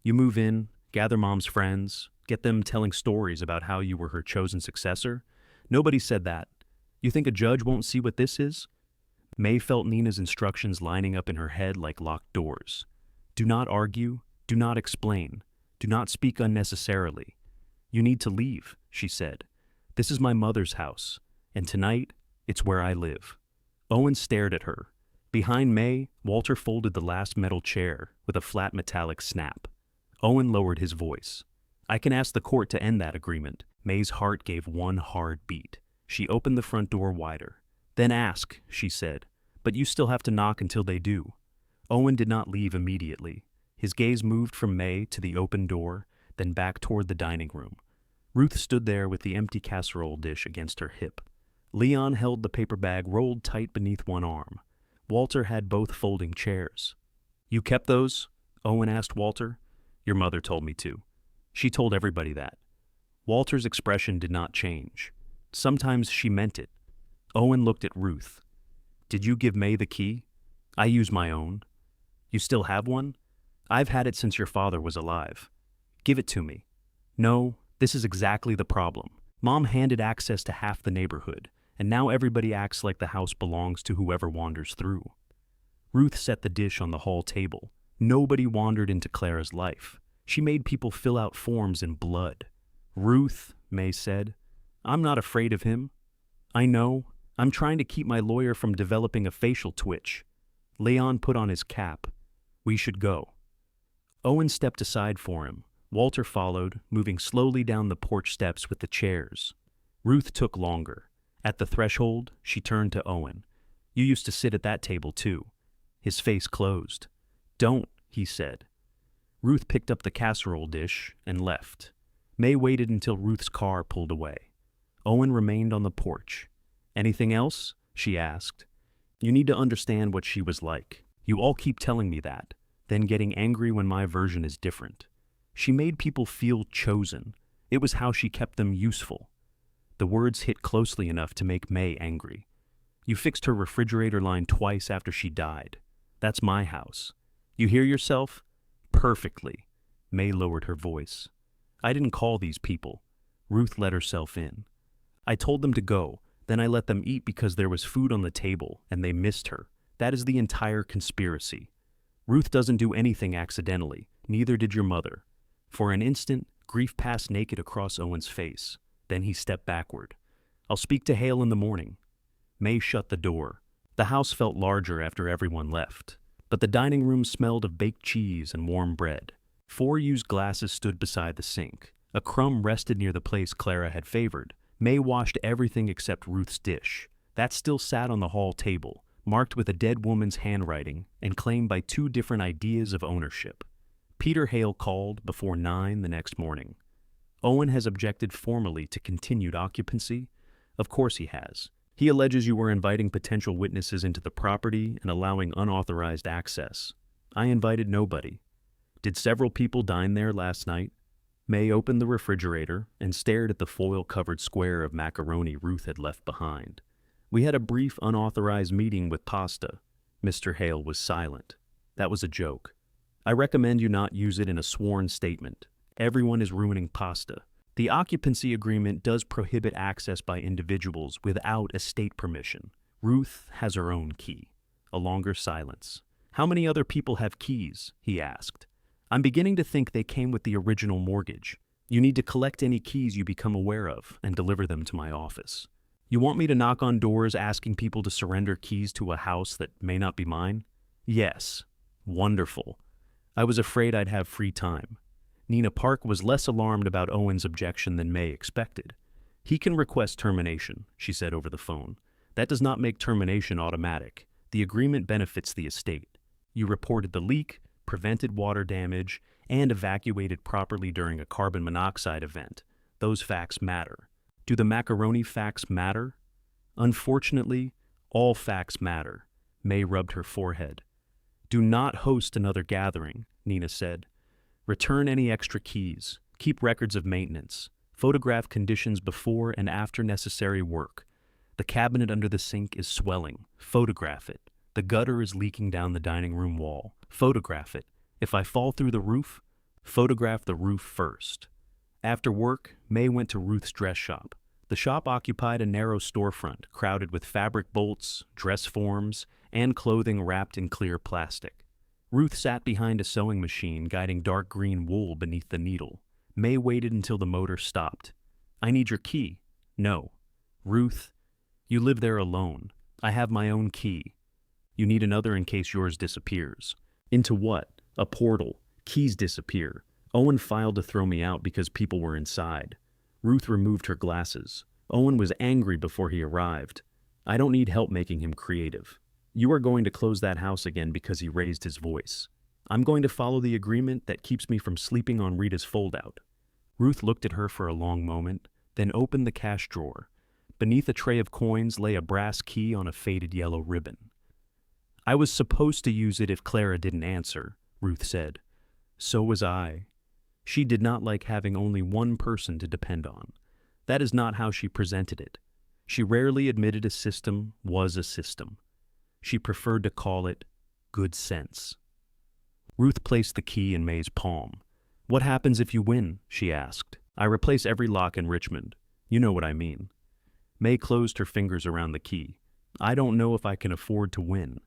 You move in, gather Mom's friends, get them telling stories about how you were her chosen successor. Nobody said that. You think a judge won't see what this is?" May felt Nina's instructions lining up in her head like locked doors. "Do not argue. Do not explain. Do not speak unnecessarily. You need to leave," she said. "This is my mother's house, and tonight, it's where I live." Owen stared at her. Behind May, Walter folded the last metal chair with a flat metallic snap. Owen lowered his voice. "I can ask the court to end that agreement." May's heart gave one hard beat. She opened the front door wider. "Then ask," she said, "but you still have to knock until they do." Owen did not leave immediately. His gaze moved from May to the open door, then back toward the dining room. Ruth stood there with the empty casserole dish against her hip. Leon held the paper bag rolled tight beneath one arm. Walter had both folding chairs. "You kept those?" Owen asked Walter. "Your mother told me to. She told everybody that." Walter's expression did not change. Sometimes she meant it. Owen looked at Ruth. "Did you give May the key?" "I use my own." "You still have one?" "I've had it since your father was alive." "Give it to me." "No, this is exactly the problem. Mom handed access to half the neighborhood, and now everybody acts like the house belongs to whoever wanders through." Ruth set the dish on the hall table. Nobody wandered into Clara's life. She made people fill out forms in blood. "Ruth," May said, "I'm not afraid of him." "I know. I'm trying to keep my lawyer from developing a facial twitch." Leon put on his cap. "We should go." Owen stepped aside for him. Walter followed, moving slowly down the porch steps with the chairs. Ruth took longer. At the threshold, she turned to Owen. "You used to sit at that table too." His face closed. "Don't," he said. Ruth picked up the casserole dish and left. May waited until Ruth's car pulled away. Owen remained on the porch. "Anything else?" she asked. "You need to understand what she was like. You all keep telling me that, then getting angry when my version is different. She made people feel chosen. It was how she kept them useful." The words hit closely enough to make May angry. "You fixed her refrigerator line twice after she died. That's my house. You hear yourself?" "Perfectly." May lowered her voice. "I didn't call these people." Ruth let herself in. "I told them to go, then I let them eat because there was food on the table and they missed her. That is the entire conspiracy. Ruth doesn't do anything accidentally, neither did your mother." For an instant, grief passed naked across Owen's face. Then he stepped backward. "I'll speak to Hale in the morning." May shut the door. The house felt larger after everyone left, but the dining room smelled of baked cheese and warm bread. 4 used glasses stood beside the sink. A crumb rested near the place Clara had favored. May washed everything except Ruth's dish. That still sat on the hall table, marked with a dead woman's handwriting and claimed by 2 different ideas of ownership. Peter Hale called before 9 the next morning. "Owen has objected formally to continued occupancy." "Of course he has. He alleges you were inviting potential witnesses into the property and allowing unauthorized access." "I invited nobody." "Did several people dine there last night?" May opened the refrigerator and stared at the foil-covered square of macaroni Ruth had left behind. "We had a brief unauthorized meeting with pasta." Mr. Hale was silent. "That was a joke. I recommend you not use it in a sworn statement. Everyone is ruining pasta. The occupancy agreement does prohibit access by individuals without estate permission. Ruth has her own key." A longer silence. "How many other people have keys?" he asked. "I'm beginning to think they came with the original mortgage. You need to collect any keys you become aware of and deliver them to my office." "You want me to knock on doors asking people to surrender keys to a house that may not be mine?" "Yes." "Wonderful. I was afraid I'd have free time." Nina Park was less alarmed about Owen's objection than May expected. "He can request termination," she said over the phone. "That does not make termination automatic. The agreement benefits the estate. You reported the leak, prevented water damage, and evacuated properly during a carbon monoxide event. Those facts matter. Do the macaroni facts matter?" "Unfortunately, all facts matter." May rubbed her forehead. "Do not host another gathering," Nina said. "Return any extra keys. Keep records of maintenance. Photograph conditions before and after necessary work. The cabinet under the sink is swelling. Photograph it. The gutter is leaking down the dining room wall. Photograph it. If I fall through the roof, photograph the roof first." After work, May went to Ruth's dress shop. The shop occupied a narrow storefront crowded with fabric bolts, dress forms, and clothing wrapped in clear plastic. Ruth sat behind a sewing machine guiding dark green wool beneath the needle. May waited until the motor stopped. "I need your key." "No." "Ruth, you live there alone. I have my own key." "You need another in case yours disappears." "Into what?" "A portal. Keys disappear. Owen filed to throw me out because people were inside." Ruth removed her glasses. "Owen was angry before he arrived. I don't need help making him creative. You are going to close that house again because he raised his voice. I'm going to follow the agreement that keeps me from sleeping on Rita's foldout." Ruth looked at her for a long moment, then opened the cash drawer. Beneath a tray of coins lay a brass key on a faded yellow ribbon. I was supposed to use it if Clara didn't answer, Ruth said. So was I. She did not like having only one person to depend on. That is not how she presented it. She rarely admitted a system was a system. She preferred to call it good sense. Ruth placed the key in May's palm. What happens if you win? She asked. I replace every lock in Richmond. You know what I mean. May closed her fingers around the key. I don't know if I can afford to win.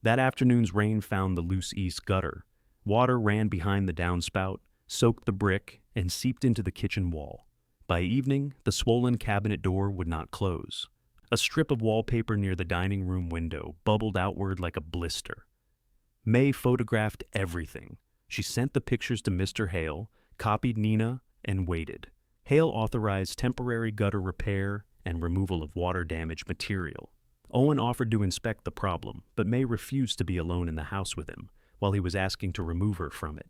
That afternoon's rain found the loose east gutter. Water ran behind the downspout, soaked the brick, and seeped into the kitchen wall. By evening, the swollen cabinet door would not close. A strip of wallpaper near the dining room window bubbled outward like a blister. May photographed everything. She sent the pictures to Mr. Hale, copied Nina, and waited. Hale authorized temporary gutter repair and removal of water-damaged material. Owen offered to inspect the problem, but May refused to be alone in the house with him while he was asking to remove her from it.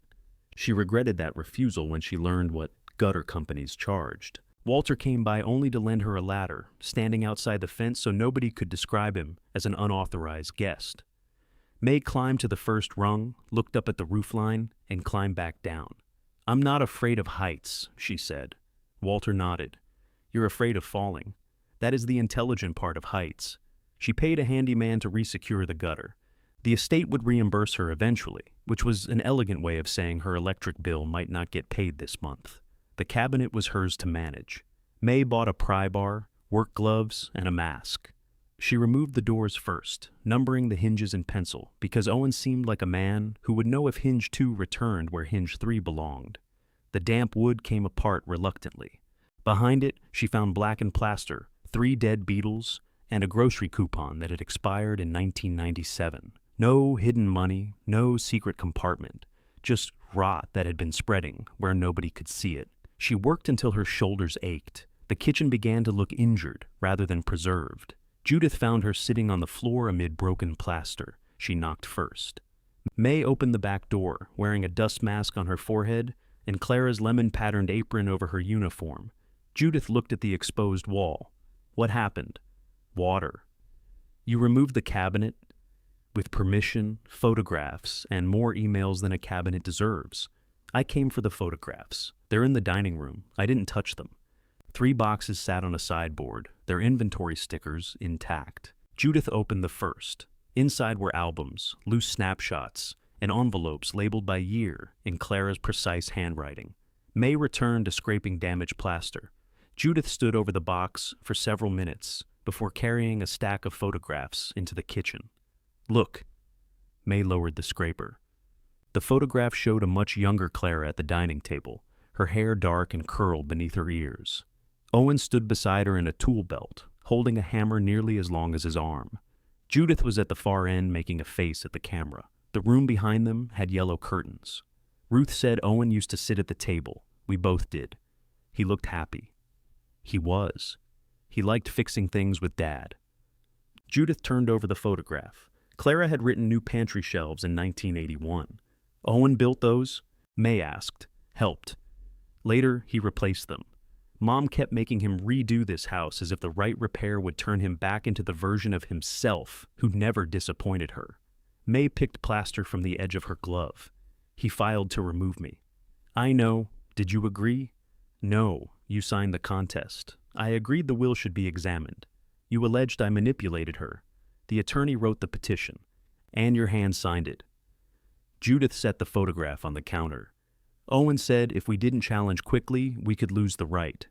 She regretted that refusal when she learned what gutter companies charged. Walter came by only to lend her a ladder, standing outside the fence so nobody could describe him as an unauthorized guest. May climbed to the first rung, looked up at the roofline, and climbed back down. I'm not afraid of heights, she said. Walter nodded. You're afraid of falling. That is the intelligent part of heights. She paid a handyman to resecure the gutter. The estate would reimburse her eventually, which was an elegant way of saying her electric bill might not get paid this month. The cabinet was hers to manage. May bought a pry bar, work gloves, and a mask. She removed the doors first, numbering the hinges in pencil, because Owen seemed like a man who would know if hinge 2 returned where hinge 3 belonged. The damp wood came apart reluctantly. Behind it, she found blackened plaster, 3 dead beetles, and a grocery coupon that had expired in 1997. No hidden money, no secret compartment, just rot that had been spreading where nobody could see it. She worked until her shoulders ached. The kitchen began to look injured rather than preserved. Judith found her sitting on the floor amid broken plaster. She knocked first. May opened the back door, wearing a dust mask on her forehead and Clara's lemon-patterned apron over her uniform. Judith looked at the exposed wall. What happened? Water. You removed the cabinet? With permission, photographs, and more emails than a cabinet deserves. I came for the photographs. They're in the dining room. I didn't touch them. 3 boxes sat on a sideboard, their inventory stickers intact. Judith opened the first. Inside were albums, loose snapshots, and envelopes labeled by year in Clara's precise handwriting. May returned to scraping damaged plaster. Judith stood over the box for several minutes before carrying a stack of photographs into the kitchen. Look. May lowered the scraper. The photograph showed a much younger Clara at the dining table, her hair dark and curled beneath her ears. Owen stood beside her in a tool belt, holding a hammer nearly as long as his arm. Judith was at the far end making a face at the camera. The room behind them had yellow curtains. Ruth said Owen used to sit at the table. We both did. He looked happy. He was. He liked fixing things with Dad. Judith turned over the photograph. Clara had written new pantry shelves in 1981. Owen built those? May asked. Helped. Later, he replaced them. Mom kept making him redo this house as if the right repair would turn him back into the version of himself who never disappointed her. May picked plaster from the edge of her glove. He filed to remove me. I know. Did you agree? No. You signed the contest. I agreed the will should be examined. You alleged I manipulated her. The attorney wrote the petition, and your hand signed it. Judith set the photograph on the counter. Owen said if we didn't challenge quickly, we could lose the right.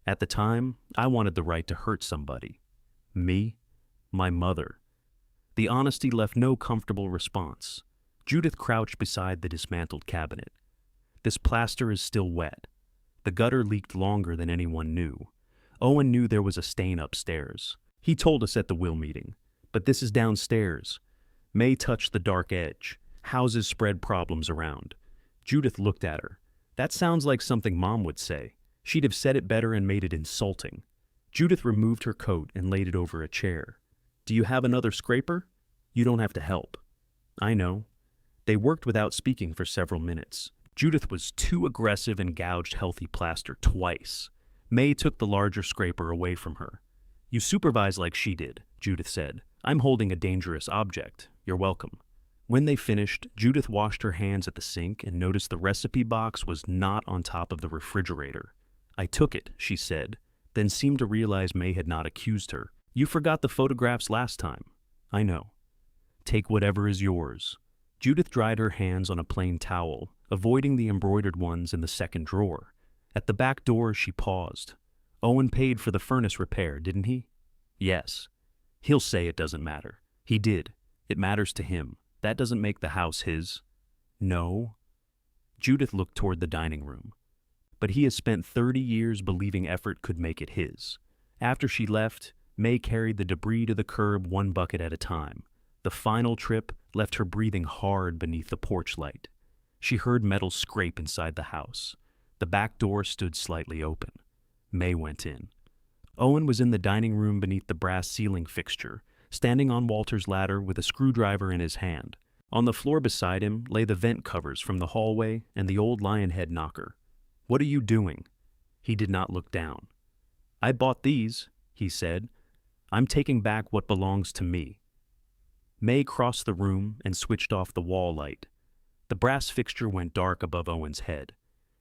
At the time, I wanted the right to hurt somebody. Me? My mother. The honesty left no comfortable response. Judith crouched beside the dismantled cabinet. This plaster is still wet. The gutter leaked longer than anyone knew. Owen knew there was a stain upstairs. He told us at the will meeting. But this is downstairs. May touched the dark edge. Houses spread problems around. Judith looked at her. That sounds like something Mom would say. She'd have said it better and made it insulting. Judith removed her coat and laid it over a chair. Do you have another scraper? You don't have to help. I know. They worked without speaking for several minutes. Judith was too aggressive and gouged healthy plaster twice. May took the larger scraper away from her. You supervise like she did, Judith said. I'm holding a dangerous object. You're welcome. When they finished, Judith washed her hands at the sink and noticed the recipe box was not on top of the refrigerator. I took it, she said, then seemed to realize May had not accused her. You forgot the photographs last time. I know. Take whatever is yours. Judith dried her hands on a plain towel, avoiding the embroidered ones in the second drawer. At the back door, she paused. Owen paid for the furnace repair, didn't he? Yes. He'll say it doesn't matter. He did. It matters to him. That doesn't make the house his. No. Judith looked toward the dining room. But he has spent 30 years believing effort could make it his. After she left, May carried the debris to the curb one bucket at a time. The final trip left her breathing hard beneath the porch light. She heard metal scrape inside the house. The back door stood slightly open. May went in. Owen was in the dining room beneath the brass ceiling fixture, standing on Walter's ladder with a screwdriver in his hand. On the floor beside him lay the vent covers from the hallway and the old lion head knocker. What are you doing? He did not look down. I bought these, he said. I'm taking back what belongs to me. May crossed the room and switched off the wall light. The brass fixture went dark above Owen's head.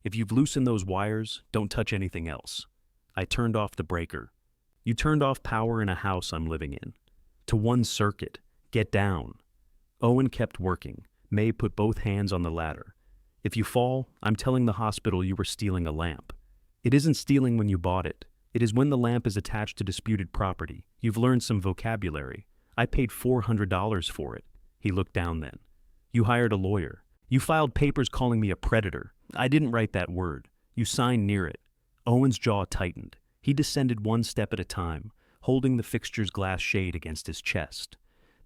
If you've loosened those wires, don't touch anything else. I turned off the breaker. You turned off power in a house I'm living in. To one circuit. Get down. Owen kept working. May put both hands on the ladder. If you fall, I'm telling the hospital you were stealing a lamp. It isn't stealing when you bought it. It is when the lamp is attached to disputed property. You've learned some vocabulary. I paid $400 for it. He looked down then. You hired a lawyer. You filed papers calling me a predator. I didn't write that word. You signed near it. Owen's jaw tightened. He descended one step at a time, holding the fixture's glass shade against his chest.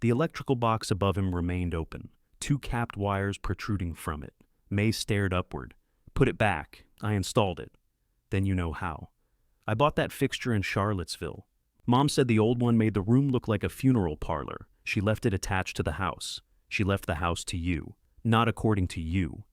The electrical box above him remained open, two capped wires protruding from it. May stared upward. Put it back. I installed it. Then you know how. I bought that fixture in Charlottesville. Mom said the old one made the room look like a funeral parlor. She left it attached to the house. She left the house to you, not according to you.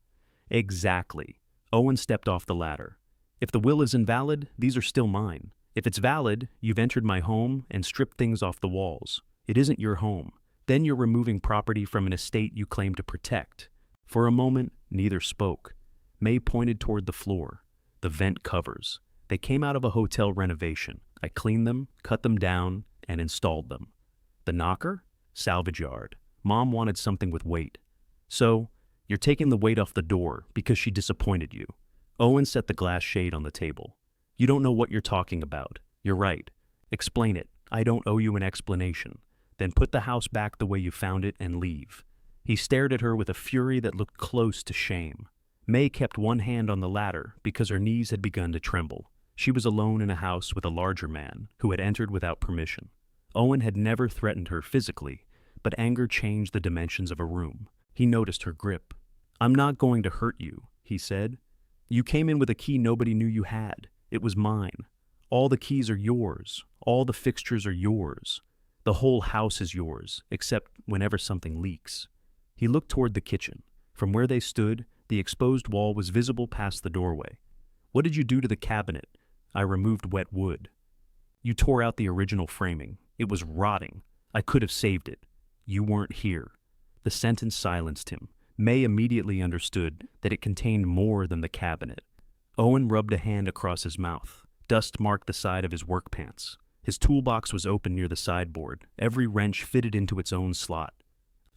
Exactly. Owen stepped off the ladder. If the will is invalid, these are still mine. If it's valid, you've entered my home and stripped things off the walls. It isn't your home. Then you're removing property from an estate you claim to protect. For a moment, neither spoke. May pointed toward the floor. The vent covers. They came out of a hotel renovation. I cleaned them, cut them down, and installed them. The knocker? Salvage yard. Mom wanted something with weight. So, you're taking the weight off the door because she disappointed you. Owen set the glass shade on the table. You don't know what you're talking about. You're right. Explain it. I don't owe you an explanation. Then put the house back the way you found it and leave. He stared at her with a fury that looked close to shame. May kept one hand on the ladder because her knees had begun to tremble. She was alone in a house with a larger man who had entered without permission. Owen had never threatened her physically, but anger changed the dimensions of a room. He noticed her grip. I'm not going to hurt you, he said. You came in with a key nobody knew you had. It was mine. All the keys are yours. All the fixtures are yours. The whole house is yours, except whenever something leaks. He looked toward the kitchen. From where they stood, the exposed wall was visible past the doorway. What did you do to the cabinet? I removed wet wood. You tore out the original framing. It was rotting. I could have saved it. You weren't here. The sentence silenced him. May immediately understood that it contained more than the cabinet. Owen rubbed a hand across his mouth. Dust marked the side of his work pants. His toolbox was open near the sideboard, every wrench fitted into its own slot.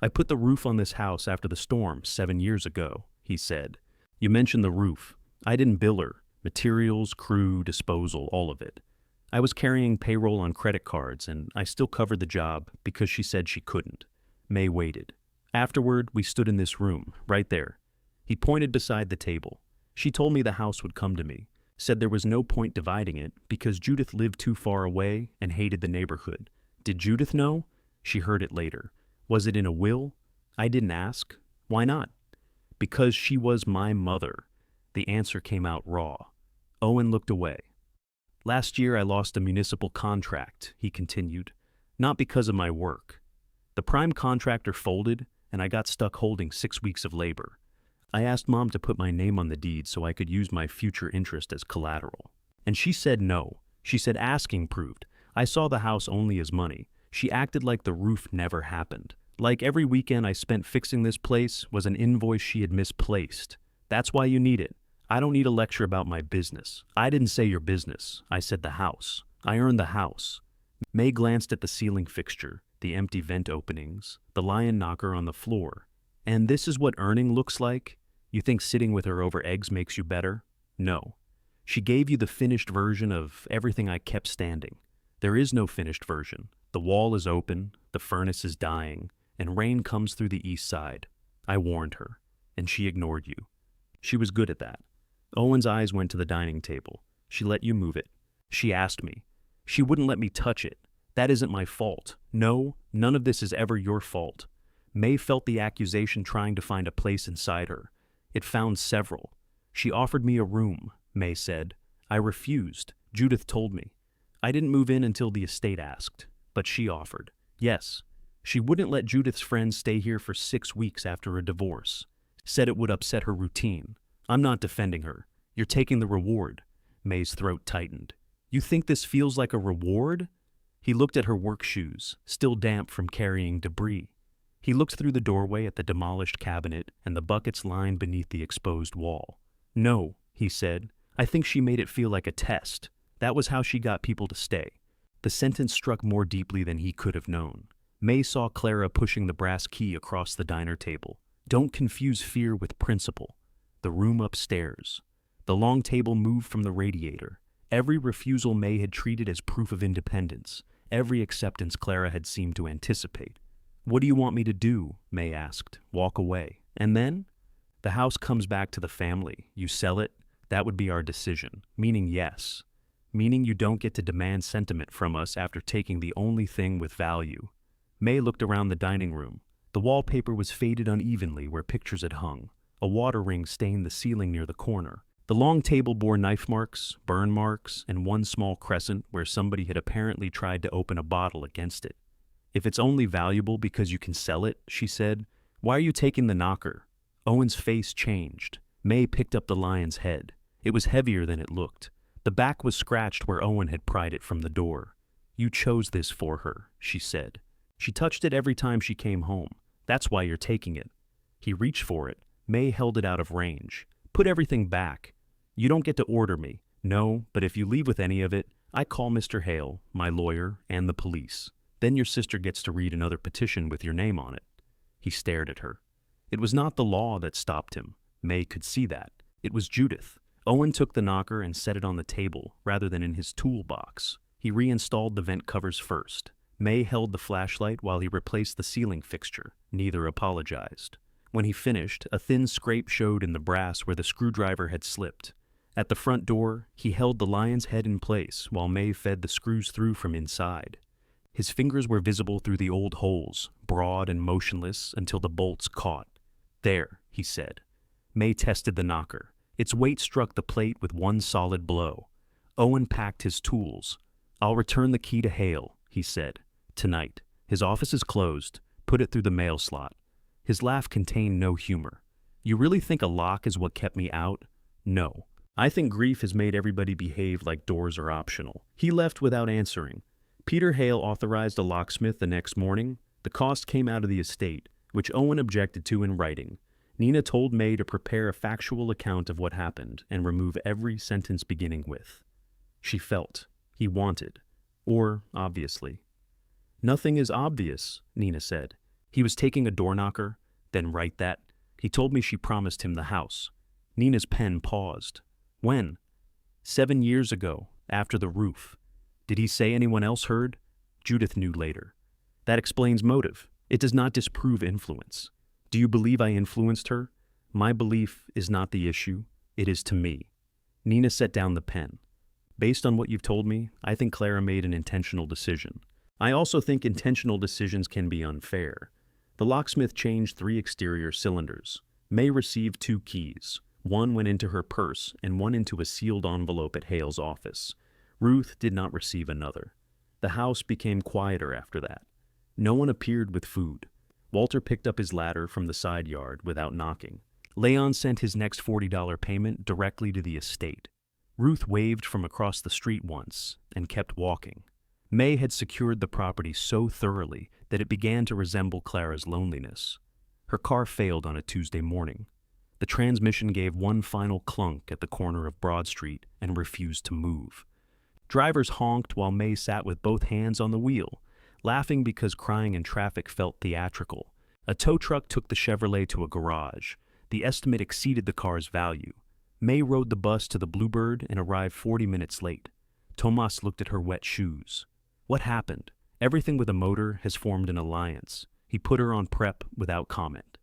I put the roof on this house after the storm 7 years ago, he said. You mentioned the roof. I didn't bill her. Materials, crew, disposal, all of it. I was carrying payroll on credit cards, and I still covered the job because she said she couldn't. May waited. Afterward, we stood in this room, right there. He pointed beside the table. She told me the house would come to me, said there was no point dividing it because Judith lived too far away and hated the neighborhood. Did Judith know? She heard it later. Was it in a will? I didn't ask. Why not? Because she was my mother. The answer came out raw. Owen looked away. Last year I lost a municipal contract, he continued. Not because of my work. The prime contractor folded, and I got stuck holding 6 weeks of labor. I asked Mom to put my name on the deed so I could use my future interest as collateral. And she said no. She said asking proved. I saw the house only as money. She acted like the roof never happened. Like every weekend I spent fixing this place was an invoice she had misplaced. That's why you need it. I don't need a lecture about my business. I didn't say your business. I said the house. I earned the house. May glanced at the ceiling fixture, the empty vent openings, the lion knocker on the floor. And this is what earning looks like? You think sitting with her over eggs makes you better? No. She gave you the finished version of everything I kept standing. There is no finished version. The wall is open, the furnace is dying, and rain comes through the east side. I warned her, and she ignored you. She was good at that. Owen's eyes went to the dining table. She let you move it. She asked me. She wouldn't let me touch it. That isn't my fault. No, none of this is ever your fault. May felt the accusation trying to find a place inside her. It found several. She offered me a room, May said. I refused. Judith told me. I didn't move in until the estate asked, but she offered. Yes. She wouldn't let Judith's friends stay here for 6 weeks after a divorce. Said it would upset her routine. I'm not defending her. You're taking the reward. May's throat tightened. You think this feels like a reward? He looked at her work shoes, still damp from carrying debris. He looked through the doorway at the demolished cabinet and the buckets lined beneath the exposed wall. No, he said. I think she made it feel like a test. That was how she got people to stay. The sentence struck more deeply than he could have known. May saw Clara pushing the brass key across the diner table. Don't confuse fear with principle. The room upstairs. The long table moved from the radiator. Every refusal May had treated as proof of independence. Every acceptance Clara had seemed to anticipate. What do you want me to do? May asked. Walk away. And then? The house comes back to the family. You sell it? That would be our decision. Meaning yes. Meaning you don't get to demand sentiment from us after taking the only thing with value. May looked around the dining room. The wallpaper was faded unevenly where pictures had hung. A water ring stained the ceiling near the corner. The long table bore knife marks, burn marks, and one small crescent where somebody had apparently tried to open a bottle against it. If it's only valuable because you can sell it, she said, why are you taking the knocker? Owen's face changed. May picked up the lion's head. It was heavier than it looked. The back was scratched where Owen had pried it from the door. You chose this for her, she said. She touched it every time she came home. That's why you're taking it. He reached for it. May held it out of range. Put everything back. You don't get to order me. No, but if you leave with any of it, I call Mr. Hale, my lawyer, and the police. Then your sister gets to read another petition with your name on it. He stared at her. It was not the law that stopped him. May could see that. It was Judith. Owen took the knocker and set it on the table rather than in his toolbox. He reinstalled the vent covers first. May held the flashlight while he replaced the ceiling fixture. Neither apologized. When he finished, a thin scrape showed in the brass where the screwdriver had slipped. At the front door, he held the lion's head in place while May fed the screws through from inside. His fingers were visible through the old holes, broad and motionless until the bolts caught. There, he said. May tested the knocker. Its weight struck the plate with one solid blow. Owen packed his tools. I'll return the key to Hale, he said. Tonight. His office is closed. Put it through the mail slot. His laugh contained no humor. You really think a lock is what kept me out? No. I think grief has made everybody behave like doors are optional. He left without answering. Peter Hale authorized a locksmith the next morning. The cost came out of the estate, which Owen objected to in writing. Nina told May to prepare a factual account of what happened and remove every sentence beginning with. She felt. He wanted. Or, obviously. Nothing is obvious, Nina said. He was taking a door knocker, then write that. He told me she promised him the house. Nina's pen paused. When? 7 years ago, after the roof. Did he say anyone else heard? Judith knew later. That explains motive. It does not disprove influence. Do you believe I influenced her? My belief is not the issue. It is to me. Nina set down the pen. Based on what you've told me, I think Clara made an intentional decision. I also think intentional decisions can be unfair. The locksmith changed 3 exterior cylinders. May received 2 keys. One went into her purse and one into a sealed envelope at Hale's office. Ruth did not receive another. The house became quieter after that. No one appeared with food. Walter picked up his ladder from the side yard without knocking. Leon sent his next $40 payment directly to the estate. Ruth waved from across the street once and kept walking. May had secured the property so thoroughly that it began to resemble Clara's loneliness. Her car failed on a Tuesday morning. The transmission gave one final clunk at the corner of Broad Street and refused to move. Drivers honked while May sat with both hands on the wheel, laughing because crying in traffic felt theatrical. A tow truck took the Chevrolet to a garage. The estimate exceeded the car's value. May rode the bus to the Bluebird and arrived 40 minutes late. Tomas looked at her wet shoes. What happened? Everything with a motor has formed an alliance. He put her on prep without comment.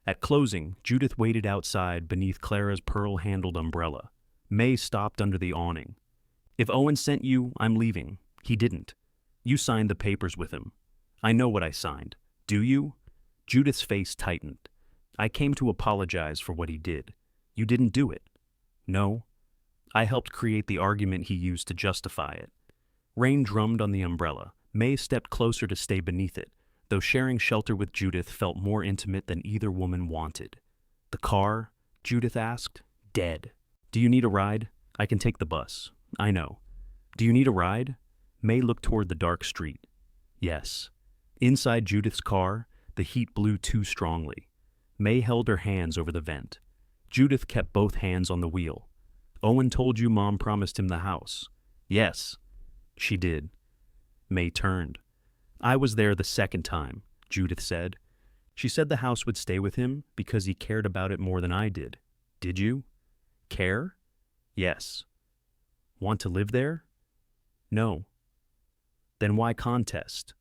At closing, Judith waited outside beneath Clara's pearl-handled umbrella. May stopped under the awning. If Owen sent you, I'm leaving. He didn't. You signed the papers with him. I know what I signed. Do you? Judith's face tightened. I came to apologize for what he did. You didn't do it. No. I helped create the argument he used to justify it. Rain drummed on the umbrella. May stepped closer to stay beneath it, though sharing shelter with Judith felt more intimate than either woman wanted. The car? Judith asked. Dead. Do you need a ride? I can take the bus. I know. Do you need a ride? May looked toward the dark street. Yes. Inside Judith's car, the heat blew too strongly. May held her hands over the vent. Judith kept both hands on the wheel. Owen told you Mom promised him the house. Yes. She did. May turned. I was there the second time, Judith said. She said the house would stay with him because he cared about it more than I did. Did you? Care? Yes. Want to live there? No. Then why contest?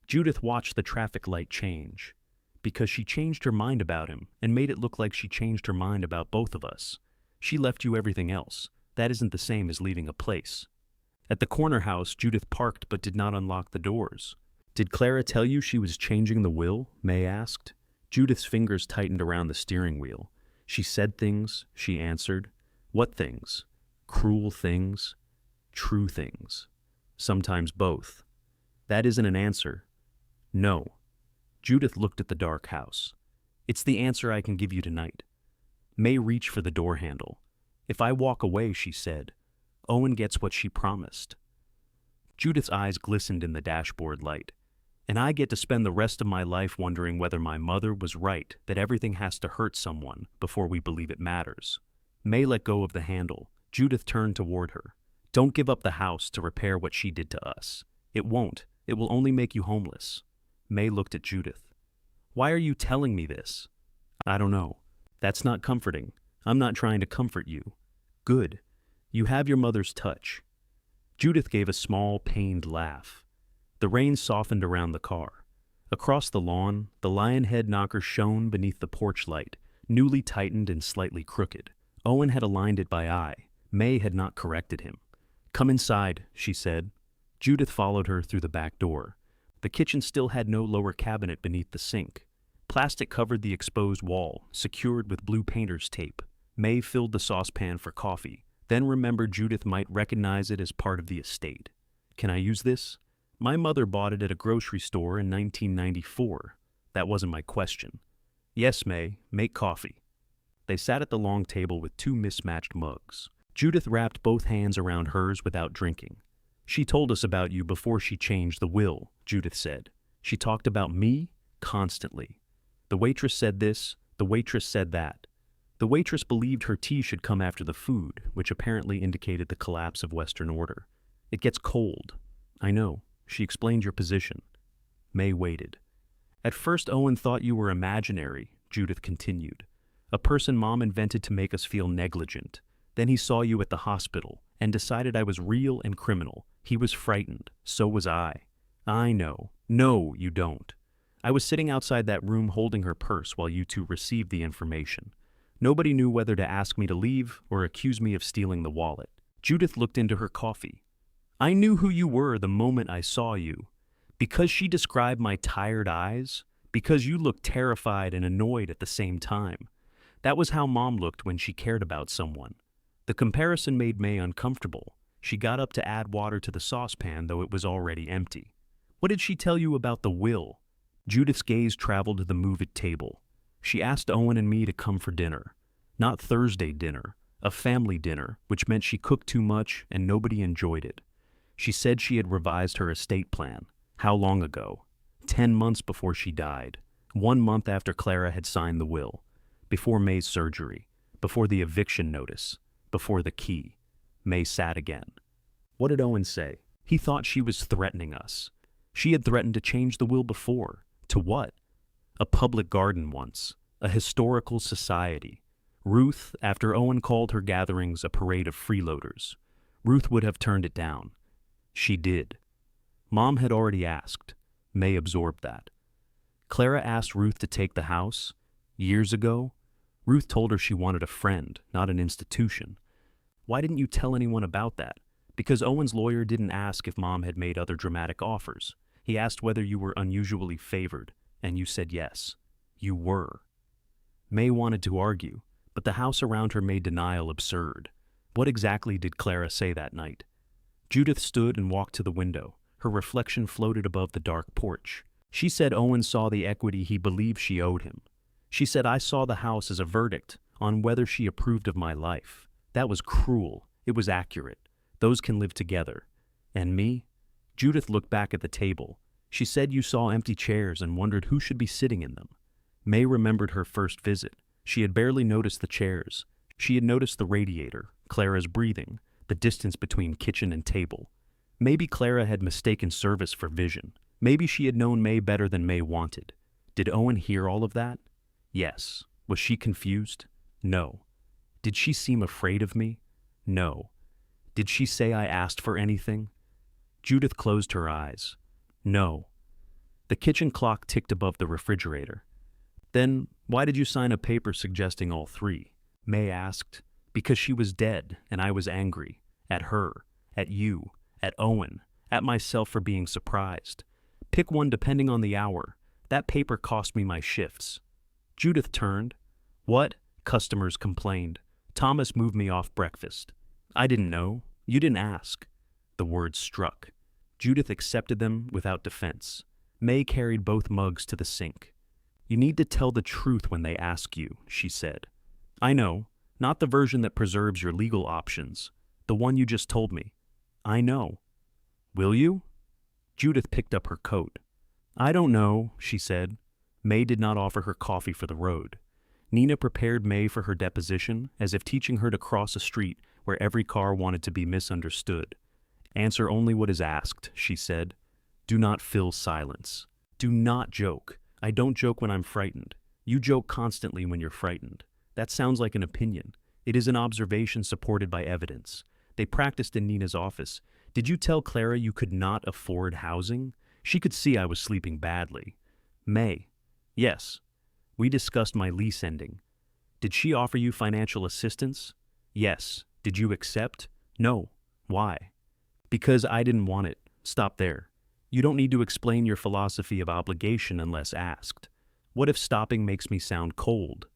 Judith watched the traffic light change. Because she changed her mind about him and made it look like she changed her mind about both of us. She left you everything else. That isn't the same as leaving a place. At the corner house, Judith parked but did not unlock the doors. Did Clara tell you she was changing the will? May asked. Judith's fingers tightened around the steering wheel. She said things, she answered. What things? Cruel things? True things? Sometimes both. That isn't an answer. No. Judith looked at the dark house. It's the answer I can give you tonight. May reached for the door handle. If I walk away, she said, Owen gets what she promised. Judith's eyes glistened in the dashboard light. And I get to spend the rest of my life wondering whether my mother was right that everything has to hurt someone before we believe it matters. May let go of the handle. Judith turned toward her. Don't give up the house to repair what she did to us. It won't. It will only make you homeless. May looked at Judith. Why are you telling me this? I don't know. That's not comforting. I'm not trying to comfort you. Good. You have your mother's touch. Judith gave a small, pained laugh. The rain softened around the car. Across the lawn, the lion head knocker shone beneath the porch light, newly tightened and slightly crooked. Owen had aligned it by eye. May had not corrected him. Come inside, she said. Judith followed her through the back door. The kitchen still had no lower cabinet beneath the sink. Plastic covered the exposed wall, secured with blue painter's tape. May filled the saucepan for coffee, then remembered Judith might recognize it as part of the estate. Can I use this? My mother bought it at a grocery store in 1994. That wasn't my question. Yes, May, make coffee. They sat at the long table with two mismatched mugs. Judith wrapped both hands around hers without drinking. She told us about you before she changed the will, Judith said. She talked about me constantly. The waitress said this, the waitress said that. The waitress believed her tea should come after the food, which apparently indicated the collapse of Western order. It gets cold. I know. She explained your position. May waited. At first Owen thought you were imaginary, Judith continued. A person Mom invented to make us feel negligent. Then he saw you at the hospital and decided I was real and criminal. He was frightened. So was I. I know. No, you don't. I was sitting outside that room holding her purse while you two received the information. Nobody knew whether to ask me to leave or accuse me of stealing the wallet. Judith looked into her coffee. I knew who you were the moment I saw you. Because she described my tired eyes, because you looked terrified and annoyed at the same time. That was how Mom looked when she cared about someone. The comparison made May uncomfortable. She got up to add water to the saucepan, though it was already empty. What did she tell you about the will? Judith's gaze traveled to the move-it table. She asked Owen and me to come for dinner. Not Thursday dinner, a family dinner, which meant she cooked too much and nobody enjoyed it. She said she had revised her estate plan. How long ago? 10 months before she died. 1 month after Clara had signed the will. Before May's surgery. Before the eviction notice. Before the key. May sat again. What did Owen say? He thought she was threatening us. She had threatened to change the will before. To what? A public garden once. A historical society. Ruth, after Owen called her gatherings a parade of freeloaders. Ruth would have turned it down. She did. Mom had already asked. May absorbed that. Clara asked Ruth to take the house. Years ago, Ruth told her she wanted a friend, not an institution. Why didn't you tell anyone about that? Because Owen's lawyer didn't ask if Mom had made other dramatic offers. He asked whether you were unusually favored, and you said yes. You were. May wanted to argue, but the house around her made denial absurd. What exactly did Clara say that night? Judith stood and walked to the window. Her reflection floated above the dark porch. She said Owen saw the equity he believed she owed him. She said I saw the house as a verdict on whether she approved of my life. That was cruel. It was accurate. Those can live together. And me? Judith looked back at the table. She said you saw empty chairs and wondered who should be sitting in them. May remembered her first visit. She had barely noticed the chairs. She had noticed the radiator, Clara's breathing, the distance between kitchen and table. Maybe Clara had mistaken service for vision. Maybe she had known May better than May wanted. Did Owen hear all of that? Yes. Was she confused? No. Did she seem afraid of me? No. Did she say I asked for anything? Judith closed her eyes. No. The kitchen clock ticked above the refrigerator. Then, why did you sign a paper suggesting all three? May asked. Because she was dead, and I was angry. At her, at you, at Owen, at myself for being surprised. Pick one depending on the hour. That paper cost me my shifts. Judith turned. What? Customers complained. Thomas moved me off breakfast. I didn't know. You didn't ask. The words struck. Judith accepted them without defense. May carried both mugs to the sink. You need to tell the truth when they ask you, she said. I know. Not the version that preserves your legal options. The one you just told me. I know. Will you? Judith picked up her coat. I don't know, she said. May did not offer her coffee for the road. Nina prepared May for her deposition, as if teaching her to cross a street where every car wanted to be misunderstood. Answer only what is asked, she said. Do not fill silence. Do not joke. I don't joke when I'm frightened. You joke constantly when you're frightened. That sounds like an opinion. It is an observation supported by evidence. They practiced in Nina's office. Did you tell Clara you could not afford housing? She could see I was sleeping badly. May. Yes. We discussed my lease ending. Did she offer you financial assistance? Yes. Did you accept? No. Why? Because I didn't want it. Stop there. You don't need to explain your philosophy of obligation unless asked. What if stopping makes me sound cold?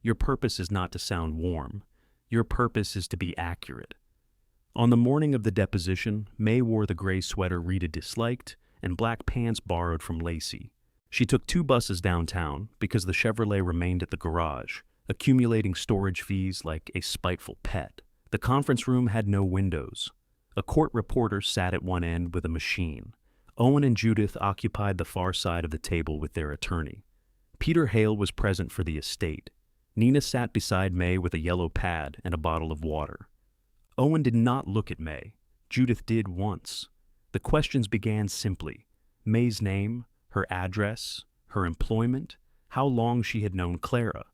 Your purpose is not to sound warm. Your purpose is to be accurate. On the morning of the deposition, May wore the gray sweater Rita disliked and black pants borrowed from Lacey. She took 2 buses downtown because the Chevrolet remained at the garage, accumulating storage fees like a spiteful pet. The conference room had no windows. A court reporter sat at one end with a machine. Owen and Judith occupied the far side of the table with their attorney. Peter Hale was present for the estate. Nina sat beside May with a yellow pad and a bottle of water. Owen did not look at May. Judith did once. The questions began simply. May's name, her address, her employment, how long she had known Clara.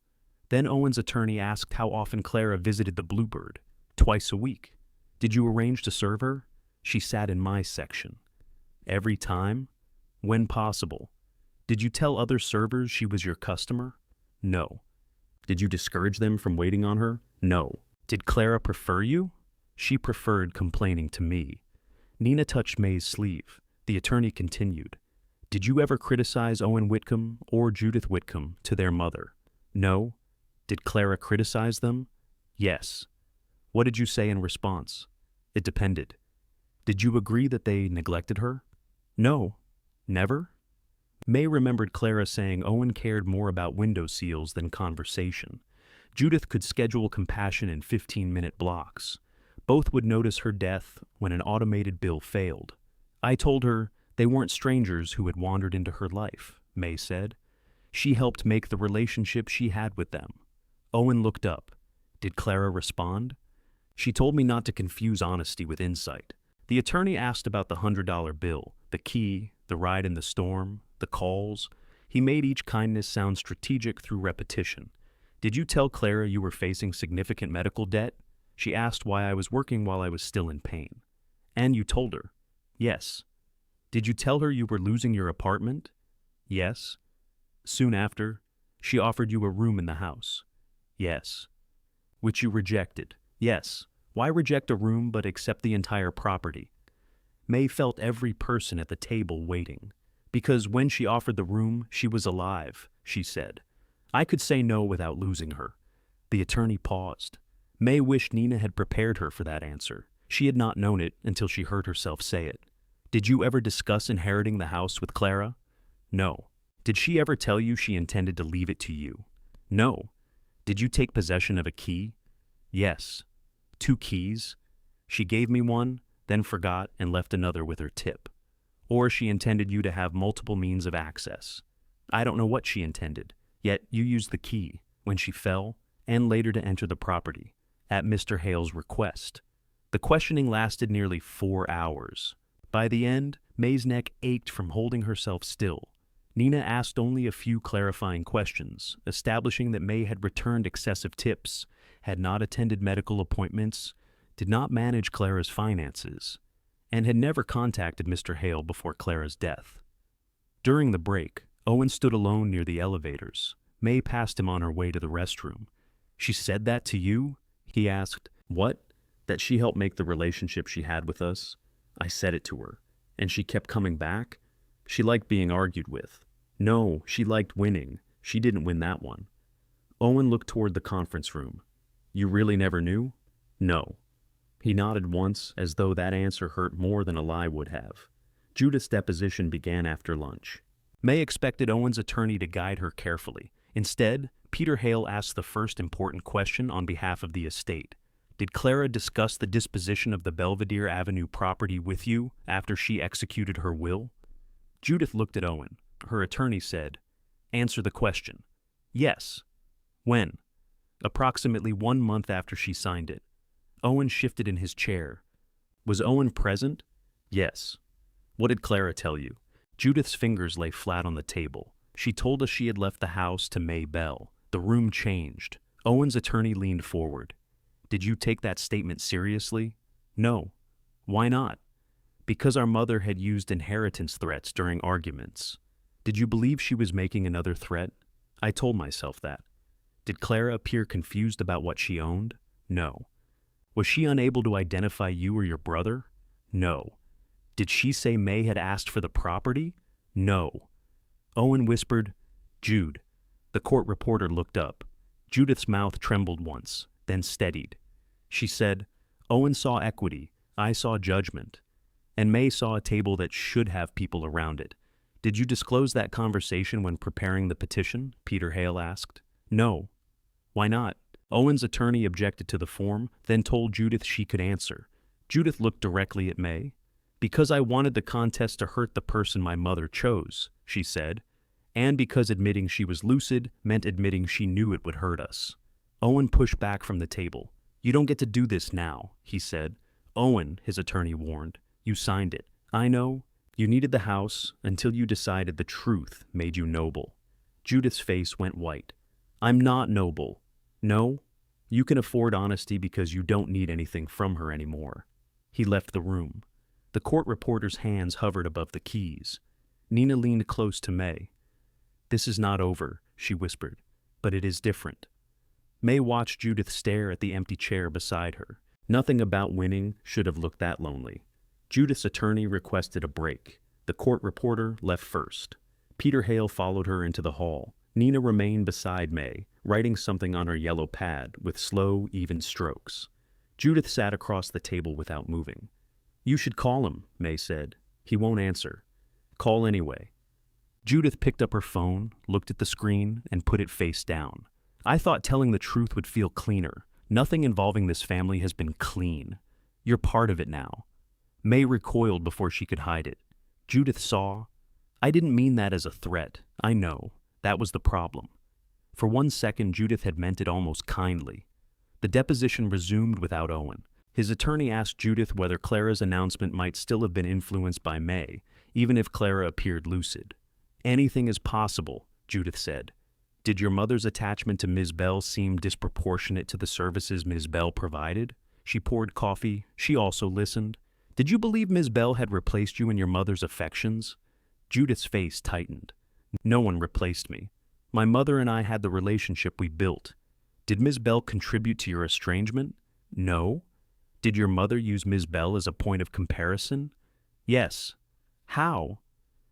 Then Owen's attorney asked how often Clara visited the Bluebird. 2 a week. Did you arrange to serve her? She sat in my section. Every time? When possible. Did you tell other servers she was your customer? No. Did you discourage them from waiting on her? No. Did Clara prefer you? She preferred complaining to me. Nina touched May's sleeve. The attorney continued. Did you ever criticize Owen Whitcomb or Judith Whitcomb to their mother? No. Did Clara criticize them? Yes. What did you say in response? It depended. Did you agree that they neglected her? No. Never? May remembered Clara saying Owen cared more about window seals than conversation. Judith could schedule compassion in 15-minute blocks. Both would notice her death when an automated bill failed. I told her they weren't strangers who had wandered into her life, May said. She helped make the relationship she had with them. Owen looked up. Did Clara respond? She told me not to confuse honesty with insight. The attorney asked about the $100 bill, the key, the ride in the storm, the calls. He made each kindness sound strategic through repetition. Did you tell Clara you were facing significant medical debt? She asked why I was working while I was still in pain. And you told her? Yes. Did you tell her you were losing your apartment? Yes. Soon after, she offered you a room in the house. Yes. Which you rejected. Yes. Why reject a room but accept the entire property? May felt every person at the table waiting. Because when she offered the room, she was alive, she said. I could say no without losing her. The attorney paused. May wished Nina had prepared her for that answer. She had not known it until she heard herself say it. Did you ever discuss inheriting the house with Clara? No. Did she ever tell you she intended to leave it to you? No. Did you take possession of a key? Yes. 2 keys? She gave me one, then forgot and left another with her tip. Or she intended you to have multiple means of access. I don't know what she intended, yet you used the key, when she fell, and later to enter the property, at Mr. Hale's request. The questioning lasted nearly 4 hours. By the end, May's neck ached from holding herself still. Nina asked only a few clarifying questions, establishing that May had returned excessive tips, had not attended medical appointments, did not manage Clara's finances, and had never contacted Mr. Hale before Clara's death. During the break, Owen stood alone near the elevators. May passed him on her way to the restroom. She said that to you? He asked. What? That she helped make the relationship she had with us? I said it to her. And she kept coming back? She liked being argued with. No, she liked winning. She didn't win that one. Owen looked toward the conference room. You really never knew? No. He nodded once, as though that answer hurt more than a lie would have. Judith's deposition began after lunch. May expected Owen's attorney to guide her carefully. Instead, Peter Hale asked the first important question on behalf of the estate. Did Clara discuss the disposition of the Belvedere Avenue property with you after she executed her will? Judith looked at Owen. Her attorney said, Answer the question. Yes. When? Approximately 1 month after she signed it. Owen shifted in his chair. Was Owen present? Yes. What did Clara tell you? Judith's fingers lay flat on the table. She told us she had left the house to May Bell. The room changed. Owen's attorney leaned forward. Did you take that statement seriously? No. Why not? Because our mother had used inheritance threats during arguments. Did you believe she was making another threat? I told myself that. Did Clara appear confused about what she owned? No. Was she unable to identify you or your brother? No. Did she say May had asked for the property? No. Owen whispered, Jude. The court reporter looked up. Judith's mouth trembled once, then steadied. She said, Owen saw equity, I saw judgment, and May saw a table that should have people around it. Did you disclose that conversation when preparing the petition? Peter Hale asked. No. Why not? Owen's attorney objected to the form, then told Judith she could answer. Judith looked directly at May. Because I wanted the contest to hurt the person my mother chose, she said, and because admitting she was lucid meant admitting she knew it would hurt us. Owen pushed back from the table. You don't get to do this now, he said. Owen, his attorney warned, you signed it. I know. You needed the house until you decided the truth made you noble. Judith's face went white. I'm not noble. No, you can afford honesty because you don't need anything from her anymore. He left the room. The court reporter's hands hovered above the keys. Nina leaned close to May. This is not over, she whispered, but it is different. May watched Judith stare at the empty chair beside her. Nothing about winning should have looked that lonely. Judith's attorney requested a break. The court reporter left first. Peter Hale followed her into the hall. Nina remained beside May, writing something on her yellow pad with slow, even strokes. Judith sat across the table without moving. You should call him, May said. He won't answer. Call anyway. Judith picked up her phone, looked at the screen, and put it face down. I thought telling the truth would feel cleaner. Nothing involving this family has been clean. You're part of it now. May recoiled before she could hide it. Judith saw. I didn't mean that as a threat. I know. That was the problem. For 1 second, Judith had meant it almost kindly. The deposition resumed without Owen. His attorney asked Judith whether Clara's announcement might still have been influenced by May, even if Clara appeared lucid. Anything is possible, Judith said. Did your mother's attachment to Ms. Bell seem disproportionate to the services Ms. Bell provided? She poured coffee. She also listened. Did you believe Ms. Bell had replaced you in your mother's affections? Judith's face tightened. No one replaced me. My mother and I had the relationship we built. Did Ms. Bell contribute to your estrangement? No. Did your mother use Ms. Bell as a point of comparison? Yes. How?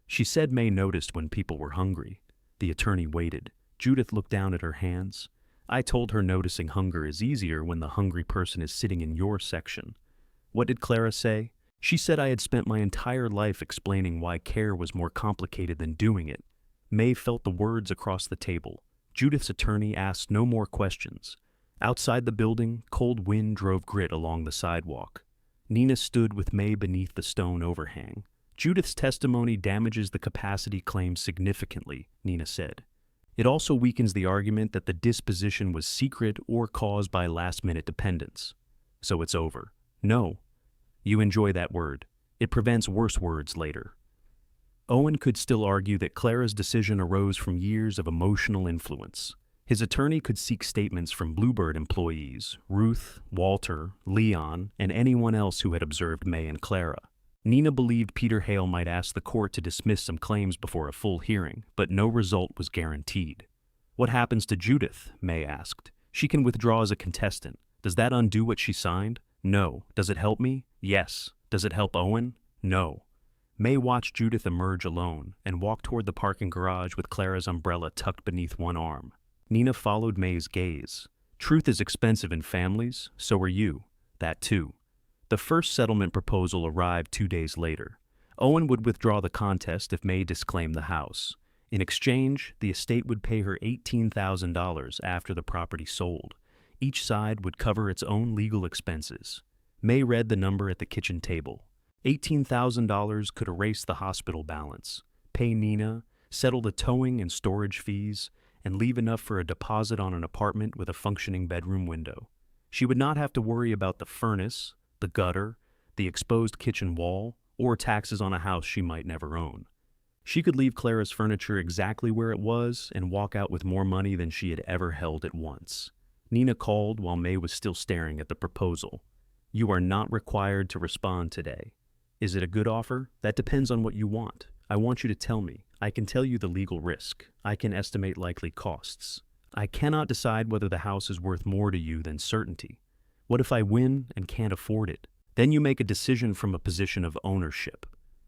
She said May noticed when people were hungry. The attorney waited. Judith looked down at her hands. I told her noticing hunger is easier when the hungry person is sitting in your section. What did Clara say? She said I had spent my entire life explaining why care was more complicated than doing it. May felt the words across the table. Judith's attorney asked no more questions. Outside the building, cold wind drove grit along the sidewalk. Nina stood with May beneath the stone overhang. Judith's testimony damages the capacity claim significantly, Nina said. It also weakens the argument that the disposition was secret or caused by last-minute dependence. So it's over. No. You enjoy that word. It prevents worse words later. Owen could still argue that Clara's decision arose from years of emotional influence. His attorney could seek statements from Bluebird employees, Ruth, Walter, Leon, and anyone else who had observed May and Clara. Nina believed Peter Hale might ask the court to dismiss some claims before a full hearing, but no result was guaranteed. What happens to Judith? May asked. She can withdraw as a contestant. Does that undo what she signed? No. Does it help me? Yes. Does it help Owen? No. May watched Judith emerge alone and walk toward the parking garage with Clara's umbrella tucked beneath one arm. Nina followed May's gaze. Truth is expensive in families, so are you. That too. The first settlement proposal arrived 2 days later. Owen would withdraw the contest if May disclaimed the house. In exchange, the estate would pay her $18,000 after the property sold. Each side would cover its own legal expenses. May read the number at the kitchen table. $18,000 could erase the hospital balance, pay Nina, settle the towing and storage fees, and leave enough for a deposit on an apartment with a functioning bedroom window. She would not have to worry about the furnace, the gutter, the exposed kitchen wall, or taxes on a house she might never own. She could leave Clara's furniture exactly where it was and walk out with more money than she had ever held at once. Nina called while May was still staring at the proposal. You are not required to respond today. Is it a good offer? That depends on what you want. I want you to tell me. I can tell you the legal risk. I can estimate likely costs. I cannot decide whether the house is worth more to you than certainty. What if I win and can't afford it? Then you make a decision from a position of ownership.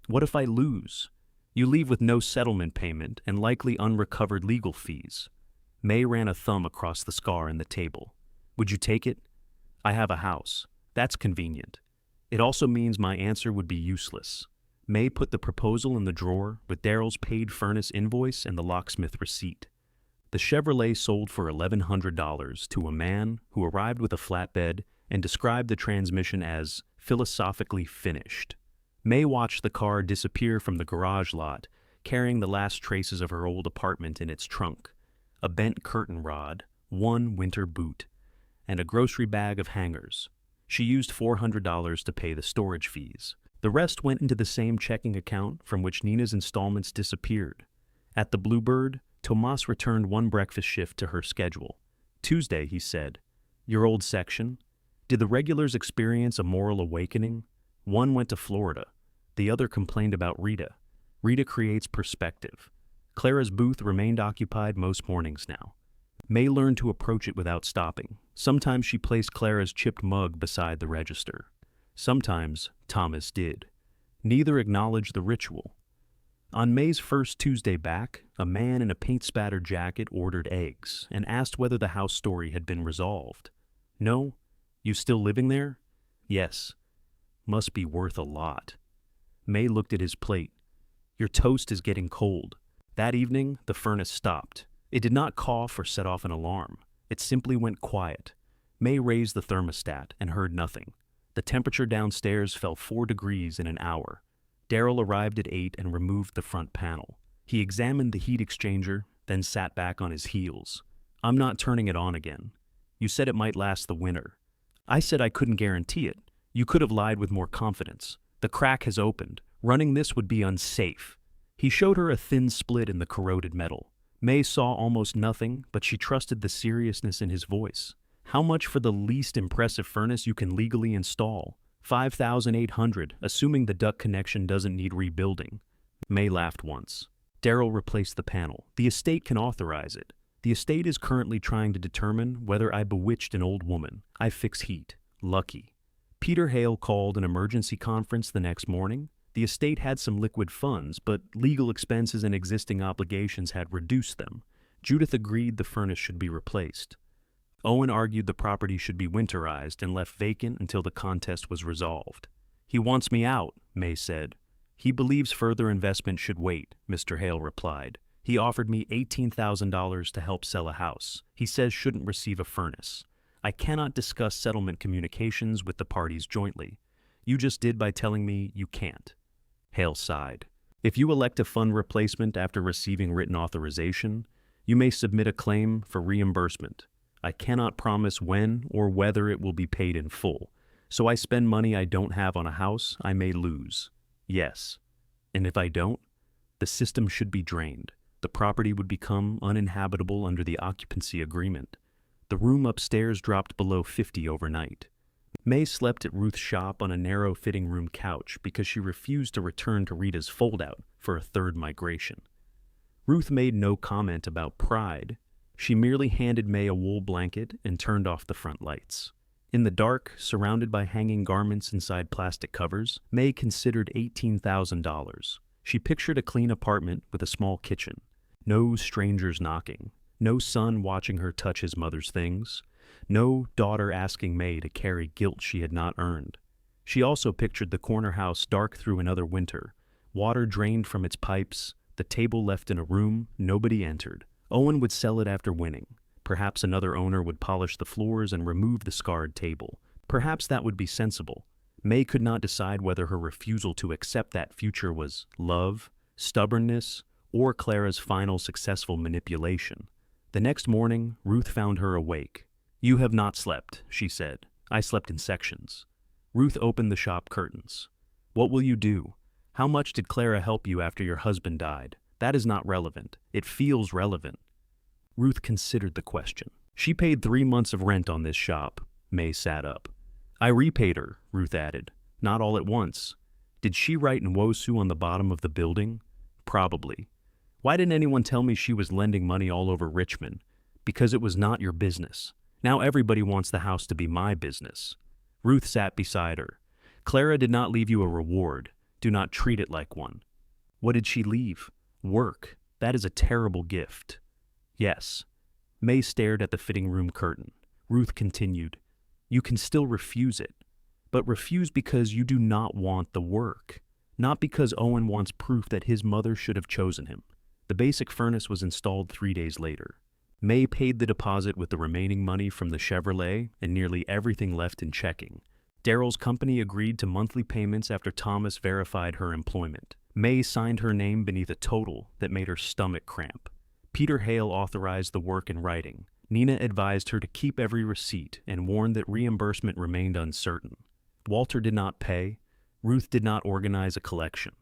What if I lose? You leave with no settlement payment and likely unrecovered legal fees. May ran a thumb across the scar in the table. Would you take it? I have a house. That's convenient. It also means my answer would be useless. May put the proposal in the drawer with Daryl's paid furnace invoice and the locksmith receipt. The Chevrolet sold for $1,100 to a man who arrived with a flatbed and described the transmission as philosophically finished. May watched the car disappear from the garage lot, carrying the last traces of her old apartment in its trunk, a bent curtain rod, one winter boot, and a grocery bag of hangers. She used $400 to pay the storage fees. The rest went into the same checking account from which Nina's installments disappeared. At the Bluebird, Tomas returned one breakfast shift to her schedule. Tuesday, he said. Your old section? Did the regulars experience a moral awakening? One went to Florida. The other complained about Rita. Rita creates perspective. Clara's booth remained occupied most mornings now. May learned to approach it without stopping. Sometimes she placed Clara's chipped mug beside the register. Sometimes Thomas did. Neither acknowledged the ritual. On May's first Tuesday back, a man in a paint-spattered jacket ordered eggs and asked whether the house story had been resolved. No? You still living there? Yes. Must be worth a lot. May looked at his plate. Your toast is getting cold. That evening, the furnace stopped. It did not cough or set off an alarm. It simply went quiet. May raised the thermostat and heard nothing. The temperature downstairs fell 4 degrees in an hour. Daryl arrived at 8 and removed the front panel. He examined the heat exchanger, then sat back on his heels. "I'm not turning it on again. You said it might last the winter." "I said I couldn't guarantee it. You could have lied with more confidence. The crack has opened. Running this would be unsafe." He showed her a thin split in the corroded metal. May saw almost nothing, but she trusted the seriousness in his voice. "How much for the least impressive furnace you can legally install?" $5,800, assuming the duct connection doesn't need rebuilding. May laughed once. Daryl replaced the panel. "The estate can authorize it. The estate is currently trying to determine whether I bewitched an old woman. I fix heat. Lucky." Peter Hale called an emergency conference the next morning. The estate had some liquid funds, but legal expenses and existing obligations had reduced them. Judith agreed the furnace should be replaced. Owen argued the property should be winterized and left vacant until the contest was resolved. "He wants me out," May said. "He believes further investment should wait," Mr. Hale replied. "He offered me $18,000 to help sell a house. He says shouldn't receive a furnace. I cannot discuss settlement communications with the parties jointly. You just did by telling me you can't." Hale sighed. "If you elect a fund replacement after receiving written authorization, you may submit a claim for reimbursement. I cannot promise when or whether it will be paid in full. So I spend money I don't have on a house I may lose. Yes. And if I don't, the system should be drained. The property would become uninhabitable under the occupancy agreement. The room upstairs dropped below 50 overnight. May slept at Ruth's shop on a narrow fitting room couch because she refused to return to Rita's foldout for a third migration. Ruth made no comment about pride. She merely handed May a wool blanket and turned off the front lights. In the dark, surrounded by hanging garments inside plastic covers, May considered $18,000. She pictured a clean apartment with a small kitchen. No strangers knocking. No son watching her touch his mother's things. No daughter asking May to carry guilt she had not earned. She also pictured the corner house dark through another winter, water drained from its pipes, the table left in a room nobody entered. Owen would sell it after winning. Perhaps another owner would polish the floors and remove the scarred table. Perhaps that would be sensible. May could not decide whether her refusal to accept that future was love, stubbornness, or Clara's final successful manipulation. The next morning, Ruth found her awake. "You have not slept," she said. "I slept in sections." Ruth opened the shop curtains. "What will you do? How much did Clara help you after your husband died? That is not relevant. It feels relevant." Ruth considered the question. "She paid 3 months of rent on this shop." May sat up. "I repaid her," Ruth added. "Not all at once." "Did she write Nwosu on the bottom of the building?" "Probably." "Why didn't anyone tell me she was lending money all over Richmond?" "Because it was not your business. Now everybody wants the house to be my business." Ruth sat beside her. "Clara did not leave you a reward. Do not treat it like one." "What did she leave?" "Work. That is a terrible gift." "Yes." May stared at the fitting room curtain. Ruth continued, "You can still refuse it. But refuse because you do not want the work. Not because Owen wants proof that his mother should have chosen him." The basic furnace was installed 3 days later. May paid the deposit with the remaining money from the Chevrolet and nearly everything left in checking. Daryl's company agreed to monthly payments after Thomas verified her employment. May signed her name beneath a total that made her stomach cramp. Peter Hale authorized the work in writing. Nina advised her to keep every receipt and warned that reimbursement remained uncertain. Walter did not pay. Ruth did not organize a collection.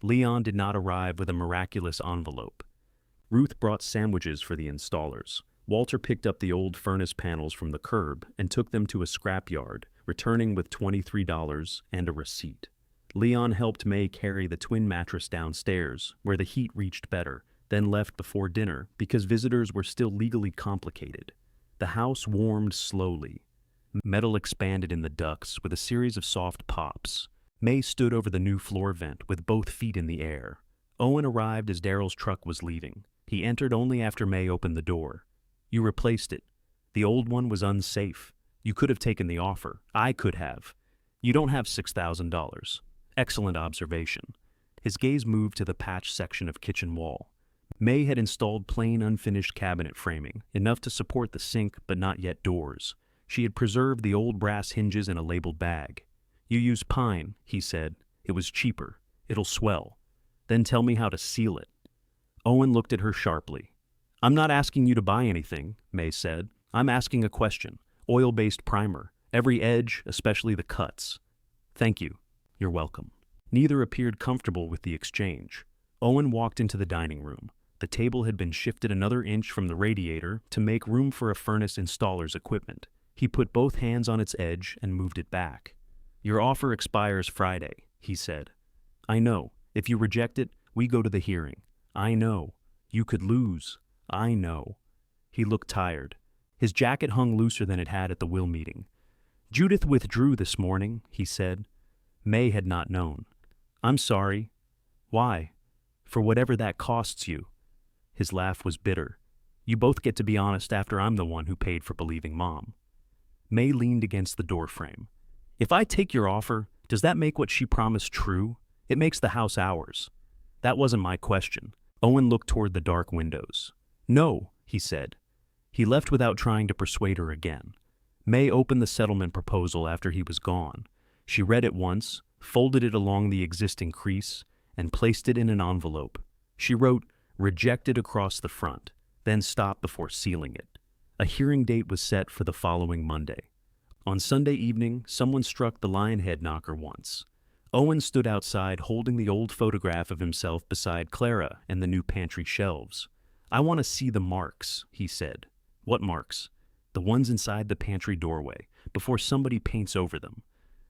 Leon did not arrive with a miraculous envelope. Ruth brought sandwiches for the installers. Walter picked up the old furnace panels from the curb and took them to a scrapyard, returning with $23 and a receipt. Leon helped May carry the twin mattress downstairs, where the heat reached better, then left before dinner because visitors were still legally complicated. The house warmed slowly. Metal expanded in the ducts with a series of soft pops. May stood over the new floor vent with both feet in the air. Owen arrived as Daryl's truck was leaving. He entered only after May opened the door. "You replaced it. The old one was unsafe. You could have taken the offer. I could have. You don't have $6,000. Excellent observation." His gaze moved to the patched section of kitchen wall. May had installed plain unfinished cabinet framing, enough to support the sink but not yet doors. She had preserved the old brass hinges in a labeled bag. You use pine, he said. It was cheaper. It'll swell. Then tell me how to seal it. Owen looked at her sharply. I'm not asking you to buy anything, May said. I'm asking a question. Oil-based primer. Every edge, especially the cuts. Thank you. You're welcome. Neither appeared comfortable with the exchange. Owen walked into the dining room. The table had been shifted another inch from the radiator to make room for a furnace installer's equipment. He put both hands on its edge and moved it back. Your offer expires Friday, he said. I know. If you reject it, we go to the hearing. I know. You could lose. I know. He looked tired. His jacket hung looser than it had at the will meeting. Judith withdrew this morning, he said. May had not known. I'm sorry. Why? For whatever that costs you. His laugh was bitter. You both get to be honest after I'm the one who paid for believing Mom. May leaned against the doorframe. If I take your offer, does that make what she promised true? It makes the house ours. That wasn't my question. Owen looked toward the dark windows. No, he said. He left without trying to persuade her again. May opened the settlement proposal after he was gone. She read it once, folded it along the existing crease, and placed it in an envelope. She wrote, "Rejected" across the front, then stopped before sealing it. A hearing date was set for the following Monday. On Sunday evening, someone struck the lionhead knocker once. Owen stood outside holding the old photograph of himself beside Clara and the new pantry shelves. I want to see the marks, he said. What marks? The ones inside the pantry doorway, before somebody paints over them.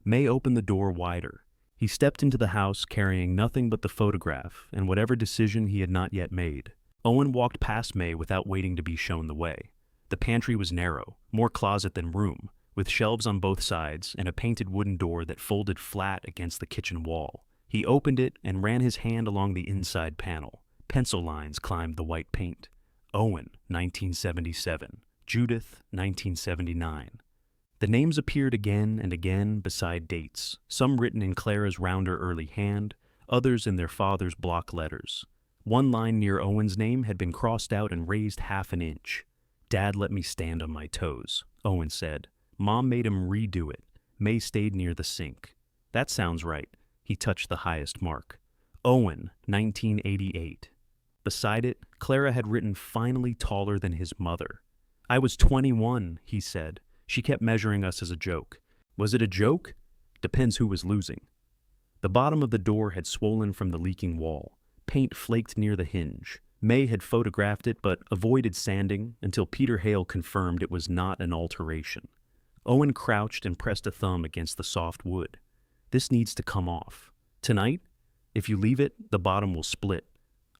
May opened the door wider. He stepped into the house carrying nothing but the photograph and whatever decision he had not yet made. Owen walked past May without waiting to be shown the way. The pantry was narrow, more closet than room, with shelves on both sides and a painted wooden door that folded flat against the kitchen wall. He opened it and ran his hand along the inside panel. Pencil lines climbed the white paint. Owen, 1977. Judith, 1979. The names appeared again and again beside dates, some written in Clara's rounder early hand, others in their father's block letters. One line near Owen's name had been crossed out and raised half an inch. Dad let me stand on my toes, Owen said. Mom made him redo it. May stayed near the sink. That sounds right. He touched the highest mark. Owen, 1988. Beside it, Clara had written finally taller than his mother. I was 21, he said. She kept measuring us as a joke. Was it a joke? Depends who was losing. The bottom of the door had swollen from the leaking wall. Paint flaked near the hinge. May had photographed it but avoided sanding until Peter Hale confirmed it was not an alteration. Owen crouched and pressed a thumb against the soft wood. This needs to come off. Tonight? If you leave it, the bottom will split.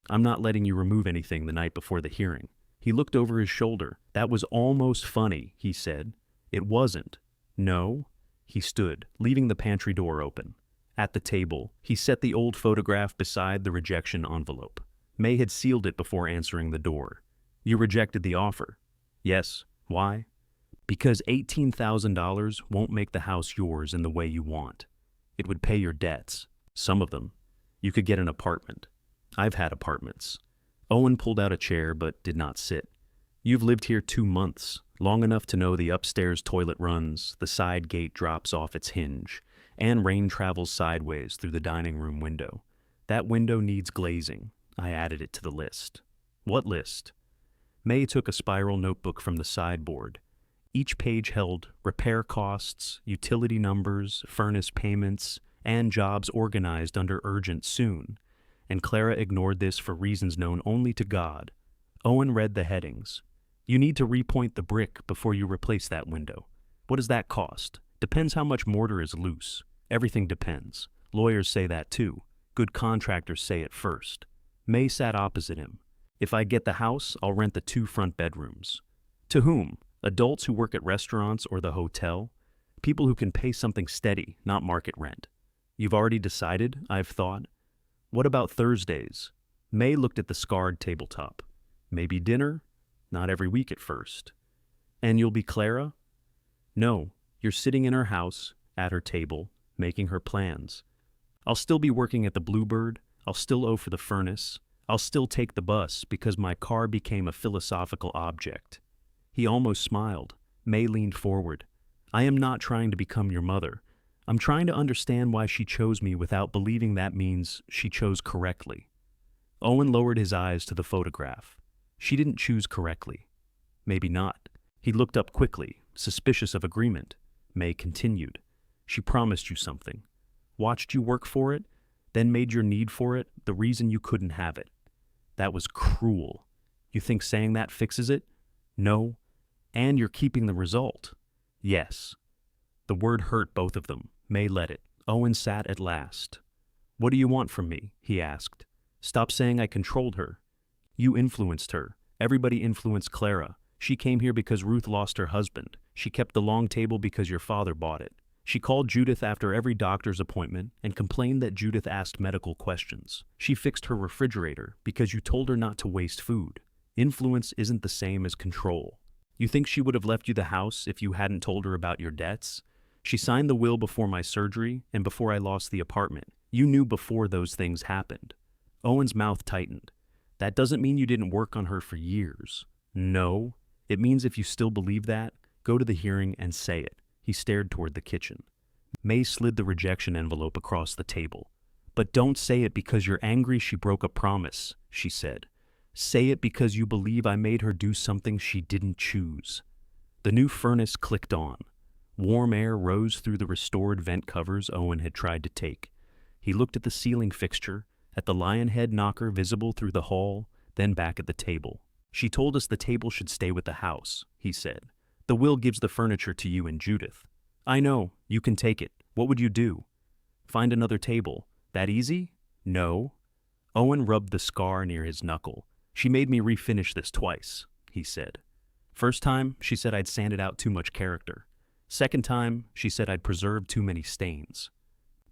I'm not letting you remove anything the night before the hearing. He looked over his shoulder. That was almost funny, he said. It wasn't. No. He stood, leaving the pantry door open. At the table, he set the old photograph beside the rejection envelope. May had sealed it before answering the door. You rejected the offer. Yes. Why? Because $18,000 won't make the house yours in the way you want. It would pay your debts. Some of them. You could get an apartment. I've had apartments. Owen pulled out a chair but did not sit. You've lived here 2 months, long enough to know the upstairs toilet runs, the side gate drops off its hinge, and rain travels sideways through the dining room window. That window needs glazing. I added it to the list. What list? May took a spiral notebook from the sideboard. Each page held repair costs, utility numbers, furnace payments, and jobs organized under urgent soon. And Clara ignored this for reasons known only to God. Owen read the headings. You need to repoint the brick before you replace that window. What does that cost? Depends how much mortar is loose. Everything depends. Lawyers say that too. Good contractors say it first. May sat opposite him. If I get the house, I'll rent the 2 front bedrooms. To whom? Adults who work at restaurants or the hotel? People who can pay something steady, not market rent. You've already decided, I've thought. What about Thursdays? May looked at the scarred tabletop. Maybe dinner? Not every week at first. And you'll be Clara? No, you're sitting in her house, at her table, making her plans. I'll still be working at the Bluebird. I'll still owe for the furnace. I'll still take the bus because my car became a philosophical object. He almost smiled. May leaned forward. I am not trying to become your mother. I'm trying to understand why she chose me without believing that means she chose correctly. Owen lowered his eyes to the photograph. She didn't choose correctly. Maybe not. He looked up quickly, suspicious of agreement. May continued. She promised you something. Watched you work for it, then made your need for it the reason you couldn't have it. That was cruel. You think saying that fixes it? No. And you're keeping the result. Yes. The word hurt both of them. May let it. Owen sat at last. What do you want from me? He asked. Stop saying I controlled her. You influenced her. Everybody influenced Clara. She came here because Ruth lost her husband. She kept the long table because your father bought it. She called Judith after every doctor's appointment and complained that Judith asked medical questions. She fixed her refrigerator because you told her not to waste food. Influence isn't the same as control. You think she would have left you the house if you hadn't told her about your debts? She signed the will before my surgery and before I lost the apartment. You knew before those things happened. Owen's mouth tightened. That doesn't mean you didn't work on her for years. No. It means if you still believe that, go to the hearing and say it. He stared toward the kitchen. May slid the rejection envelope across the table. But don't say it because you're angry she broke a promise, she said. Say it because you believe I made her do something she didn't choose. The new furnace clicked on. Warm air rose through the restored vent covers Owen had tried to take. He looked at the ceiling fixture, at the lion head knocker visible through the hall, then back at the table. She told us the table should stay with the house, he said. The will gives the furniture to you and Judith. I know, you can take it. What would you do? Find another table. That easy? No. Owen rubbed the scar near his knuckle. She made me refinish this twice, he said. First time, she said I'd sanded out too much character. Second time, she said I'd preserved too many stains.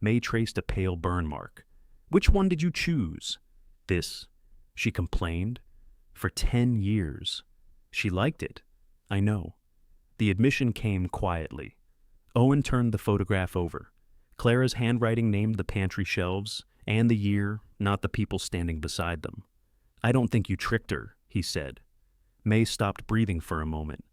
May traced a pale burn mark. Which one did you choose? This, she complained. For 10 years. She liked it. I know. The admission came quietly. Owen turned the photograph over. Clara's handwriting named the pantry shelves and the year, not the people standing beside them. I don't think you tricked her, he said. May stopped breathing for a moment.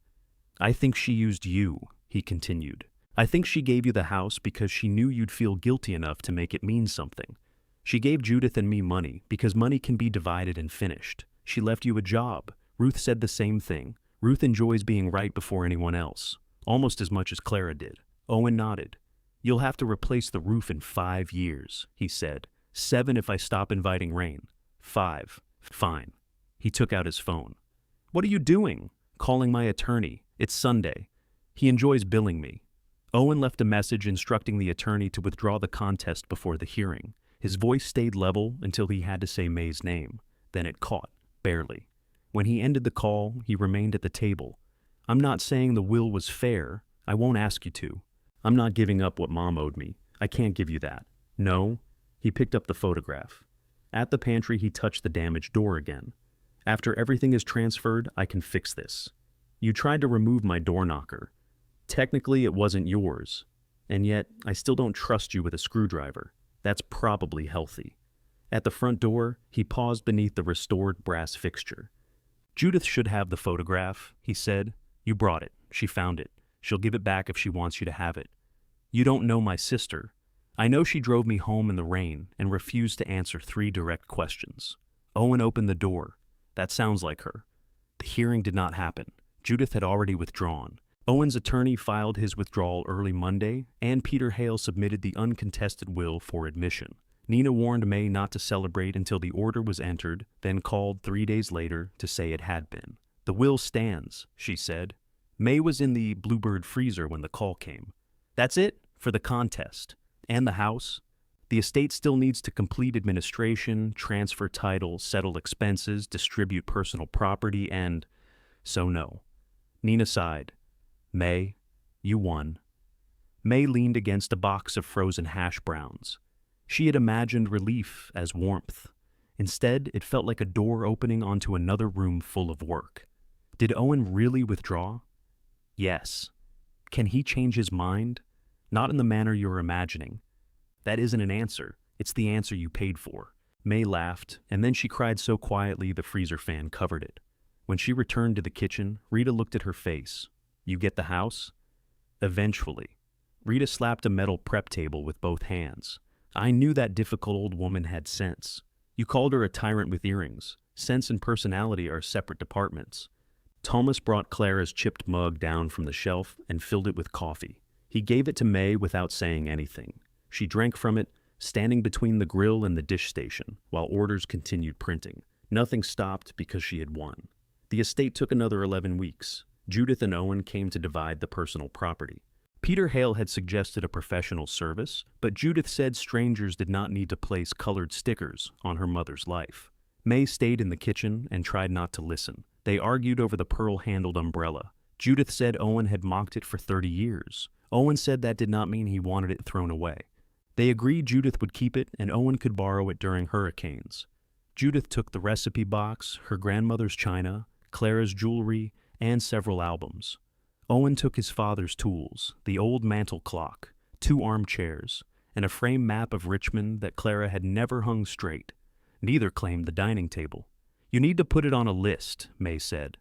I think she used you, he continued. I think she gave you the house because she knew you'd feel guilty enough to make it mean something. She gave Judith and me money because money can be divided and finished. She left you a job. Ruth said the same thing. Ruth enjoys being right before anyone else, almost as much as Clara did. Owen nodded. You'll have to replace the roof in 5 years, he said. 7 if I stop inviting rain. 5. Fine. He took out his phone. What are you doing? Calling my attorney. It's Sunday. He enjoys billing me. Owen left a message instructing the attorney to withdraw the contest before the hearing. His voice stayed level until he had to say May's name. Then it caught. Barely. When he ended the call, he remained at the table. I'm not saying the will was fair. I won't ask you to. I'm not giving up what Mom owed me. I can't give you that. No. He picked up the photograph. At the pantry, he touched the damaged door again. After everything is transferred, I can fix this. You tried to remove my door knocker. Technically, it wasn't yours. And yet, I still don't trust you with a screwdriver. That's probably healthy. At the front door, he paused beneath the restored brass fixture. Judith should have the photograph, he said. You brought it. She found it. She'll give it back if she wants you to have it. You don't know my sister. I know she drove me home in the rain and refused to answer 3 direct questions. Owen opened the door. That sounds like her. The hearing did not happen. Judith had already withdrawn. Owen's attorney filed his withdrawal early Monday, and Peter Hale submitted the uncontested will for admission. Nina warned May not to celebrate until the order was entered, then called 3 days later to say it had been. The will stands, she said. May was in the Bluebird freezer when the call came. That's it for the contest. And the house. The estate still needs to complete administration, transfer title, settle expenses, distribute personal property, and so no. Nina sighed. May, you won. May leaned against a box of frozen hash browns. She had imagined relief as warmth. Instead, it felt like a door opening onto another room full of work. Did Owen really withdraw? Yes. Can he change his mind? Not in the manner you're imagining. That isn't an answer. It's the answer you paid for. May laughed, and then she cried so quietly the freezer fan covered it. When she returned to the kitchen, Rita looked at her face. You get the house? Eventually. Rita slapped a metal prep table with both hands. I knew that difficult old woman had sense. You called her a tyrant with earrings. Sense and personality are separate departments. Thomas brought Clara's chipped mug down from the shelf and filled it with coffee. He gave it to May without saying anything. She drank from it, standing between the grill and the dish station, while orders continued printing. Nothing stopped because she had won. The estate took another 11 weeks. Judith and Owen came to divide the personal property. Peter Hale had suggested a professional service, but Judith said strangers did not need to place colored stickers on her mother's life. May stayed in the kitchen and tried not to listen. They argued over the pearl-handled umbrella. Judith said Owen had mocked it for 30 years. Owen said that did not mean he wanted it thrown away. They agreed Judith would keep it and Owen could borrow it during hurricanes. Judith took the recipe box, her grandmother's china, Clara's jewelry, and several albums. Owen took his father's tools, the old mantel clock, 2 armchairs, and a framed map of Richmond that Clara had never hung straight. Neither claimed the dining table. You need to put it on a list, May said.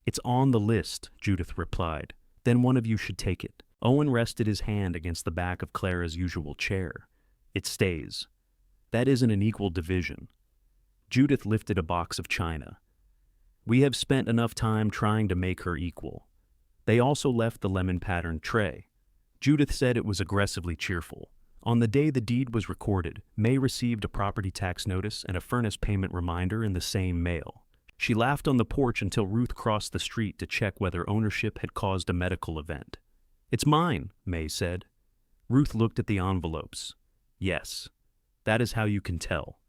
It's on the list, Judith replied. Then one of you should take it. Owen rested his hand against the back of Clara's usual chair. It stays. That isn't an equal division. Judith lifted a box of china. We have spent enough time trying to make her equal. They also left the lemon-patterned tray. Judith said it was aggressively cheerful. On the day the deed was recorded, May received a property tax notice and a furnace payment reminder in the same mail. She laughed on the porch until Ruth crossed the street to check whether ownership had caused a medical event. It's mine, May said. Ruth looked at the envelopes. Yes, that is how you can tell.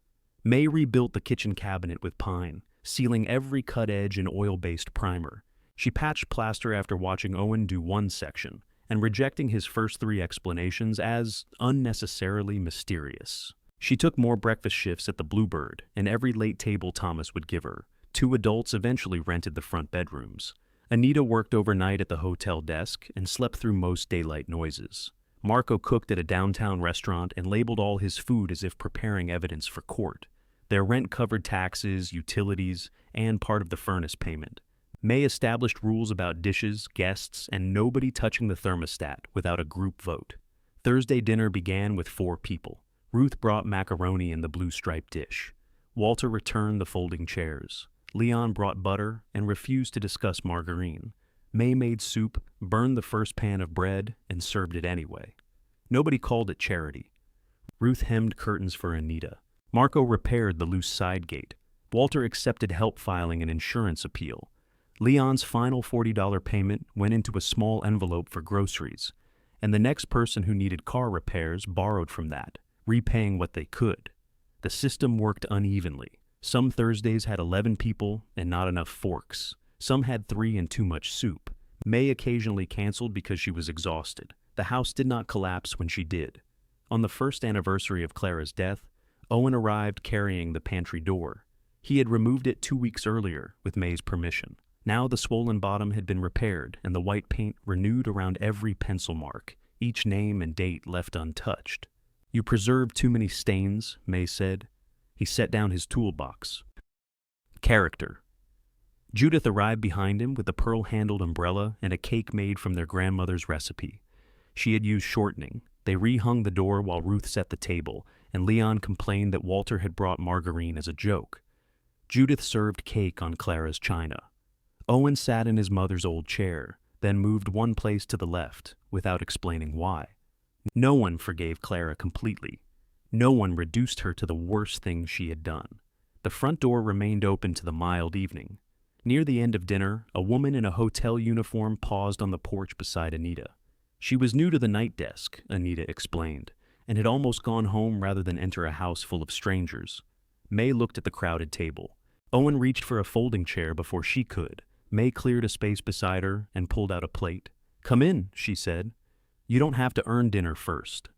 May rebuilt the kitchen cabinet with pine, sealing every cut edge in oil-based primer. She patched plaster after watching Owen do one section, and rejecting his first 3 explanations as unnecessarily mysterious. She took more breakfast shifts at the Bluebird, and every late table Thomas would give her. 2 adults eventually rented the front bedrooms. Anita worked overnight at the hotel desk and slept through most daylight noises. Marco cooked at a downtown restaurant and labeled all his food as if preparing evidence for court. Their rent covered taxes, utilities, and part of the furnace payment. May established rules about dishes, guests, and nobody touching the thermostat without a group vote. Thursday dinner began with 4 people. Ruth brought macaroni in the blue-striped dish. Walter returned the folding chairs. Leon brought butter and refused to discuss margarine. May made soup, burned the first pan of bread, and served it anyway. Nobody called it charity. Ruth hemmed curtains for Anita. Marco repaired the loose side gate. Walter accepted help filing an insurance appeal. Leon's final $40 payment went into a small envelope for groceries, and the next person who needed car repairs borrowed from that, repaying what they could. The system worked unevenly. Some Thursdays had 11 people and not enough forks. Some had 3 and too much soup. May occasionally canceled because she was exhausted. The house did not collapse when she did. On the first anniversary of Clara's death, Owen arrived carrying the pantry door. He had removed it 2 weeks earlier with May's permission. Now the swollen bottom had been repaired and the white paint renewed around every pencil mark, each name and date left untouched. You preserved too many stains, May said. He set down his toolbox. Character. Judith arrived behind him with a pearl-handled umbrella and a cake made from their grandmother's recipe. She had used shortening. They rehung the door while Ruth set the table, and Leon complained that Walter had brought margarine as a joke. Judith served cake on Clara's china. Owen sat in his mother's old chair, then moved one place to the left, without explaining why. No one forgave Clara completely. No one reduced her to the worst thing she had done. The front door remained open to the mild evening. Near the end of dinner, a woman in a hotel uniform paused on the porch beside Anita. She was new to the night desk, Anita explained, and had almost gone home rather than enter a house full of strangers. May looked at the crowded table. Owen reached for a folding chair before she could. May cleared a space beside her and pulled out a plate. "Come in," she said. "You don't have to earn dinner first."